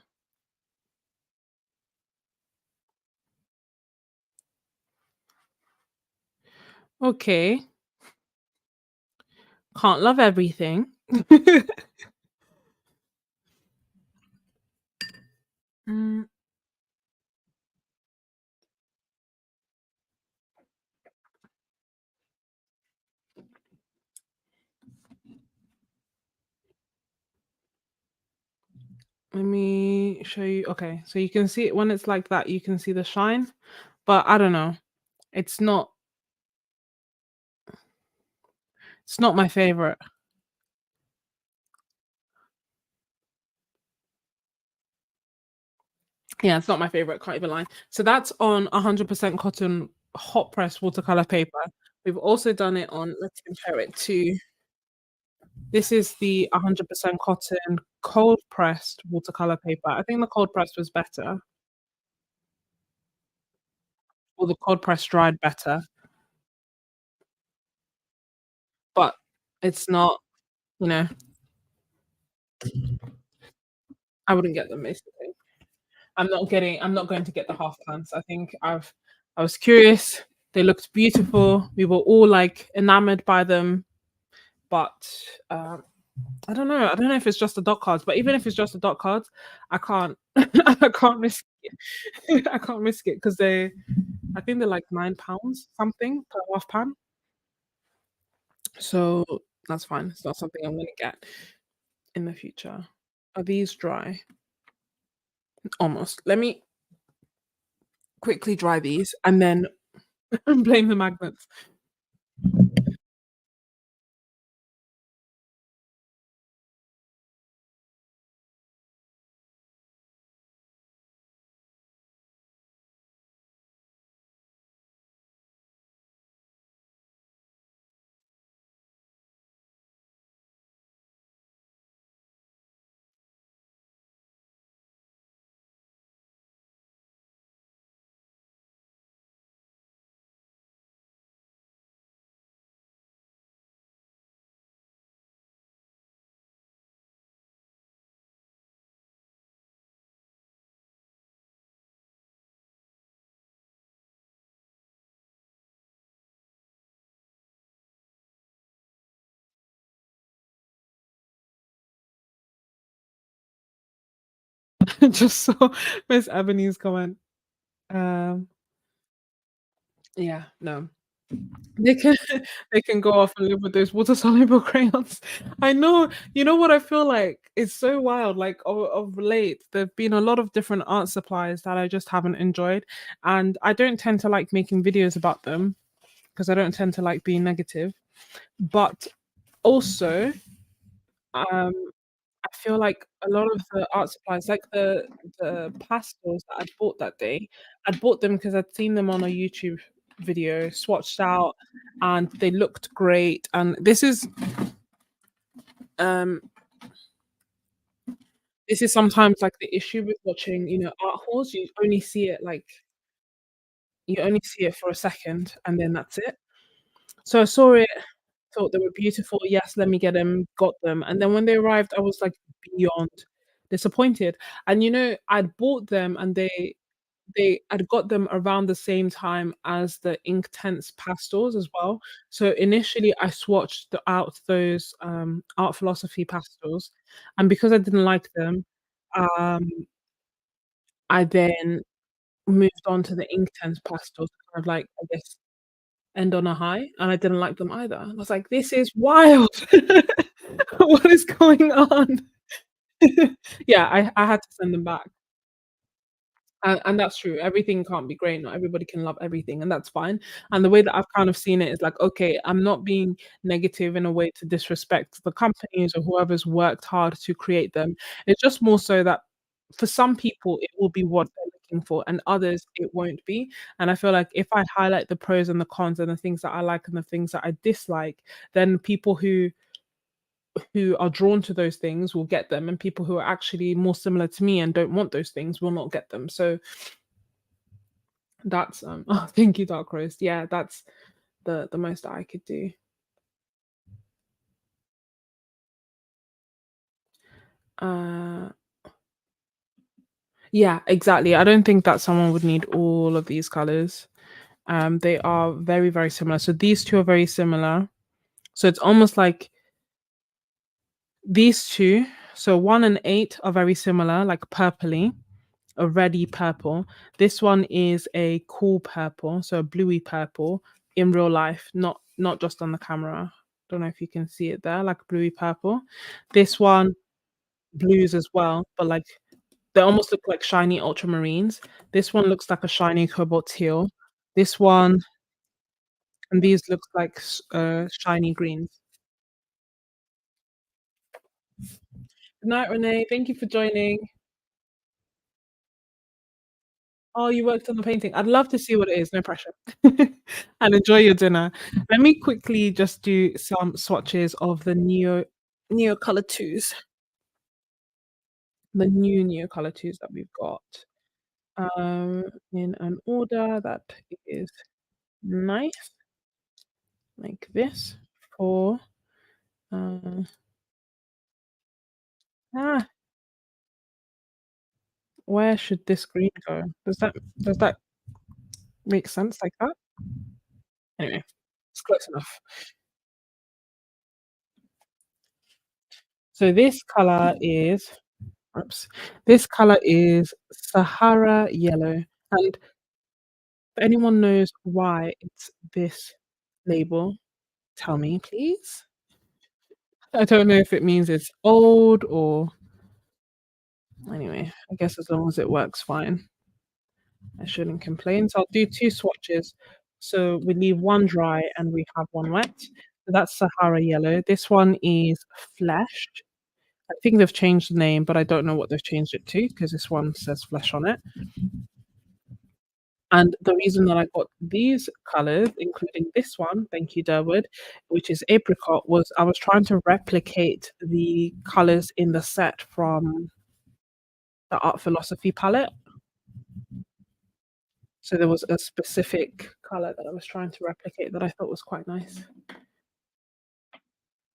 Okay. Can't love everything. Mm, let me show you. Okay, so you can see it when it's like that, you can see the shine, but I don't know. It's not my favorite. Yeah, it's not my favorite, can't even lie. So that's on 100% cotton hot press watercolor paper. We've also done it on, let's compare it to, this is the 100% cotton cold pressed watercolor paper. I think the cold pressed was better, or the cold pressed dried better, but it's not, you know, I wouldn't get them basically. I'm not going to get the half pants. I was curious. They looked beautiful. We were all like enamored by them, but um I don't know. I don't know if it's just the dot cards, but even if it's just the dot cards, I can't I can't risk it. I can't risk it because I think they're like £9 something per half pan. So that's fine. It's not something I'm gonna get in the future. Are these dry? Almost. Let me quickly dry these and then blame the magnets. Just saw Miss Ebony's comment. Um, yeah, no. They can they can go off and live with those water soluble crayons. I know, you know what I feel like? It's so wild. Like of late, there've been a lot of different art supplies that I just haven't enjoyed. And I don't tend to like making videos about them because I don't tend to like being negative. But also, um, I feel like a lot of the art supplies, like the pastels that I bought that day, I'd bought them because I'd seen them on a YouTube video, swatched out, and they looked great. And um this is sometimes like the issue with watching, art hauls. You only see it for a second and then that's it. So I saw it, thought they were beautiful. Yes, let me get them, got them. And then when they arrived, I was like beyond disappointed. And I'd bought them and I'd got them around the same time as the Inktense pastels as well. So initially I swatched out those art philosophy pastels, and because I didn't like them, um, I then moved on to the Inktense pastels to kind of like, I guess, end on a high, and I didn't like them either. I was like, "This is wild. What is going on?" Yeah, I had to send them back. And that's true. Everything can't be great. Not everybody can love everything, and that's fine. And the way that I've kind of seen it is like, okay, I'm not being negative in a way to disrespect the companies or whoever's worked hard to create them. It's just more so that for some people it will be what they're looking for, and others it won't be. And I feel like if I highlight the pros and the cons and the things that I like and the things that I dislike, then people who are drawn to those things will get them, and people who are actually more similar to me and don't want those things will not get them. So that's oh, thank you, Dark Roast. Yeah, that's the most that I could do. Uh yeah, exactly. I don't think that someone would need all of these colors. They are very, very similar. So these two are very similar. So it's almost like these two, so 1 and 8 are very similar, like purpley, a reddy purple. This one is a cool purple, so a bluey purple in real life, not just on the camera. Don't know if you can see it there, like bluey purple. This one, blues as well, but like they almost look like shiny ultramarines. This one looks like a shiny cobalt teal. This one and these look like shiny greens. Good night, Renee. Thank you for joining. Oh, you worked on the painting. I'd love to see what it is, no pressure. And enjoy your dinner. Let me quickly just do some swatches of the Neocolor IIs, the new Neocolor IIs that we've got, in an order that is nice, like this for, uh ah, where should this green go? Does that make sense like that? Anyway, it's close enough. So this color is oops, this color is Sahara yellow, and if anyone knows why it's this label, tell me, please. I don't know if it means it's old or anyway, I guess as long as it works fine, I shouldn't complain. So I'll do 2 swatches. So we leave one dry and we have one wet. So that's Sahara yellow. This one is Flesh. I think they've changed the name, but I don't know what they've changed it to because this one says Flesh on it. And the reason that I got these colors, including this one, thank you, Durwood, which is apricot, was I was trying to replicate the colors in the set from the Art Philosophy palette. So there was a specific color that I was trying to replicate that I thought was quite nice.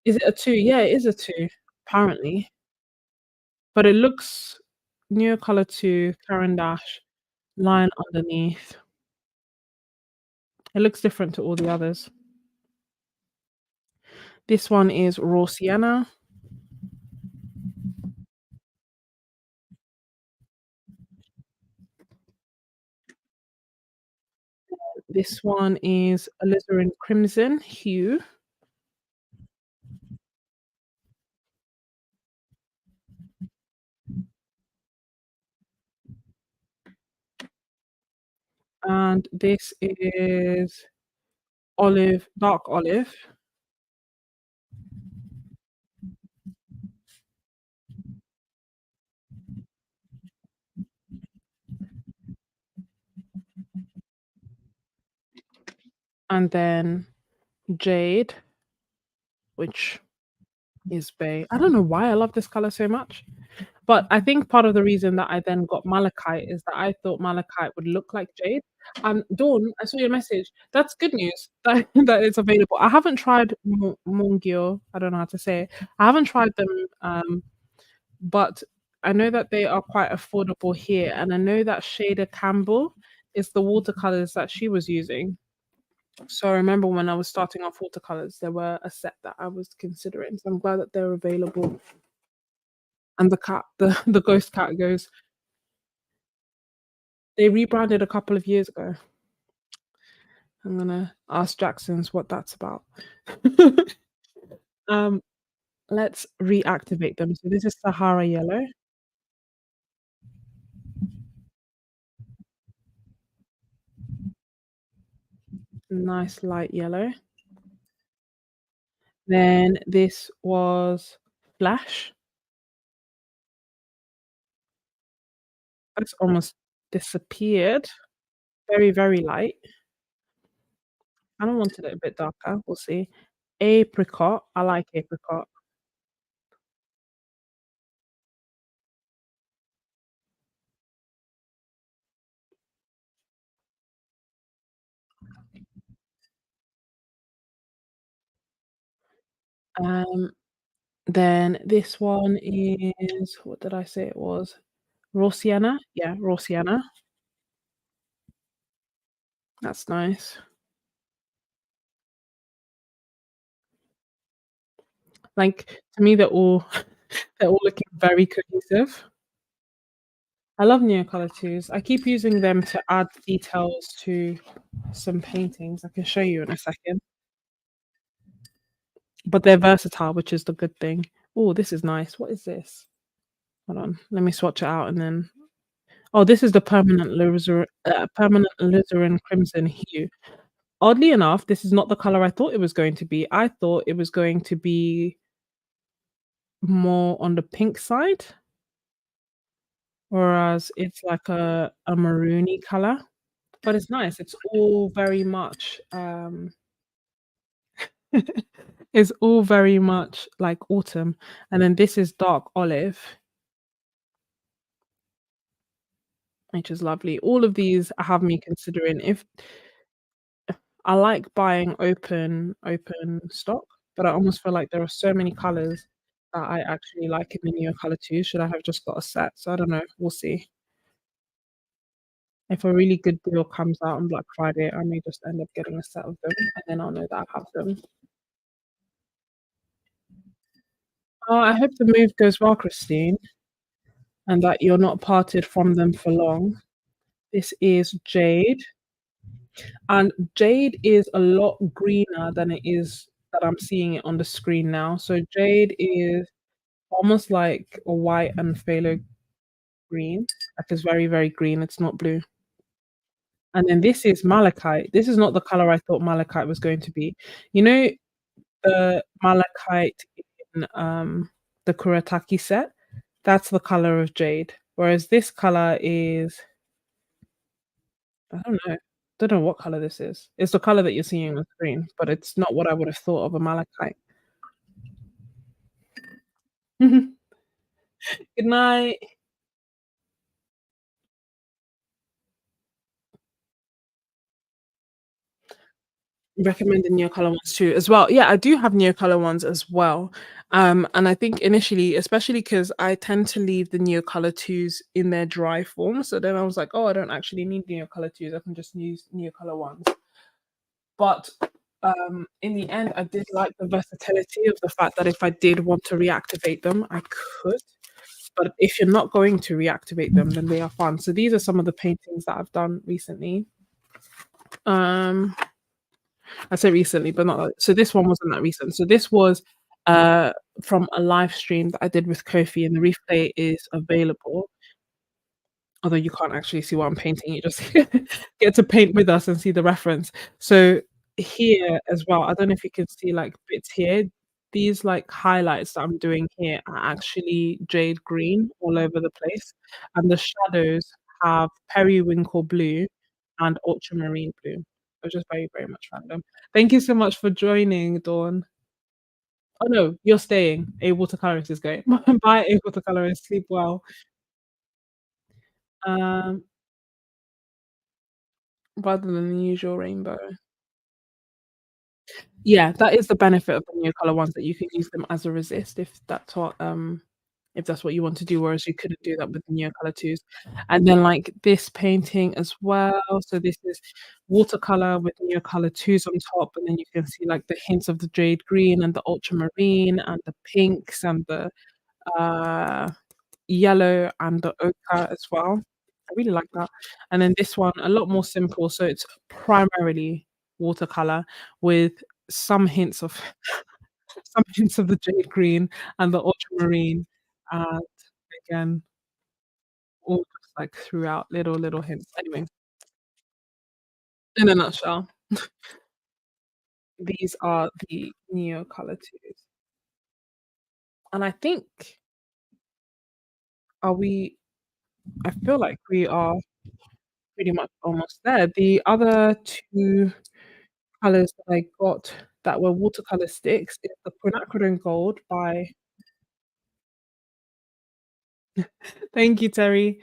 Is it a 2? Yeah, it is a 2, apparently. But it looks Neocolor II, Caran d'Ache, line underneath. It looks different to all the others. This one is Raw Sienna. This one is Alizarin Crimson Hue. And this is Olive, Dark Olive. And then Jade, which is bay. I don't know why I love this color so much, but I think part of the reason that I then got malachite is that I thought malachite would look like jade. And Dawn, I saw your message. That's good news that that it's available. I haven't tried Mungyo. I don't know how to say it. I haven't tried them, but I know that they are quite affordable here, and I know that Shada Campbell is the watercolors that she was using. So I remember when I was starting off watercolors, there were a set that I was considering. So I'm glad that they're available. And the cat, the ghost cat goes. They rebranded a couple of years ago. I'm gonna ask Jackson's what that's about. um, let's reactivate them. So this is Sahara yellow. Nice light yellow. Then this was Flash. That's almost disappeared. Very, very light. I don't wanted it a bit darker. We'll see. Apricot. I like apricot. Um, then this one is what did I say it was? Raw sienna? Yeah, raw sienna. That's nice. Like, to me, they're all they're all looking very cohesive. I love Neocolor IIs. I keep using them to add details to some paintings. I can show you in a second. But they're versatile, which is the good thing. Oh, this is nice. What is this? Hold on. Let me swatch it out and then oh, this is the permanent alizarin crimson hue. Oddly enough, this is not the color I thought it was going to be. I thought it was going to be more on the pink side. whereas it's like a maroony color, but it's nice. It's all very much, it's all very much like autumn, and then this is dark olive, which is lovely. All of these have me considering if I like buying open stock, but I almost feel like there are so many colors that I actually like in the Neocolor II. Should I have just got a set? So I don't know. We'll see. If a really good deal comes out on Black Friday, I may just end up getting a set of them, and then I'll know that I have them. Oh, I hope the move goes well, Christine, and that you're not parted from them for long. This is jade, and jade is a lot greener than it is that I'm seeing it on the screen now. So jade is almost like a white and phthalo green. Like it's very, very green. It's not blue. And then this is malachite. This is not the color I thought malachite was going to be. You know the malachite in the Kuretake set? That's the color of jade. Whereas this color is, I don't know. Don't know what color this is. It's the color that you're seeing on the screen, but it's not what I would have thought of a malachite. Good night. Recommend the Neocolor ones too as well. Yeah, I do have Neocolor ones as well. And I think initially, especially because I tend to leave the Neocolor twos in their dry form. So then I was like, oh, I don't actually need Neocolor twos. I can just use Neocolor ones. But in the end, I did like the versatility of the fact that if I did want to reactivate them, I could. But if you're not going to reactivate them, then they are fun. So these are some of the paintings that I've done recently. Um, I say recently, but not like, so this one wasn't that recent. So this was uh from a live stream that I did with Kofi, and the replay is available. Although you can't actually see what I'm painting, you just get to paint with us and see the reference. So here as well, I don't know if you can see like bits here. These like highlights that I'm doing here are actually jade green all over the place, and the shadows have periwinkle blue and ultramarine blue. Which is very, very much random. Thank you so much for joining, Dawn. Oh no, you're staying. A watercolorist is going. Bye, a watercolorist. Sleep well. Um, rather than the usual rainbow. Yeah, that is the benefit of the new color ones, that you can use them as a resist if that's what you want to do, whereas you couldn't do that with the Neocolor IIs. And then like this painting as well. So this is watercolor with Neocolor IIs on top, and then you can see like the hints of the jade green and the ultramarine and the pinks and the uh yellow and the ochre as well. I really like that. And then this one, a lot more simple. So it's primarily watercolor with some hints of some hints of the jade green and the ultramarine. And again, all just like throughout little hints. Anyway, in a nutshell, these are the Neocolor IIs. And I think, are we, I feel like we are pretty much almost there. The other two colors that I got that were watercolor sticks is the Quinacrodone Gold by thank you, Terry.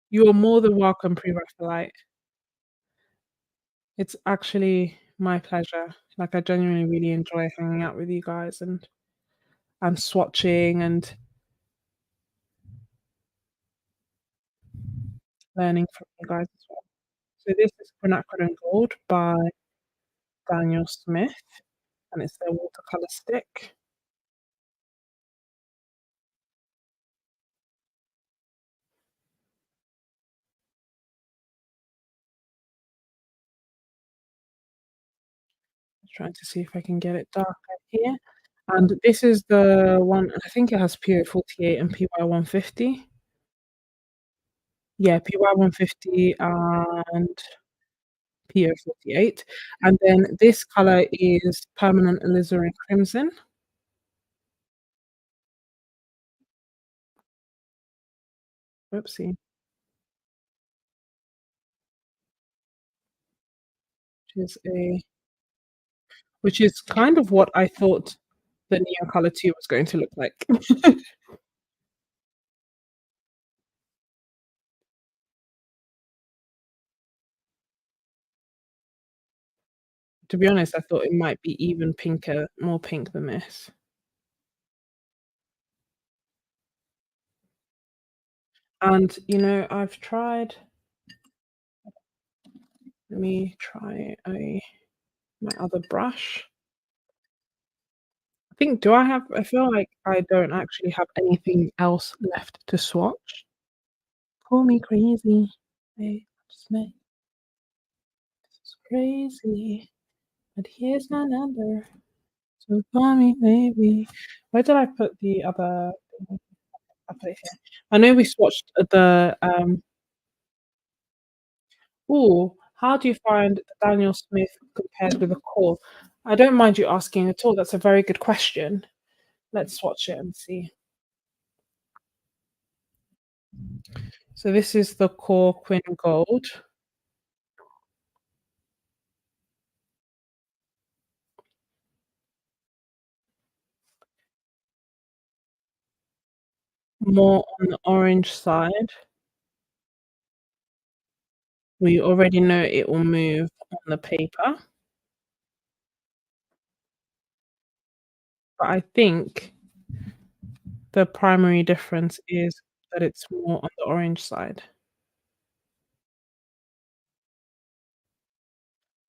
You are more than welcome, Pre-Raphaelite. It's actually my pleasure. Like I genuinely really enjoy hanging out with you guys and swatching and learning from you guys as well. So this is Quinacrodone Gold by Daniel Smith, and it's their watercolor stick. Trying to see if I can get it darker here. And this is the one, I think it has PO 48 and PY 150. Yeah, PY 150 and PO 48. And then this color is Permanent Alizarin Crimson. Whoopsie. Which is a which is kind of what I thought the Neocolor II was going to look like. To be honest, I thought it might be even pinker, more pink than this. And, I've tried let me try a my other brush. I feel like I don't actually have anything else left to swatch. Call me crazy, babe, just make this crazy, but here's my number, so call me maybe. Where did I put the other thing? I put it here. I know we swatched ooh, how do you find Daniel Smith compared with the core? I don't mind you asking at all, that's a very good question. Let's swatch it and see. So this is the core Quin Gold. More on the orange side. We already know it will move on the paper, but I think the primary difference is that it's more on the orange side.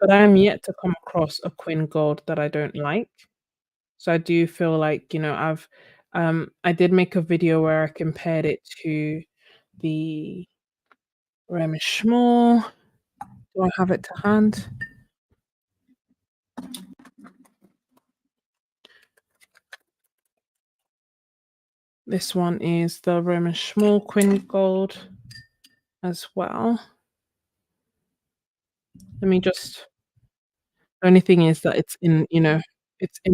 But I am yet to come across a Quin Gold that I don't like. So I do feel like, I did make a video where I compared it to the Szmal. Do I have it to hand? This one is the Szmal Quin Gold as well. Let me just The only thing is that it's in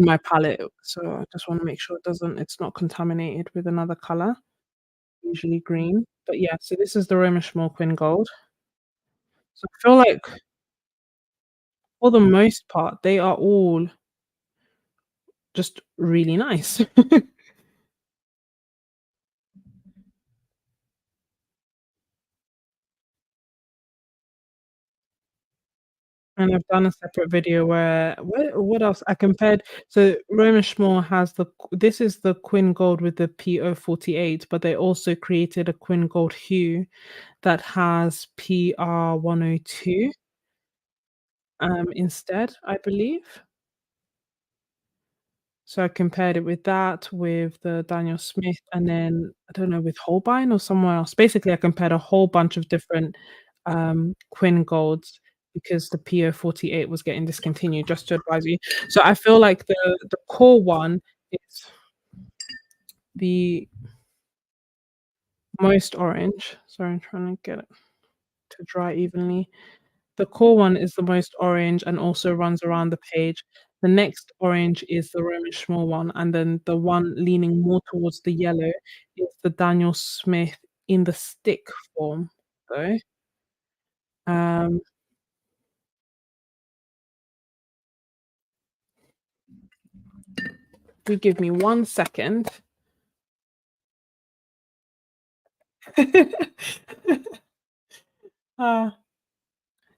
my palette, so I just wanna make sure it's not contaminated with another color, usually green. But yeah, so this is the Schmal Quin Gold. So I feel like for the most part, they are all just really nice. And I've done a separate video where what else? I compared so Roman Szmal has this is the Quin Gold with the P048, but they also created a Quin Gold hue that has PR102, instead, I believe. So I compared it with that, with the Daniel Smith, and then I don't know, with Holbein or somewhere else. Basically, I compared a whole bunch of different, Quin Golds because the PO48 was getting discontinued, just to advise you. So I feel like the core one is the most orange. Sorry, I'm trying to get it to dry evenly. The core one is the most orange and also runs around the page. The next orange is the Roman Szmal one, and then the one leaning more towards the yellow is the Daniel Smith in the stick form, though. Um, if you give me 1 second. Uh,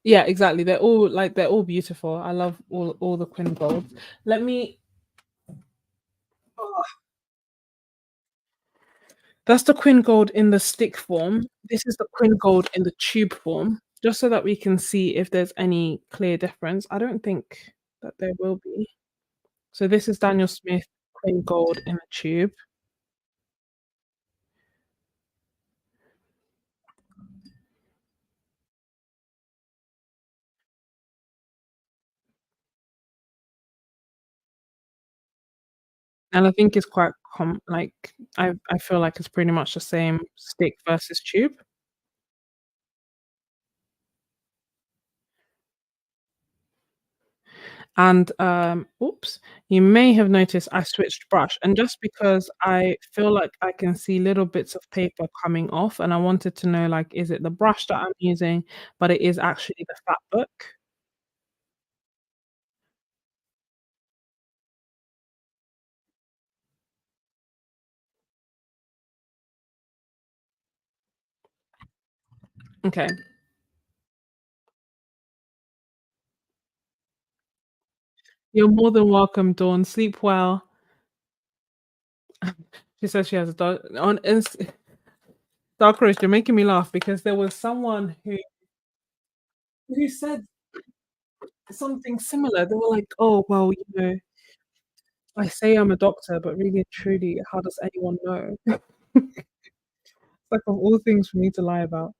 yeah, exactly. They're all beautiful. I love all the Quin Golds. Let me That's the Quin Gold in the stick form. This is the Quin Gold in the tube form, just so that we can see if there's any clear difference. I don't think that there will be. So this is Daniel Smith Quin Gold in the tube, and I think it's quite I feel like it's pretty much the same stick versus tube. And, oops, you may have noticed I switched brush, and just because I feel like I can see little bits of paper coming off, and I wanted to know, like, is it the brush that I'm using? But it is actually the fat book. Okay. You're more than welcome, Dawn. Sleep well. She says she has a dog on Dark Roast, you're making me laugh because there was someone who said something similar. They were like, "Oh, well, I say I'm a doctor, but really and truly, how does anyone know?" It's like of all things for me to lie about.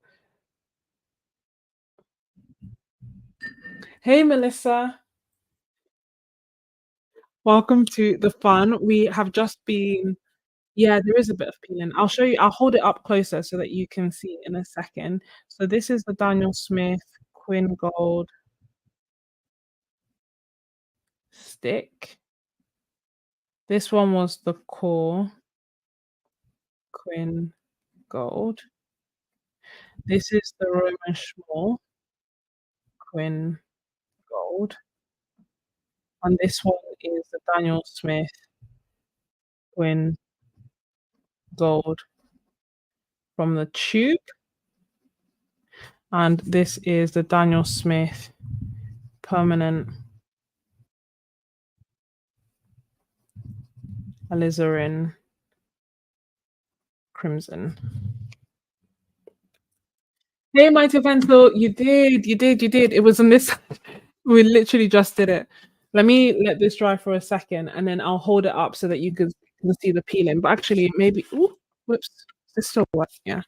Hey, Melissa. Welcome to the fun. We have just been yeah, there is a bit of peeling. I'll show you I'll hold it up closer so that you can see in a second. So this is the Daniel Smith Quin Gold stick. This one was the core Quin Gold. This is the Roman Szmal Quin Gold, and this one is the Daniel Smith Quin Gold from the tube, and this is the Daniel Smith Permanent Alizarin Crimson. Hey, Mighty Pencil, you did. It was on this side. We literally just did it. Let me let this dry for a second, and then I'll hold it up so that you can see the peeling. But actually, maybe, ooh, whoops, is this still wet? Yeah.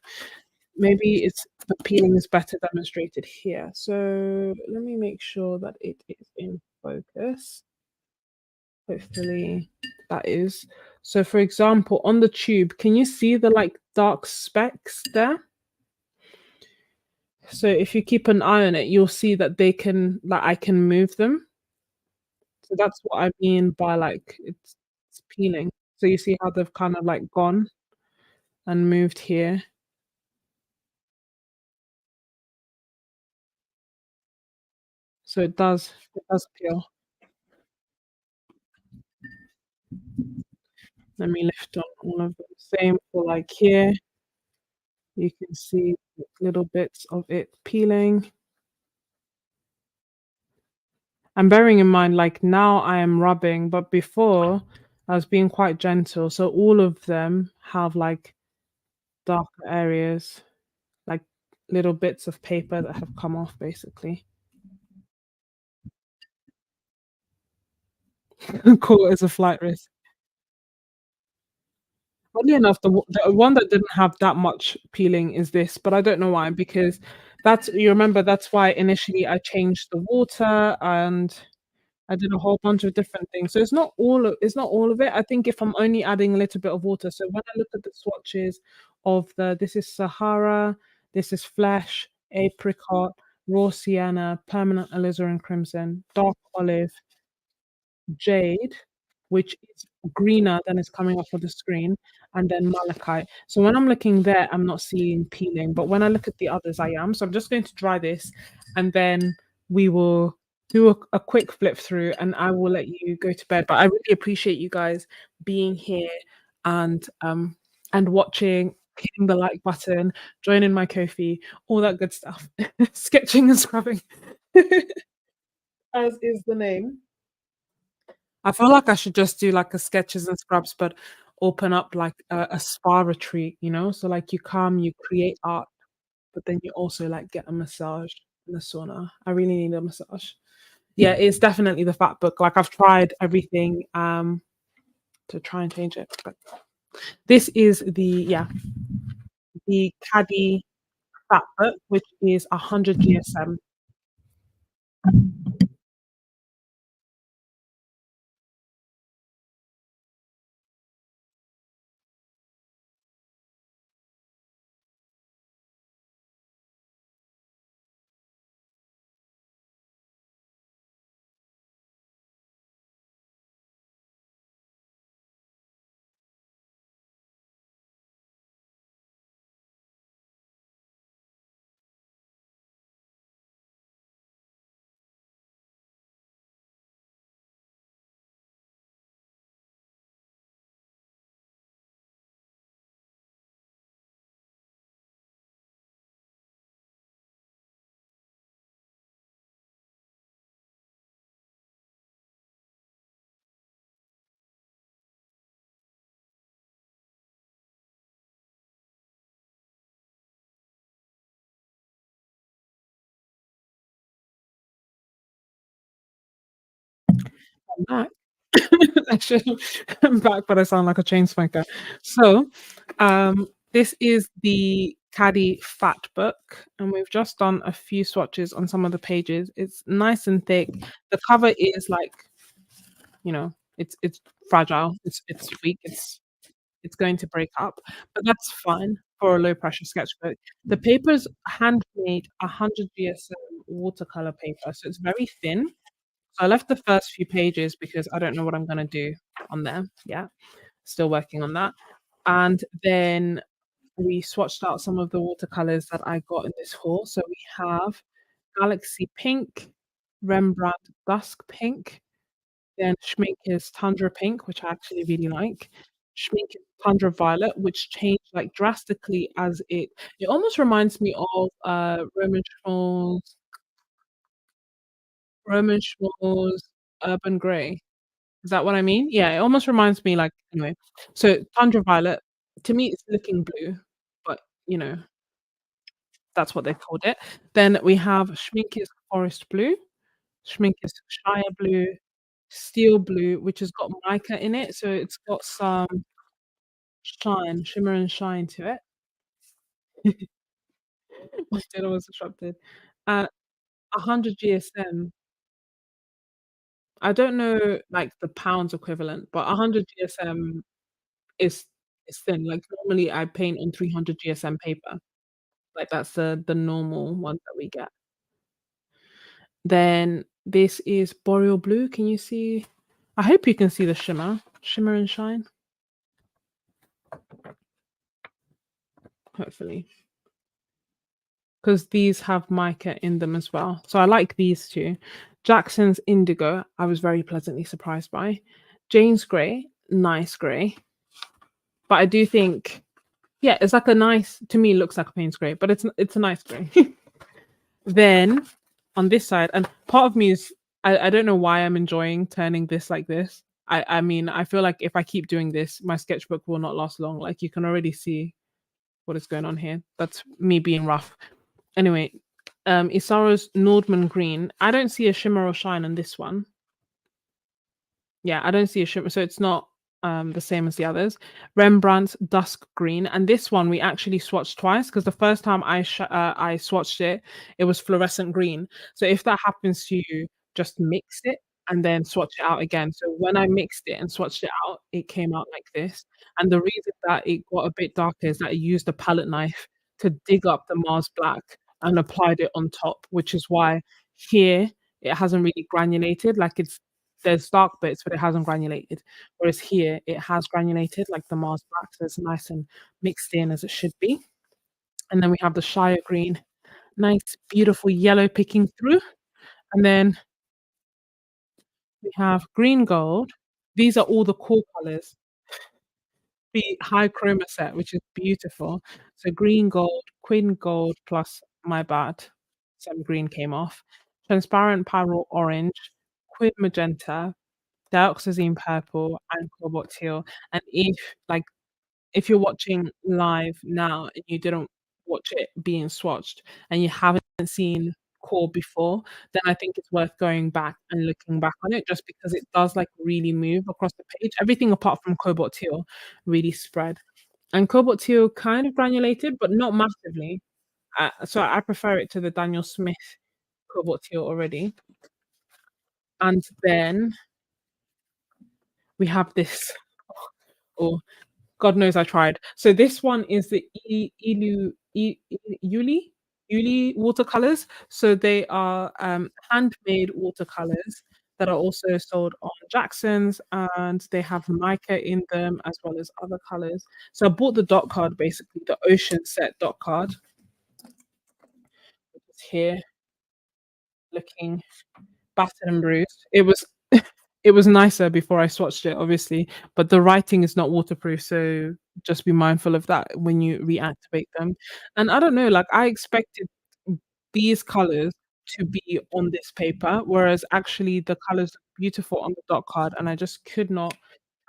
Maybe it's the peeling is better demonstrated here. So let me make sure that it is in focus. Hopefully that is. So for example, on the tube, can you see the like dark specks there? So if you keep an eye on it, you'll see that they can like I can move them. So that's what I mean by like it's peeling. So you see how they've kind of like gone and moved here. So it does peel. Let me lift on all of them. Same for like here. You can see little bits of it peeling. And bearing in mind, like now I am rubbing, but before I was being quite gentle. So all of them have like darker areas, like little bits of paper that have come off basically. Cool as a flight risk. Oddly enough, the one that didn't have that much peeling is this, but I don't know why, because that's you remember that's why initially I changed the water and I did a whole bunch of different things. So it's not all of it. I think if I'm only adding a little bit of water. So when I look at the swatches of this is Sahara, this is Flesh, Apricot, Raw Sienna, Permanent Alizarin Crimson, Dark Olive, Jade, which is greener than is coming up on the screen, and then Malachite. So when I'm looking there, I'm not seeing peeling, but when I look at the others, I am. So I'm just going to dry this, and then we will do a quick flip through, and I will let you go to bed. But I really appreciate you guys being here and watching, hitting the like button, joining my Ko-fi, all that good stuff. Sketching and scrubbing, as is the name. I feel like I should just do like a Sketches and Scrubs, but open up like a spa retreat, you know? So like you come, you create art, but then you also like get a massage in the sauna. I really need a massage. Yeah, it's definitely the fat book. Like I've tried everything to try and change it. But this is the Khadi fat book, which is 100 GSM. I'm back. Actually, I'm back, but I sound like a chain smoker. So, this is the Khadi Fat Book, and we've just done a few swatches on some of the pages. It's nice and thick. The cover is like, it's fragile. It's weak. It's going to break up, but that's fine for a low pressure sketchbook. The paper's handmade 100 GSM watercolor paper, so it's very thin. So I left the first few pages because I don't know what I'm gonna do on there. Yeah, still working on that. And then we swatched out some of the watercolors that I got in this haul. So we have Galaxy Pink, Rembrandt Dusk Pink, then Schmincke's Tundra Pink, which I actually really like. Schmincke's Tundra Violet, which changed like drastically as it almost reminds me of Roman Schmall's Urban Grey. Is that what I mean? Yeah, it almost reminds me like anyway. So Tundra Violet, to me, it's looking blue, but that's what they called it. Then we have Schmincke's Forest Blue, Schmincke's Shire Blue, Steel Blue, which has got mica in it, so it's got some shimmer and shine to it. My dinner was disrupted. 100 GSM. I don't know, like, the pounds equivalent, but 100 GSM is is thin. Like, normally, I paint on 300 GSM paper. Like, that's the normal one that we get. Then this is Boreal Blue. Can you see? I hope you can see the shimmer and shine, hopefully, because these have mica in them as well. So I like these 2. Jackson's Indigo, I was very pleasantly surprised by. Jane's Grey, nice grey. But I do think, yeah, it's like a nice, to me, it looks like a Payne's grey, but it's a nice grey. Then on this side, and part of me is I don't know why I'm enjoying turning this like this. I mean, I feel like if I keep doing this, my sketchbook will not last long. Like you can already see what is going on here. That's me being rough. Anyway, Isaro's Nordman Green. I don't see a shimmer or shine on this one. Yeah, I don't see a shimmer, so it's not the same as the others. Rembrandt's Dusk Green, and this one we actually swatched twice because the first time I swatched it, it was fluorescent green. So if that happens to you, just mix it and then swatch it out again. So when I mixed it and swatched it out, it came out like this. And the reason that it got a bit darker is that I used a palette knife to dig up the Mars Black and applied it on top, which is why here it hasn't really granulated. Like there's dark bits, but it hasn't granulated. Whereas here, it has granulated like the Mars Black, so it's nice and mixed in as it should be. And then we have the Shire Green, nice, beautiful yellow picking through. And then we have Green Gold. These are all the core colors. The high chroma set, which is beautiful. So green gold, quin gold plus my bad, some green came off. Transparent pyrrole orange, quid magenta, dioxazine purple, and cobalt teal. And if you're watching live now and you didn't watch it being swatched and you haven't seen core before, then I think it's worth going back and looking back on it just because it does like really move across the page. Everything apart from cobalt teal really spread. And cobalt teal kind of granulated, but not massively. So I prefer it to the Daniel Smith cobalt teal already. And then we have this. Oh, God knows I tried. So this one is the Iuile Watercolours. So they are handmade watercolors that are also sold on Jackson's, and they have mica in them as well as other colors. So I bought the dot card, basically the ocean set dot card, which is here, looking battered and bruised. It was nicer before I swatched it, obviously, but the writing is not waterproof, so just be mindful of that when you reactivate them. And I don't know, like I expected these colors to be on this paper, whereas actually the colors are beautiful on the dot card, and I just could not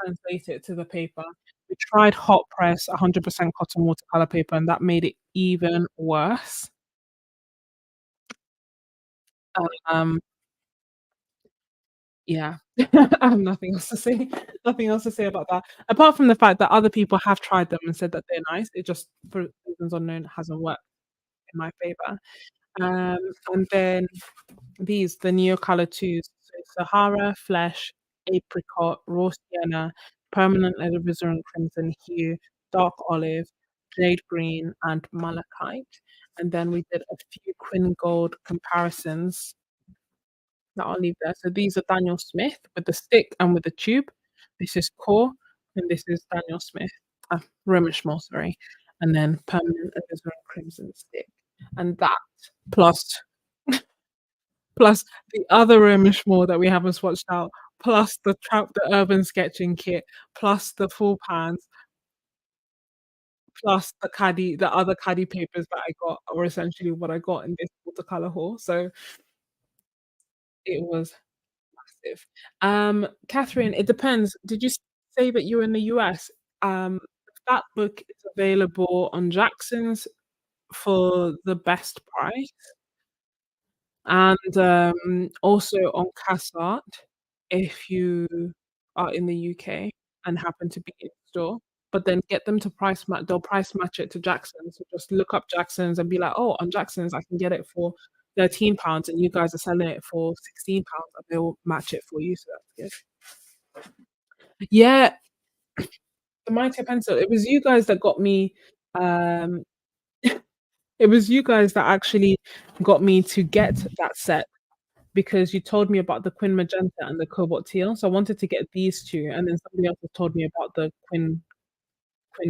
translate it to the paper. We tried hot press 100% cotton watercolor paper, and that made it even worse. Um, Yeah. I have nothing else to say. Nothing else to say about that. Apart from the fact that other people have tried them and said that they're nice. It just, for reasons unknown, hasn't worked in my favor. Um, and then these, the Neocolor IIs. So Sahara, Flesh, Apricot, Raw Sienna, Permanent Alizarin Crimson Hue, Dark Olive, Jade Green, and Malachite. And then we did a few Quin Gold comparisons that I'll leave there. So these are Daniel Smith with the stick and with the tube. This is Core, and this is Daniel Smith. Roman Schmal, sorry. And then Permanent Alizarin Crimson Stick. And that plus plus the other Romish more that we haven't swatched out, plus the urban sketching kit, plus the full pans, plus the other Khadi papers that I got are essentially what I got in this watercolor haul. So it was massive. Catherine, it depends. Did you say that you're in the US? That book is available on Jackson's for the best price. And also on Cassart, if you are in the UK and happen to be in store, but then get them to they'll price match it to Jackson's. So just look up Jackson's and be like, "Oh, on Jackson's, I can get it for £13, and you guys are selling it for £16, and they'll match it for you." So that's good. Yeah, the Mighty Pencil. It was you guys that got me. Um, it was you guys that actually got me to get that set because you told me about the Quin Magenta and the Cobalt Teal. So I wanted to get these two, and then somebody else has told me about the Quin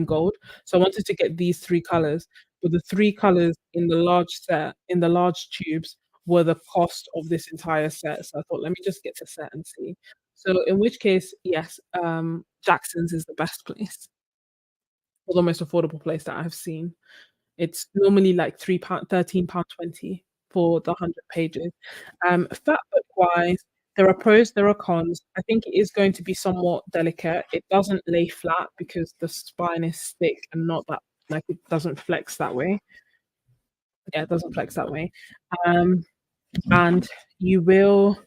Gold. So I wanted to get these three colors. But the three colors in the large set, in the large tubes, were the cost of this entire set. So I thought, let me just get to set and see. So in which case, yes, Jackson's is the best place, or the most affordable place that I've seen. It's normally like £3, £13.20 for the 100 pages. Fat book wise, there are pros, there are cons. I think it is going to be somewhat delicate. It doesn't lay flat because the spine is thick and not that, like, it doesn't flex that way. Yeah, it doesn't flex that way. Um, and you will,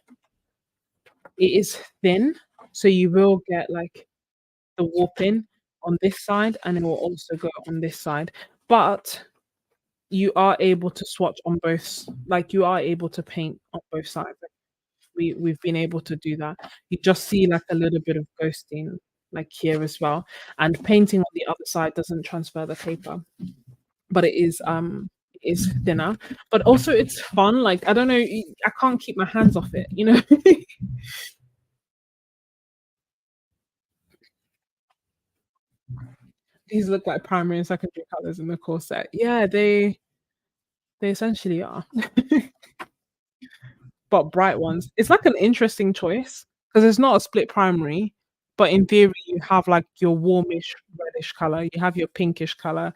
it is thin, so you will get like the warping on this side, and it will also go on this side. But you are able to swatch on both, like you are able to paint on both sides. Like we've been able to do that. You just see like a little bit of ghosting like here as well. And painting on the other side doesn't transfer the paper, but it is thinner. But also it's fun. Like I don't know, I can't keep my hands off it, you know. These look like primary and secondary colors in the core set. Yeah, they essentially are. But bright ones. It's like an interesting choice because it's not a split primary, but in theory, you have like your warmish reddish color, you have your pinkish color.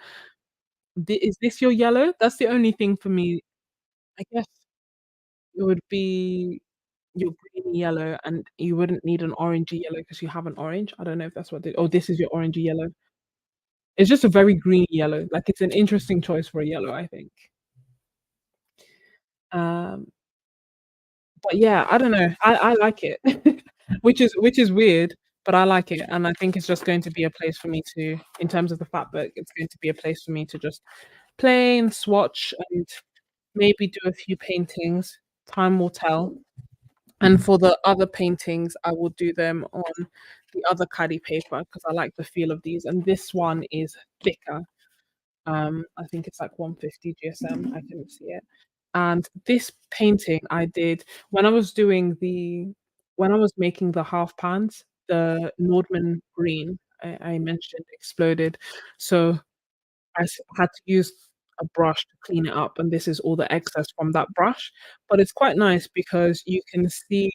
Is this your yellow? That's the only thing for me. I guess it would be your greeny yellow, and you wouldn't need an orangey yellow because you have an orange. I don't know if that's what oh, this is your orangey yellow. It's just a very greeny yellow. Like it's an interesting choice for a yellow, I think. Um, But yeah, I don't know. I like it, which is weird, but I like it, and I think it's just going to be a place for me to, in terms of the fat book, it's going to be a place for me to just play and swatch and maybe do a few paintings. Time will tell. And for the other paintings, I will do them on the other Khadi paper because I like the feel of these. And this one is thicker. I think it's like 150 GSM. I couldn't see it. And this painting I did when I was doing when I was making the half pans, the Nordman green I mentioned exploded. So had to use a brush to clean it up, and this is all the excess from that brush. But it's quite nice because you can see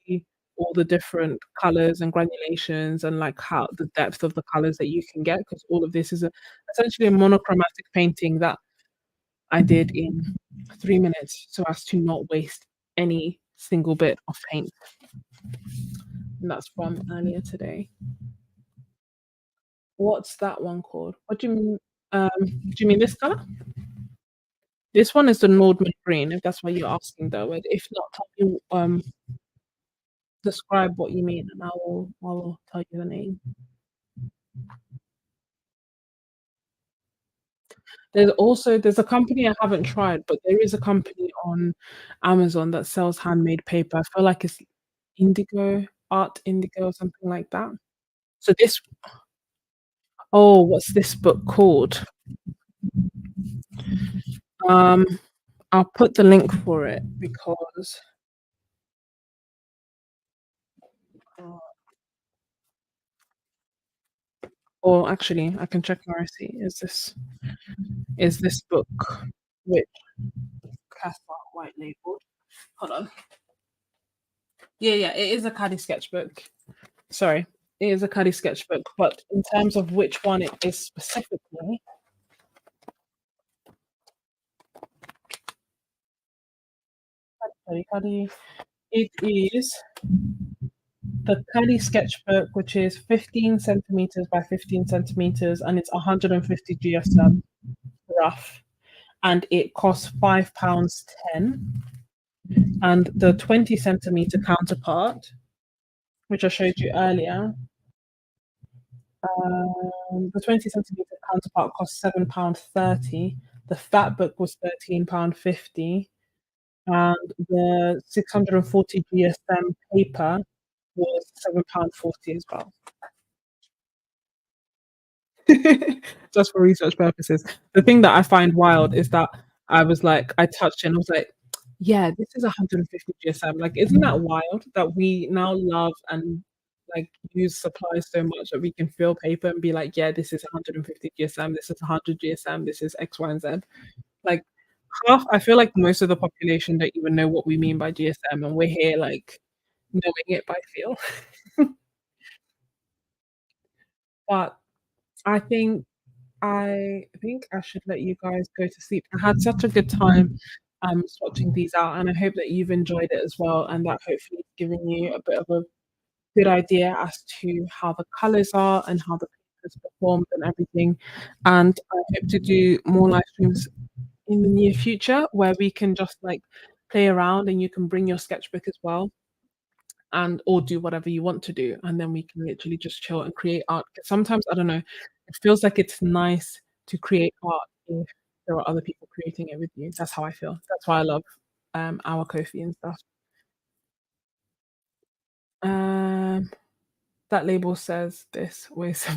all the different colors and granulations and like how the depth of the colors that you can get because all of this is essentially a monochromatic painting that I did in 3 minutes so as to not waste any single bit of paint. And that's from earlier today. What's that one called? What do you mean? Do you mean this color? This one is the Nordman green, if that's what you're asking though. If not, tell me, describe what you mean, and I will tell you the name. There's a company I haven't tried, but there is a company on Amazon that sells handmade paper. I feel like it's Indigo, Art Indigo or something like that. So this oh, what's this book called? Um, I'll put the link for it because uh, or actually I can check my receipt. Is this book which Casper white labeled? Hold on. Yeah, it is a Khadi sketchbook. Sorry, it is a Khadi sketchbook, but in terms of which one it is specifically, Khadi, it is the Khadi sketchbook, which is 15 centimeters by 15 centimeters, and it's 150 GSM rough, and it costs £5.10. And the 20 centimeter counterpart, which I showed you earlier, the 20 centimeter counterpart cost £7.30. The fat book was £13.50, and the 640 GSM paper was £7.40 as well. Just for research purposes. The thing that I find wild is that I touched it and I was like, yeah, this is 150 GSM. Like, isn't that wild that we now love and like use supplies so much that we can fill paper and be like, yeah, this is 150 GSM, this is 100 GSM, this is X, Y, and Z. Like, I feel like most of the population don't even know what we mean by GSM, and we're here like knowing it by feel. But I think I should let you guys go to sleep. I had such a good time swatching these out, and I hope that you've enjoyed it as well, and that hopefully it's given you a bit of a good idea as to how the colours are and how the papers performed and everything. And I hope to do more live streams in the near future where we can just like play around and you can bring your sketchbook as well and or do whatever you want to do, and then we can literally just chill and create art. 'Cause sometimes I don't know, it feels like it's nice to create art if there are other people creating it with you. That's how I feel. That's why I love our Kofi and stuff. Um, that label says this with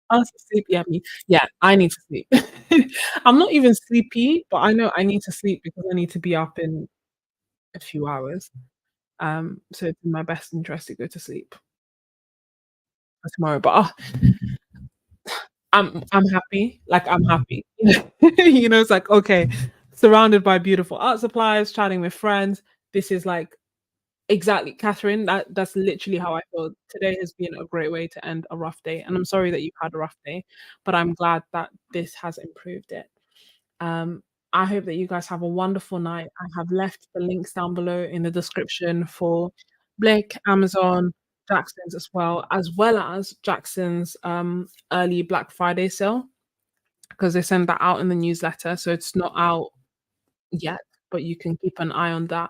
us sleep. Yeah, me. Yeah, I need to sleep. I'm not even sleepy, but I know I need to sleep because I need to be up in a few hours. So it's in my best interest to go to sleep for tomorrow. But I'm happy. Like I'm happy. It's like okay, surrounded by beautiful art supplies, chatting with friends. This is like exactly, Catherine. That's literally how I feel. Today has been a great way to end a rough day, and I'm sorry that you've had a rough day, but I'm glad that this has improved it. Um, I hope that you guys have a wonderful night. I have left the links down below in the description for Blick, Amazon, Jackson's as well as Jackson's early Black Friday sale because they send that out in the newsletter. So it's not out yet, but you can keep an eye on that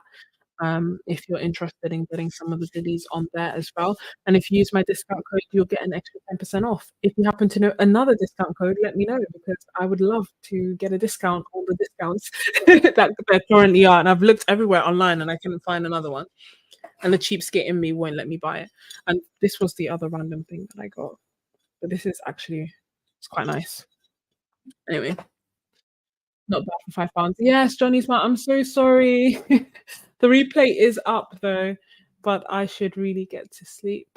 if you're interested in getting some of the goodies on there as well. And if you use my discount code, you'll get an extra 10% off. If you happen to know another discount code, let me know because I would love to get a discount on the discounts that there currently are. And I've looked everywhere online and I couldn't find another one. And the cheapskate in me won't let me buy it. And this was the other random thing that I got. But this is actually it's quite nice. Anyway, not bad for £5. Yes, Johnny's mom. I'm so sorry. The replay is up though, but I should really get to sleep.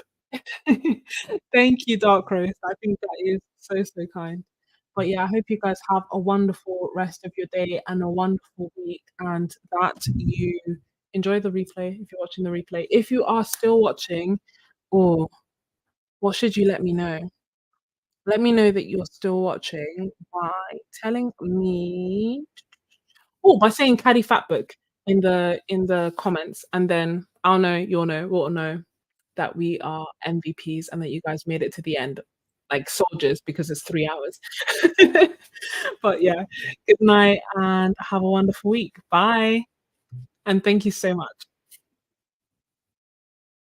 Thank you, Dark Rose. I think that is so, so kind. But yeah, I hope you guys have a wonderful rest of your day and a wonderful week, and that you enjoy the replay if you're watching the replay. If you are still watching, or what should you let me know? Let me know that you're still watching by telling me by saying "Caddy Fat Book" in the comments, and then I'll know, you'll know, we'll know that we are MVPs and that you guys made it to the end, like soldiers, because it's 3 hours. But yeah, good night and have a wonderful week. Bye, and thank you so much.